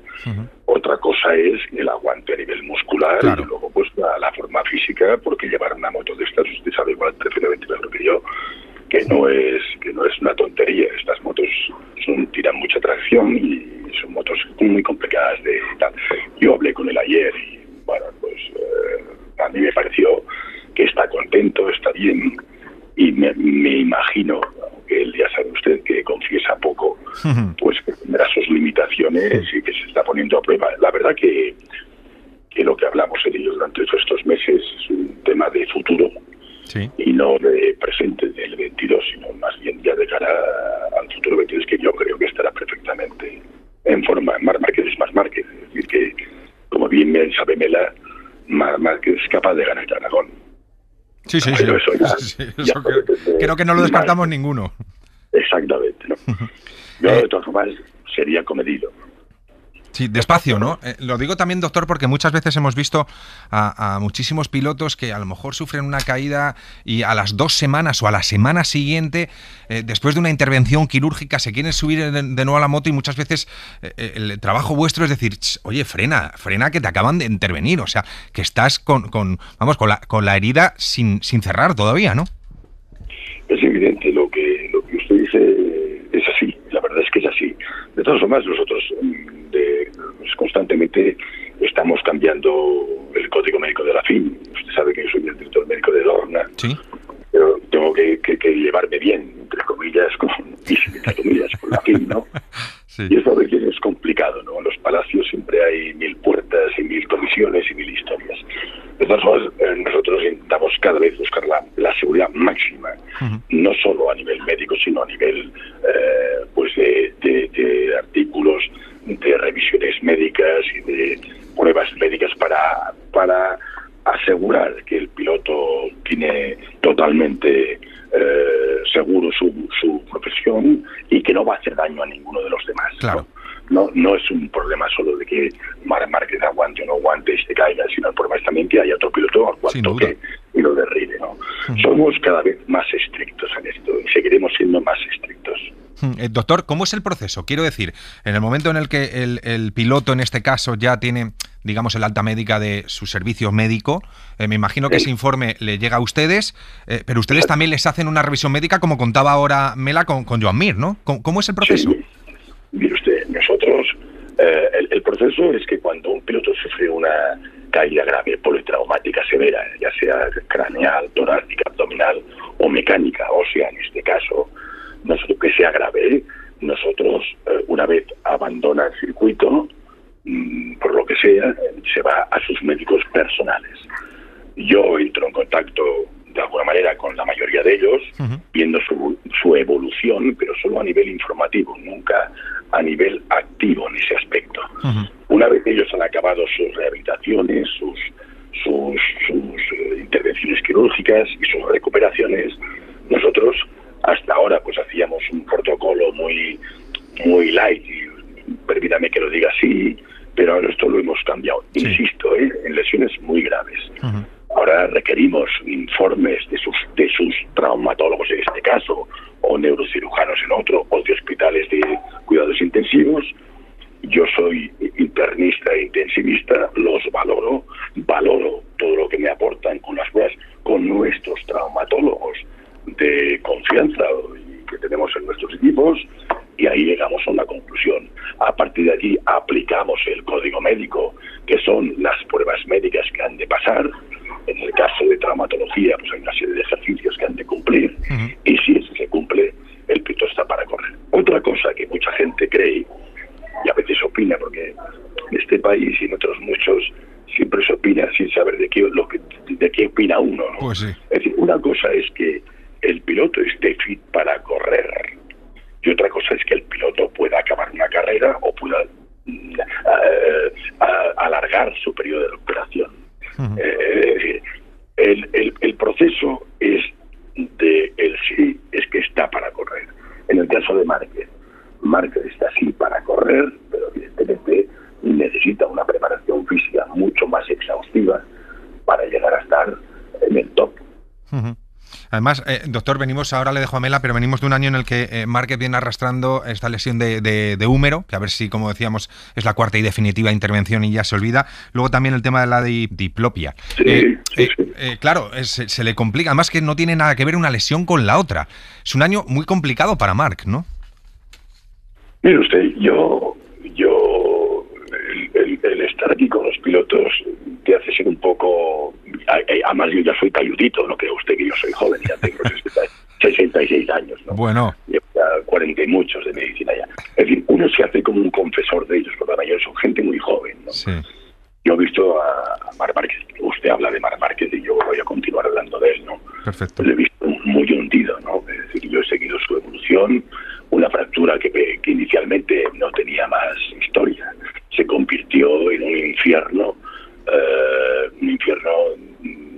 Otra cosa es el aguante a nivel muscular, y luego pues la forma física, porque llevar una moto de estas, usted sabe igual perfectamente mejor que yo, que no es una tontería. Estas motos tiran mucha tracción y son motos muy complicadas de tal. Yo hablé con él ayer y bueno, pues a mí me pareció que está contento, está bien, y me imagino que él, ya sabe usted que confiesa poco, pues que tendrá sus limitaciones y que se está poniendo a prueba. La verdad que lo que hablamos en ellos durante todos estos meses es un tema de futuro, y no de presente del 22, sino más bien ya de cara al futuro 22, que yo creo que estará perfectamente en forma. Marc Márquez es Marc Márquez, es decir que, como bien sabe Mela, Marc Márquez es capaz de ganar el Aragón. Sí. Creo que no lo descartamos ninguno. Exactamente, ¿no? Yo, de todas formas, sería comedido. Sí, despacio, ¿no? Lo digo también, doctor, porque muchas veces hemos visto a muchísimos pilotos que a lo mejor sufren una caída y a las 2 semanas o a la semana siguiente, después de una intervención quirúrgica, se quieren subir de nuevo a la moto, y muchas veces el trabajo vuestro es decir, oye, frena, que te acaban de intervenir, o sea, que estás con la herida sin cerrar todavía, ¿no? Es evidente, lo que usted dice es así, la verdad es que es así. De todas formas, nosotros constantemente estamos cambiando el código médico de la FIM. Usted sabe que yo soy el director médico de Dorna, pero tengo que llevarme bien, entre comillas, con la FIM, ¿no? Y eso a veces es complicado, ¿no? En los palacios siempre hay 1000 puertas y 1000 comisiones y 1000 historias. De todas formas, nosotros intentamos cada vez buscar la seguridad máxima, no solo a nivel médico, sino a nivel de artículos, de revisiones médicas y de pruebas médicas para asegurar que el piloto tiene totalmente seguro su profesión y que no va a hacer daño a ninguno de los demás. Claro. No es un problema solo de que Marc Márquez aguante o no aguante y se caiga, sino el problema es también que haya otro piloto al cual toque y lo derribe, ¿no? Somos cada vez más estrictos en esto y seguiremos siendo más estrictos. Doctor, ¿cómo es el proceso? Quiero decir, en el momento en el que el piloto, en este caso, ya tiene, digamos, el alta médica de su servicio médico, me imagino que ese informe le llega a ustedes, pero ustedes también les hacen una revisión médica, como contaba ahora Mela con Joan Mir, ¿no? ¿Cómo es el proceso? Sí. Mire usted, nosotros, el proceso es que cuando un piloto sufre una caída grave politraumática severa, ya sea craneal, torácica, abdominal o mecánica, ósea en este caso, nosotros, que sea grave, nosotros una vez abandona el circuito, por lo que sea, se va a sus médicos personales. Yo entro en contacto de alguna manera con la mayoría de ellos, viendo su evolución, pero solo a nivel informativo, nunca a nivel activo en ese aspecto. Una vez ellos han acabado sus rehabilitaciones, sus intervenciones quirúrgicas y sus recuperaciones, nosotros hasta ahora pues hacíamos un protocolo muy light, y permítame que lo diga así, pero ahora esto lo hemos cambiado. Sí. Insisto, en lesiones muy graves. Ahora requerimos informes de sus traumatólogos en este caso, o neurocirujanos en otro, o de hospitales de cuidados intensivos. Yo soy internista e intensivista, los valoro todo lo que me aportan con las pruebas, con nuestros traumatólogos de confianza que tenemos en nuestros equipos, y ahí llegamos a una conclusión. A partir de aquí aplicamos el código médico, que son las pruebas médicas que han de pasar. En el caso de traumatología, pues hay una serie de ejercicios que han de cumplir, y si eso se cumple, el piloto está para correr. Otra cosa que mucha gente cree, y a veces opina, porque en este país y en otros muchos siempre se opina sin saber de qué opina uno, ¿no? Pues sí. Es decir, una cosa es que el piloto esté fit para correr, y otra cosa es que el piloto pueda acabar una carrera o pueda alargar su periodo de recuperación. Es decir, el proceso es es que está para correr. En el caso de Márquez está así para correr, pero evidentemente necesita una preparación física mucho más exhaustiva para llegar a estar en el top. Además, doctor, ahora le dejo a Mela, pero venimos de un año en el que Márquez viene arrastrando esta lesión de húmero, que a ver si, como decíamos, es la cuarta y definitiva intervención y ya se olvida. Luego también el tema de la diplopia. Claro, se le complica, además que no tiene nada que ver una lesión con la otra. Es un año muy complicado para Marc, ¿no? Mire usted, el estar aquí con los pilotos te hace ser un poco... Además, yo ya soy talludito, no cree usted que yo soy joven, ya tengo 66 años, ¿no? Bueno. Llevo ya 40 y muchos de medicina ya. Es decir, uno se hace como un confesor de ellos, porque la mayoría son gente muy joven, ¿no? Sí. Yo he visto a Marc Márquez, usted habla de Marc Márquez y yo voy a continuar hablando de él, ¿no? Perfecto. Lo he visto muy hundido, ¿no? Es decir, yo he seguido su evolución, una fractura que inicialmente no tenía más historia, se convirtió en un infierno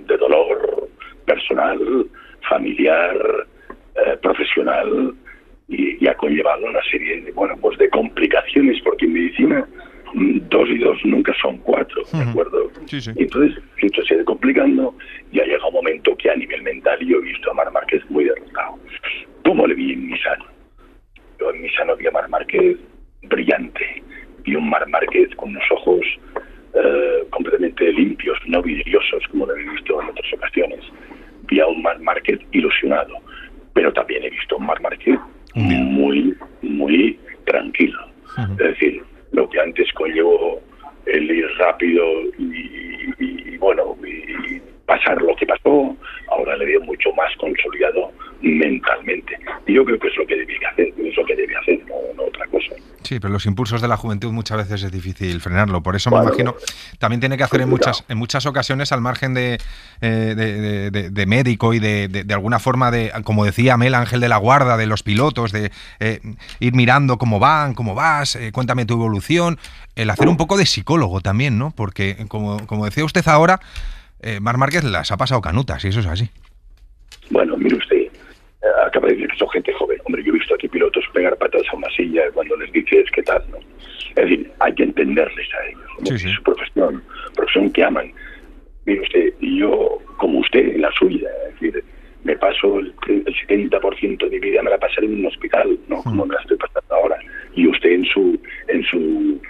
de dolor personal, familiar, profesional, y ha conllevado una serie de complicaciones, porque en medicina 2 y 2 nunca son 4, ¿de acuerdo? Sí, sí. Entonces, esto se ha ido complicando y ha llegado un momento que a nivel mental yo he visto a Marc Márquez muy derrotado. ¿Cómo le vi en Misano? Yo en Misano vi a Marc Márquez brillante, vi un Marc Márquez con unos ojos completamente limpios, no vidriosos, como lo he visto en otras ocasiones. Vi a un Marc Márquez ilusionado, pero también he visto a un Marc Márquez muy, muy tranquilo. Es decir, lo que antes conllevó el ir rápido y pasar lo que pasó, ahora le veo mucho más consolidado mentalmente. Y yo creo que es lo que debe hacer, no otra cosa. Sí, pero los impulsos de la juventud muchas veces es difícil frenarlo. Por eso me imagino también tiene que hacer en muchas ocasiones, al margen de médico y de alguna forma como decía Mel, ángel de la guarda de los pilotos, de ir mirando cómo vas, cuéntame tu evolución, el hacer un poco de psicólogo también, ¿no? Porque como decía usted ahora, Marc Márquez las ha pasado canutas y eso es así. Bueno, mire usted, acaba de decir que son gente joven. Hombre, yo he visto aquí pilotos pegar patas a una silla cuando les dices qué tal, ¿no? Es decir, hay que entenderles a ellos, ¿no? Sí, sí. Su profesión que aman. Mire usted, yo, como usted, en la suya, es decir, me paso el 70% de mi vida me la pasaré en un hospital, ¿no? Como me la estoy pasando ahora. Y usted en su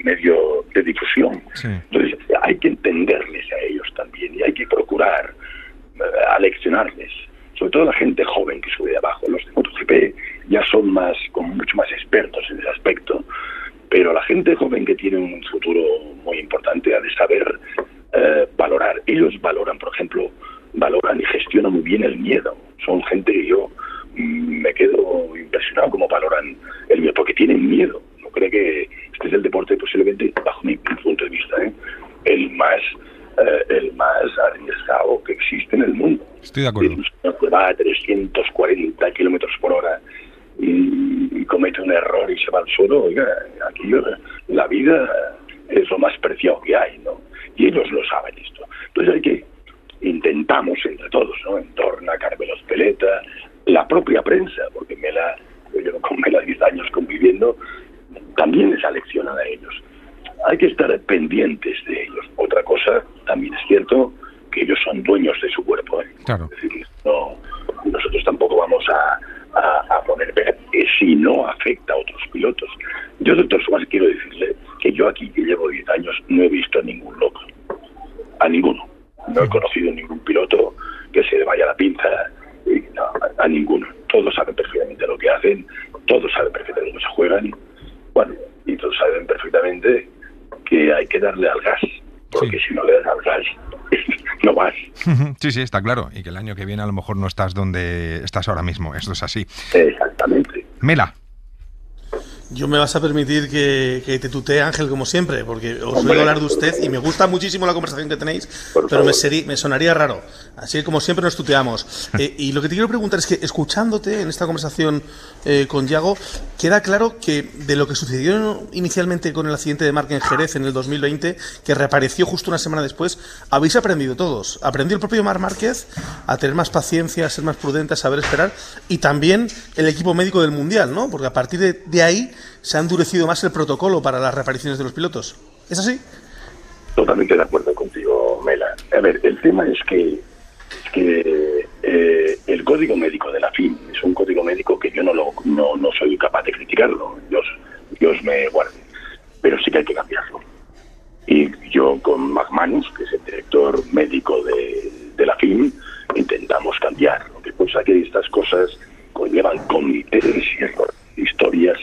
medio de difusión. Sí. Entonces, hay que entenderles a ellos también y hay que procurar aleccionarles. Sobre todo la gente joven que sube de abajo. Los de MotoGP ya son mucho más expertos en ese aspecto, pero la gente joven que tiene un futuro muy importante ha de saber valorar. Ellos valoran, por ejemplo, y gestionan muy bien el miedo. Son gente que yo me quedo impresionado cómo valoran el miedo, porque tienen miedo. No creo que este es el deporte posiblemente, bajo mi punto de vista, el más arriesgado que existe en el mundo. Estoy de acuerdo. Que va a 340 kilómetros por hora y comete un error y se va al suelo. Oiga, aquí la vida es lo más preciado que hay, ¿no? Y ellos lo saben esto. Entonces intentamos entre todos, ¿no? Entorna, Carmelo Speleta, la propia prensa, porque yo llevo con Mela 10 años conviviendo, también les aleccionan a ellos. Hay que estar pendientes de ellos. Otra cosa, también es cierto que ellos son dueños de su cuerpo, ¿eh? Claro. Es decir, nosotros tampoco vamos a poner si no afecta a otros pilotos. Yo, doctor Suárez, quiero decirle que yo aquí, que llevo 10 años, no he visto a ningún loco. A ninguno. No he conocido ningún piloto que se le vaya la pinza. No, a ninguno. Todos saben perfectamente lo que hacen, todos saben perfectamente cómo se juegan, bueno, y todos saben perfectamente que hay que darle al gas, porque si no le das al gas, no vas. Sí, está claro, y que el año que viene a lo mejor no estás donde estás ahora mismo, esto es así. Exactamente. Mela. Yo me vas a permitir que te tutee, Ángel, como siempre, porque os voy a hablar de usted y me gusta muchísimo la conversación que tenéis, pero me sonaría raro. Así que, como siempre, nos tuteamos. Y lo que te quiero preguntar es que, escuchándote en esta conversación con Yago, queda claro que de lo que sucedió inicialmente con el accidente de Marc en Jerez en el 2020, que reapareció justo una semana después, habéis aprendido todos. Aprendió el propio Marc Márquez a tener más paciencia, a ser más prudente, a saber esperar, y también el equipo médico del Mundial, ¿no? Porque a partir de ahí se ha endurecido más el protocolo para las reapariciones de los pilotos. ¿Es así? Totalmente de acuerdo contigo, Mela. A ver, el tema es que el código médico de la FIM es un código médico que yo no soy capaz de criticarlo. Dios me guarde. Pero sí que hay que cambiarlo. Y yo con McManus, que es el director médico de la FIM, intentamos cambiar. Lo que pasa es que estas cosas conllevan comités y historias.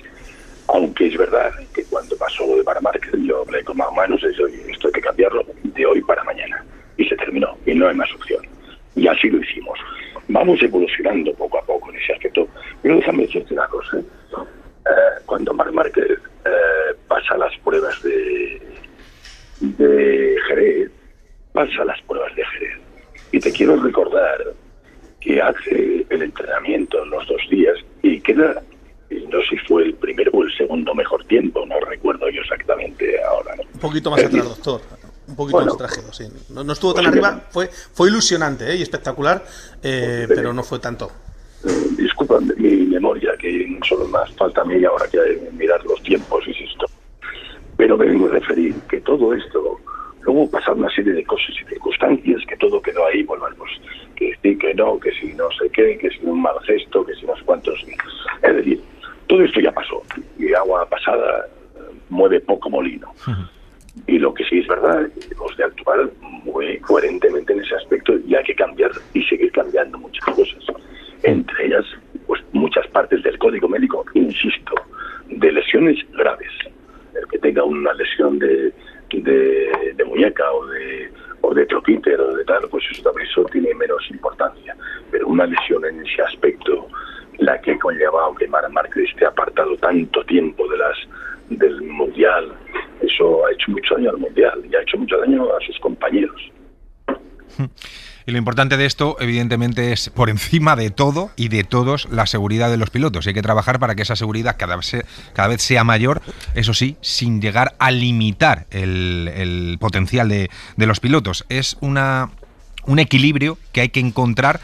Aunque es verdad que cuando pasó lo de Marc Márquez, yo hablé con McManus y dije, oye, esto hay que cambiarlo de hoy para mañana. Y se terminó, y no hay más opción. Y así lo hicimos. Vamos evolucionando poco a poco en ese aspecto. Pero déjame decirte una cosa. Cuando Marc Márquez pasa las pruebas de Jerez, y te quiero recordar que hace el entrenamiento en los 2 días y queda, no sé si fue el primero o el segundo mejor tiempo, no recuerdo yo exactamente ahora, ¿no? Un poquito más atrás, doctor. Un poquito más trajeado, sí. No estuvo tan arriba, fue ilusionante y espectacular, pero no fue tanto. Disculpa mi memoria, que solo más falta a mí ahora que mirar los tiempos y esto. Pero me vengo a referir que todo esto, luego pasaron una serie de cosas y circunstancias, que todo quedó ahí, volvamos, que sí, que no, que si no sé qué, que si un mal gesto, que si no sé cuántos. Es decir, todo esto ya pasó, y agua pasada mueve poco molino. Y lo que sí es verdad, hemos de actuar muy coherentemente en ese aspecto, y hay que cambiar y seguir cambiando muchas cosas. Entre ellas, pues muchas partes del código médico, insisto, de lesiones graves. El que tenga una lesión de muñeca o de troquíter o de tal, pues eso tiene menos importancia. Pero una lesión en ese aspecto, la que ha conllevado que Marc Márquez esté apartado tanto tiempo del Mundial, eso ha hecho mucho daño al Mundial y ha hecho mucho daño a sus compañeros. Y lo importante de esto, evidentemente, es por encima de todo y de todos la seguridad de los pilotos. Hay que trabajar para que esa seguridad cada vez sea mayor, eso sí, sin llegar a limitar el potencial de los pilotos. Es un equilibrio que hay que encontrar,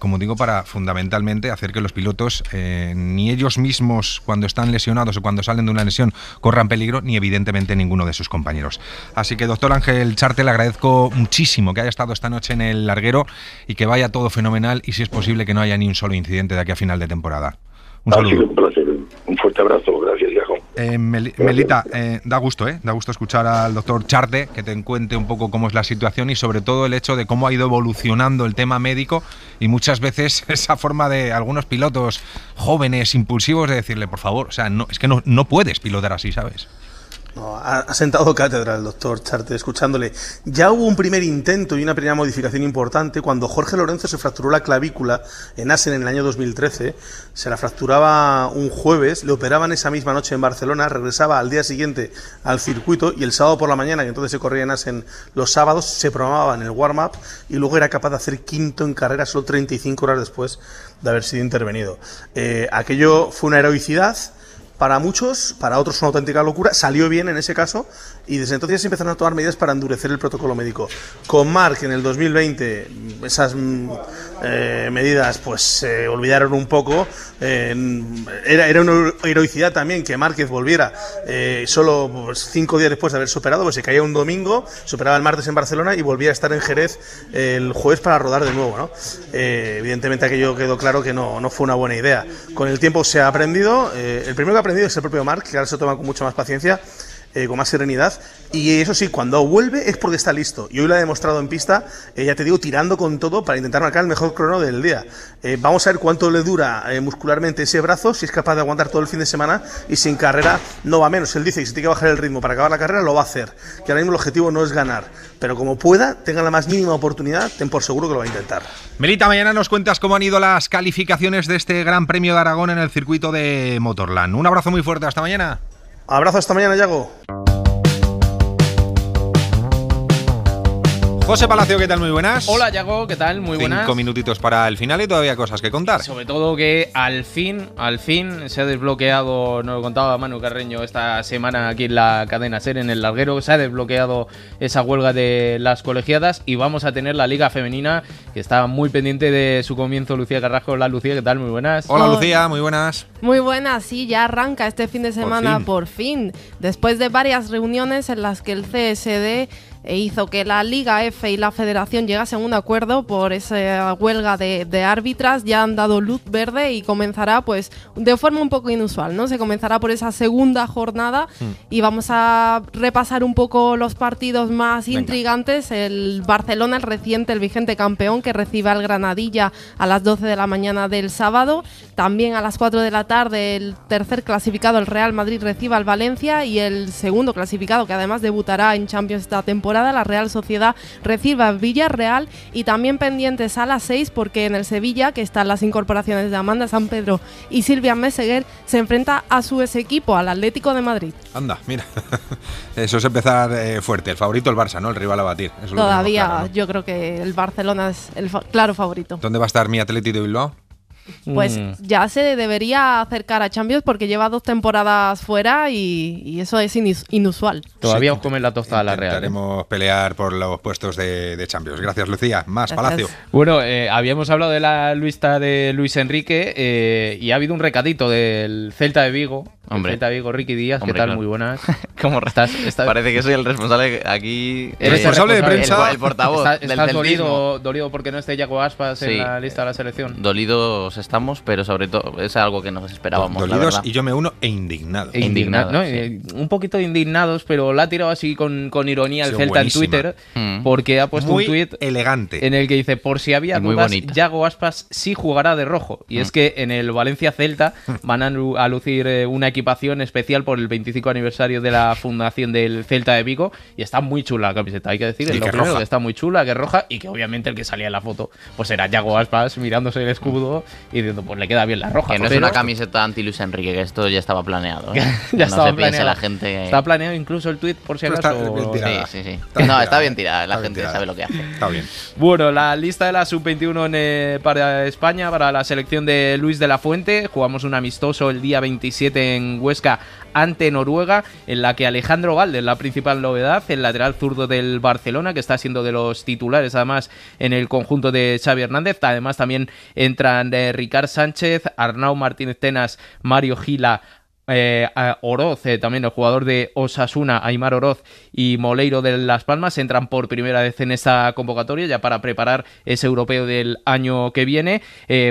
como digo, para fundamentalmente hacer que los pilotos, ni ellos mismos cuando están lesionados o cuando salen de una lesión, corran peligro, ni evidentemente ninguno de sus compañeros. Así que, doctor Ángel Charte, le agradezco muchísimo que haya estado esta noche en el larguero y que vaya todo fenomenal y, si es posible, que no haya ni un solo incidente de aquí a final de temporada. Un saludo. Ha sido un placer. Un fuerte abrazo. Gracias, Yago. Melita, da gusto escuchar al doctor Charte, que te cuente un poco cómo es la situación y sobre todo el hecho de cómo ha ido evolucionando el tema médico y muchas veces esa forma de algunos pilotos jóvenes, impulsivos, de decirle, por favor, o sea, no, es que no puedes pilotar así, ¿sabes? No, ha sentado cátedra el doctor Charte, escuchándole. Ya hubo un primer intento y una primera modificación importante cuando Jorge Lorenzo se fracturó la clavícula en Assen en el año 2013. Se la fracturaba un jueves, le operaban esa misma noche en Barcelona, regresaba al día siguiente al circuito y el sábado por la mañana, que entonces se corría en Assen los sábados, se programaba en el warm-up y luego era capaz de hacer quinto en carrera solo 35 horas después de haber sido intervenido. Aquello fue una heroicidad para muchos, para otros una auténtica locura. Salió bien en ese caso y desde entonces se empezaron a tomar medidas para endurecer el protocolo médico. Con Marc en el 2020 esas medidas pues se olvidaron un poco. Era una heroicidad también que Márquez volviera solo pues, 5 días después de haberse operado, pues se caía un domingo, se operaba el martes en Barcelona y volvía a estar en Jerez el jueves para rodar de nuevo, ¿no? Evidentemente aquello quedó claro que no fue una buena idea. Con el tiempo se ha aprendido. El primero que ha aprendido es el propio Marc, que ahora se toma con mucha más paciencia, con más serenidad, y eso sí, cuando vuelve es porque está listo, y hoy lo ha demostrado en pista, ya te digo, tirando con todo para intentar marcar el mejor crono del día. Vamos a ver cuánto le dura muscularmente ese brazo, si es capaz de aguantar todo el fin de semana, y sin carrera no va menos. Él dice que si tiene que bajar el ritmo para acabar la carrera, lo va a hacer, que ahora mismo el objetivo no es ganar, pero como pueda, tenga la más mínima oportunidad, ten por seguro que lo va a intentar. Melita, mañana nos cuentas cómo han ido las calificaciones de este Gran Premio de Aragón en el circuito de Motorland. Un abrazo muy fuerte, hasta mañana. Abrazo, hasta mañana, Yago. José Palacio, ¿qué tal? Muy buenas. Hola, Yago, ¿qué tal? Muy buenas. 5 minutitos para el final y todavía cosas que contar. Sobre todo que al fin se ha desbloqueado, nos lo contaba Manu Carreño esta semana aquí en la cadena SER, en el larguero, se ha desbloqueado esa huelga de las colegiadas y vamos a tener la Liga Femenina, que está muy pendiente de su comienzo. Lucía Carrasco. Hola, Lucía, ¿qué tal? Muy buenas. Hola, Lucía, muy buenas. Muy buenas, sí, ya arranca este fin de semana por fin. Después de varias reuniones en las que el CSD hizo que la Liga F y la Federación llegasen a un acuerdo por esa huelga de árbitras, ya han dado luz verde y comenzará pues de forma un poco inusual, ¿no? Se comenzará por esa segunda jornada y vamos a repasar un poco los partidos más intrigantes. El Barcelona, el reciente, el vigente campeón, que recibe al Granadilla a las 12 de la mañana del sábado. También a las 4 de la tarde el tercer clasificado, el Real Madrid, recibe al Valencia, y el segundo clasificado, que además debutará en Champions esta temporada, la Real Sociedad, recibe a Villarreal. Y también pendientes a las 6, porque en el Sevilla, que están las incorporaciones de Amanda San Pedro y Silvia Meseguer, se enfrenta a su ex equipo, al Atlético de Madrid. Anda, mira, eso es empezar fuerte. El favorito el Barça, ¿no? El rival a batir. Eso todavía claro, ¿no? Yo creo que el Barcelona es el claro favorito. ¿Dónde va a estar mi Atlético de Bilbao? Pues ya se debería acercar a Champions, porque lleva 2 temporadas fuera y eso es inusual. Todavía os comen la tostada la Real. Intentaremos pelear por los puestos de Champions. Gracias, Lucía. Más, Palacio. Bueno, habíamos hablado de la lista de Luis Enrique y ha habido un recadito del Celta de Vigo. Hombre. Celta de Vigo, Ricky Díaz, ¿qué tal? Claro. Muy buenas. ¿Cómo estás? Parece que soy el responsable aquí. ¿Eres responsable de prensa? El portavoz del ¿Estás celtismo. dolido porque no esté Yago Aspas en la lista de la selección? Dolidos estamos, pero sobre todo es algo que nos esperábamos. Dolidos, la verdad. y yo me uno indignados. Indignados, ¿no? Sí. Un poquito indignados, pero la ha tirado así con ironía el Sí, Celta buenísima. en Twitter, porque ha puesto Muy un tuit elegante en el que dice: por si había Y muy dudas, bonita. Yago Aspas sí jugará de rojo. Y es que en el Valencia Celta van a lucir una equipación especial por el 25 aniversario de la fundación del Celta de Vigo, y está muy chula la camiseta, hay que decir, Y es lo que primero, roja. que está muy chula, que es roja, y que obviamente el que salía en la foto pues era Yago Aspas mirándose el escudo y diciendo: pues le queda bien la roja. Que no es Pero- una camiseta anti-Luis Enrique, que esto ya estaba planeado. ¿eh? Ya no estaba se piense planeado. la gente. Está planeado incluso el tuit, por si Pero acaso. está bien tirada. Sí, sí, sí. Está bien No, tirada. está bien tirada, la Está bien gente tirada. sabe lo que hace. Está bien. Bueno, la lista de la sub-21 para España, para la selección de Luis de la Fuente. Jugamos un amistoso el día 27 en Huesca ante Noruega, en la que Alejandro Valde es la principal novedad, el lateral zurdo del Barcelona, que está siendo de los titulares además en el conjunto de Xavi Hernández. Además también entran Ricard Sánchez, Arnau Martínez Tenas, Mario Gila, Oroz, también el jugador de Osasuna, Aimar Oroz, y Moleiro de Las Palmas entran por primera vez en esta convocatoria ya para preparar ese europeo del año que viene.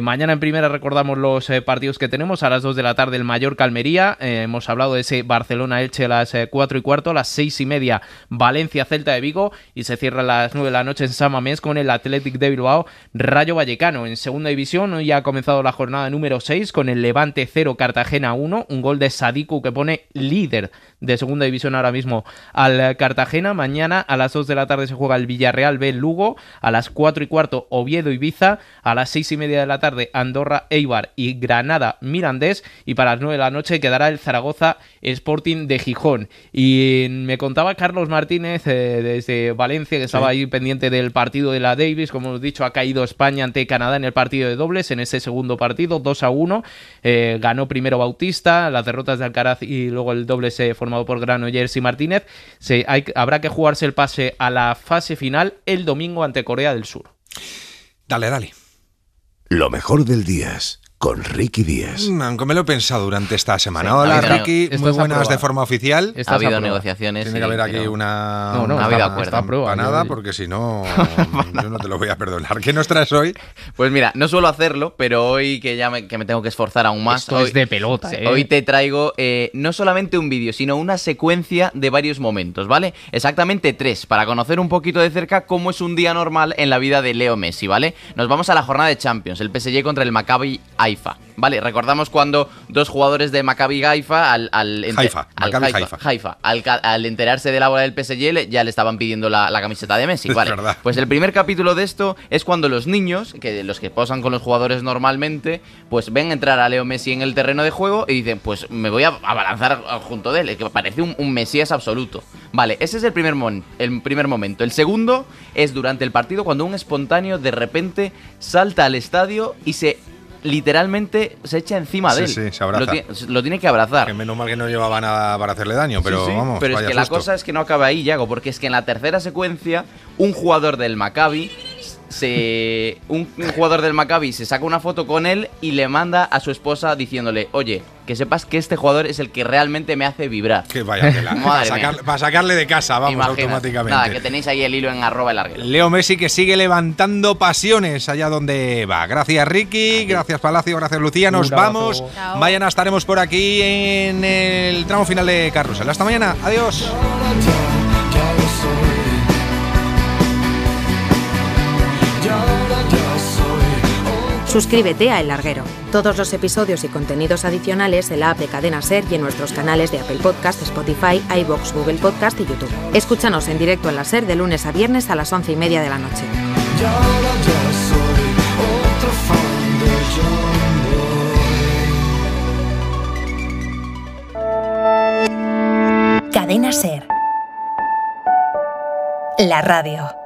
Mañana en primera recordamos los partidos que tenemos. A las 2 de la tarde el Mallorca-Almería, hemos hablado de ese Barcelona-Elche a las 4:15, a las 6:30 Valencia-Celta de Vigo, y se cierra a las 9 de la noche en San Mamés con el Athletic de Bilbao Rayo Vallecano. En segunda división hoy ha comenzado la jornada número 6 con el Levante 0 Cartagena 1, un gol de de Sadiku, que pone líder de segunda división ahora mismo al Cartagena. Mañana a las 2 de la tarde se juega el Villarreal B Lugo, a las 4:15 Oviedo Ibiza, a las 6:30 de la tarde Andorra Eibar y Granada Mirandés, y para las 9 de la noche quedará el Zaragoza Sporting de Gijón. Y me contaba Carlos Martínez desde Valencia, que estaba ahí pendiente del partido de la Davis. Como hemos dicho, ha caído España ante Canadá en el partido de dobles, en ese segundo partido, 2-1. Ganó primero Bautista, las derrotas de Alcaraz y luego el dobles formado por Granollers y Martínez. Habrá que jugarse el pase a la fase final el domingo ante Corea del Sur. Dale. Lo mejor del Días con Ricky Díaz. Aunque me lo he pensado durante esta semana. Hola, Ricky, muy buenas de forma oficial. Ha habido negociaciones. Tiene que haber aquí una... No ha habido acuerdo. Para nada, porque si no, yo no te lo voy a perdonar. ¿Qué nos traes hoy? Pues mira, no suelo hacerlo, pero hoy que me tengo que esforzar aún más. Esto es de pelota, Hoy te traigo no solamente un vídeo, sino una secuencia de varios momentos, ¿vale? Exactamente 3, para conocer un poquito de cerca cómo es un día normal en la vida de Leo Messi, ¿vale? Nos vamos a la jornada de Champions, el PSG contra el Maccabi Haifa. Vale, recordamos cuando dos jugadores de Maccabi Haifa al enterarse de la bola del PSG ya le estaban pidiendo la camiseta de Messi, ¿vale? Pues el primer capítulo de esto es cuando los niños, los que posan con los jugadores normalmente, pues ven entrar a Leo Messi en el terreno de juego y dicen, pues me voy a abalanzar junto de él, que parece un mesías absoluto. Vale, ese es el primer momento. El segundo es durante el partido, cuando un espontáneo de repente salta al estadio y literalmente se echa encima de él. Sí, se abraza. Lo tiene que abrazar. Que menos mal que no llevaba nada para hacerle daño, pero vamos. Pero es que la cosa es que no acaba ahí, Yago, porque es que en la tercera secuencia, un jugador del Maccabi se saca una foto con él y le manda a su esposa diciéndole, oye, que sepas que este jugador es el que realmente me hace vibrar. Que vaya tela. Para sacarle de casa, vamos. Imagínate, automáticamente. Nada, que tenéis ahí el hilo en @elarguero. Leo Messi, que sigue levantando pasiones allá donde va. Gracias, Ricky. Gracias, Palacio. Gracias, Lucía. Nos vamos. Chao. Mañana estaremos por aquí en el tramo final de Carrusel. Hasta mañana. Adiós. Suscríbete a El Larguero. Todos los episodios y contenidos adicionales en la app de Cadena SER y en nuestros canales de Apple Podcast, Spotify, iVoox, Google Podcast y YouTube. Escúchanos en directo en la SER de lunes a viernes a las 11:30 de la noche. Cadena SER. La radio.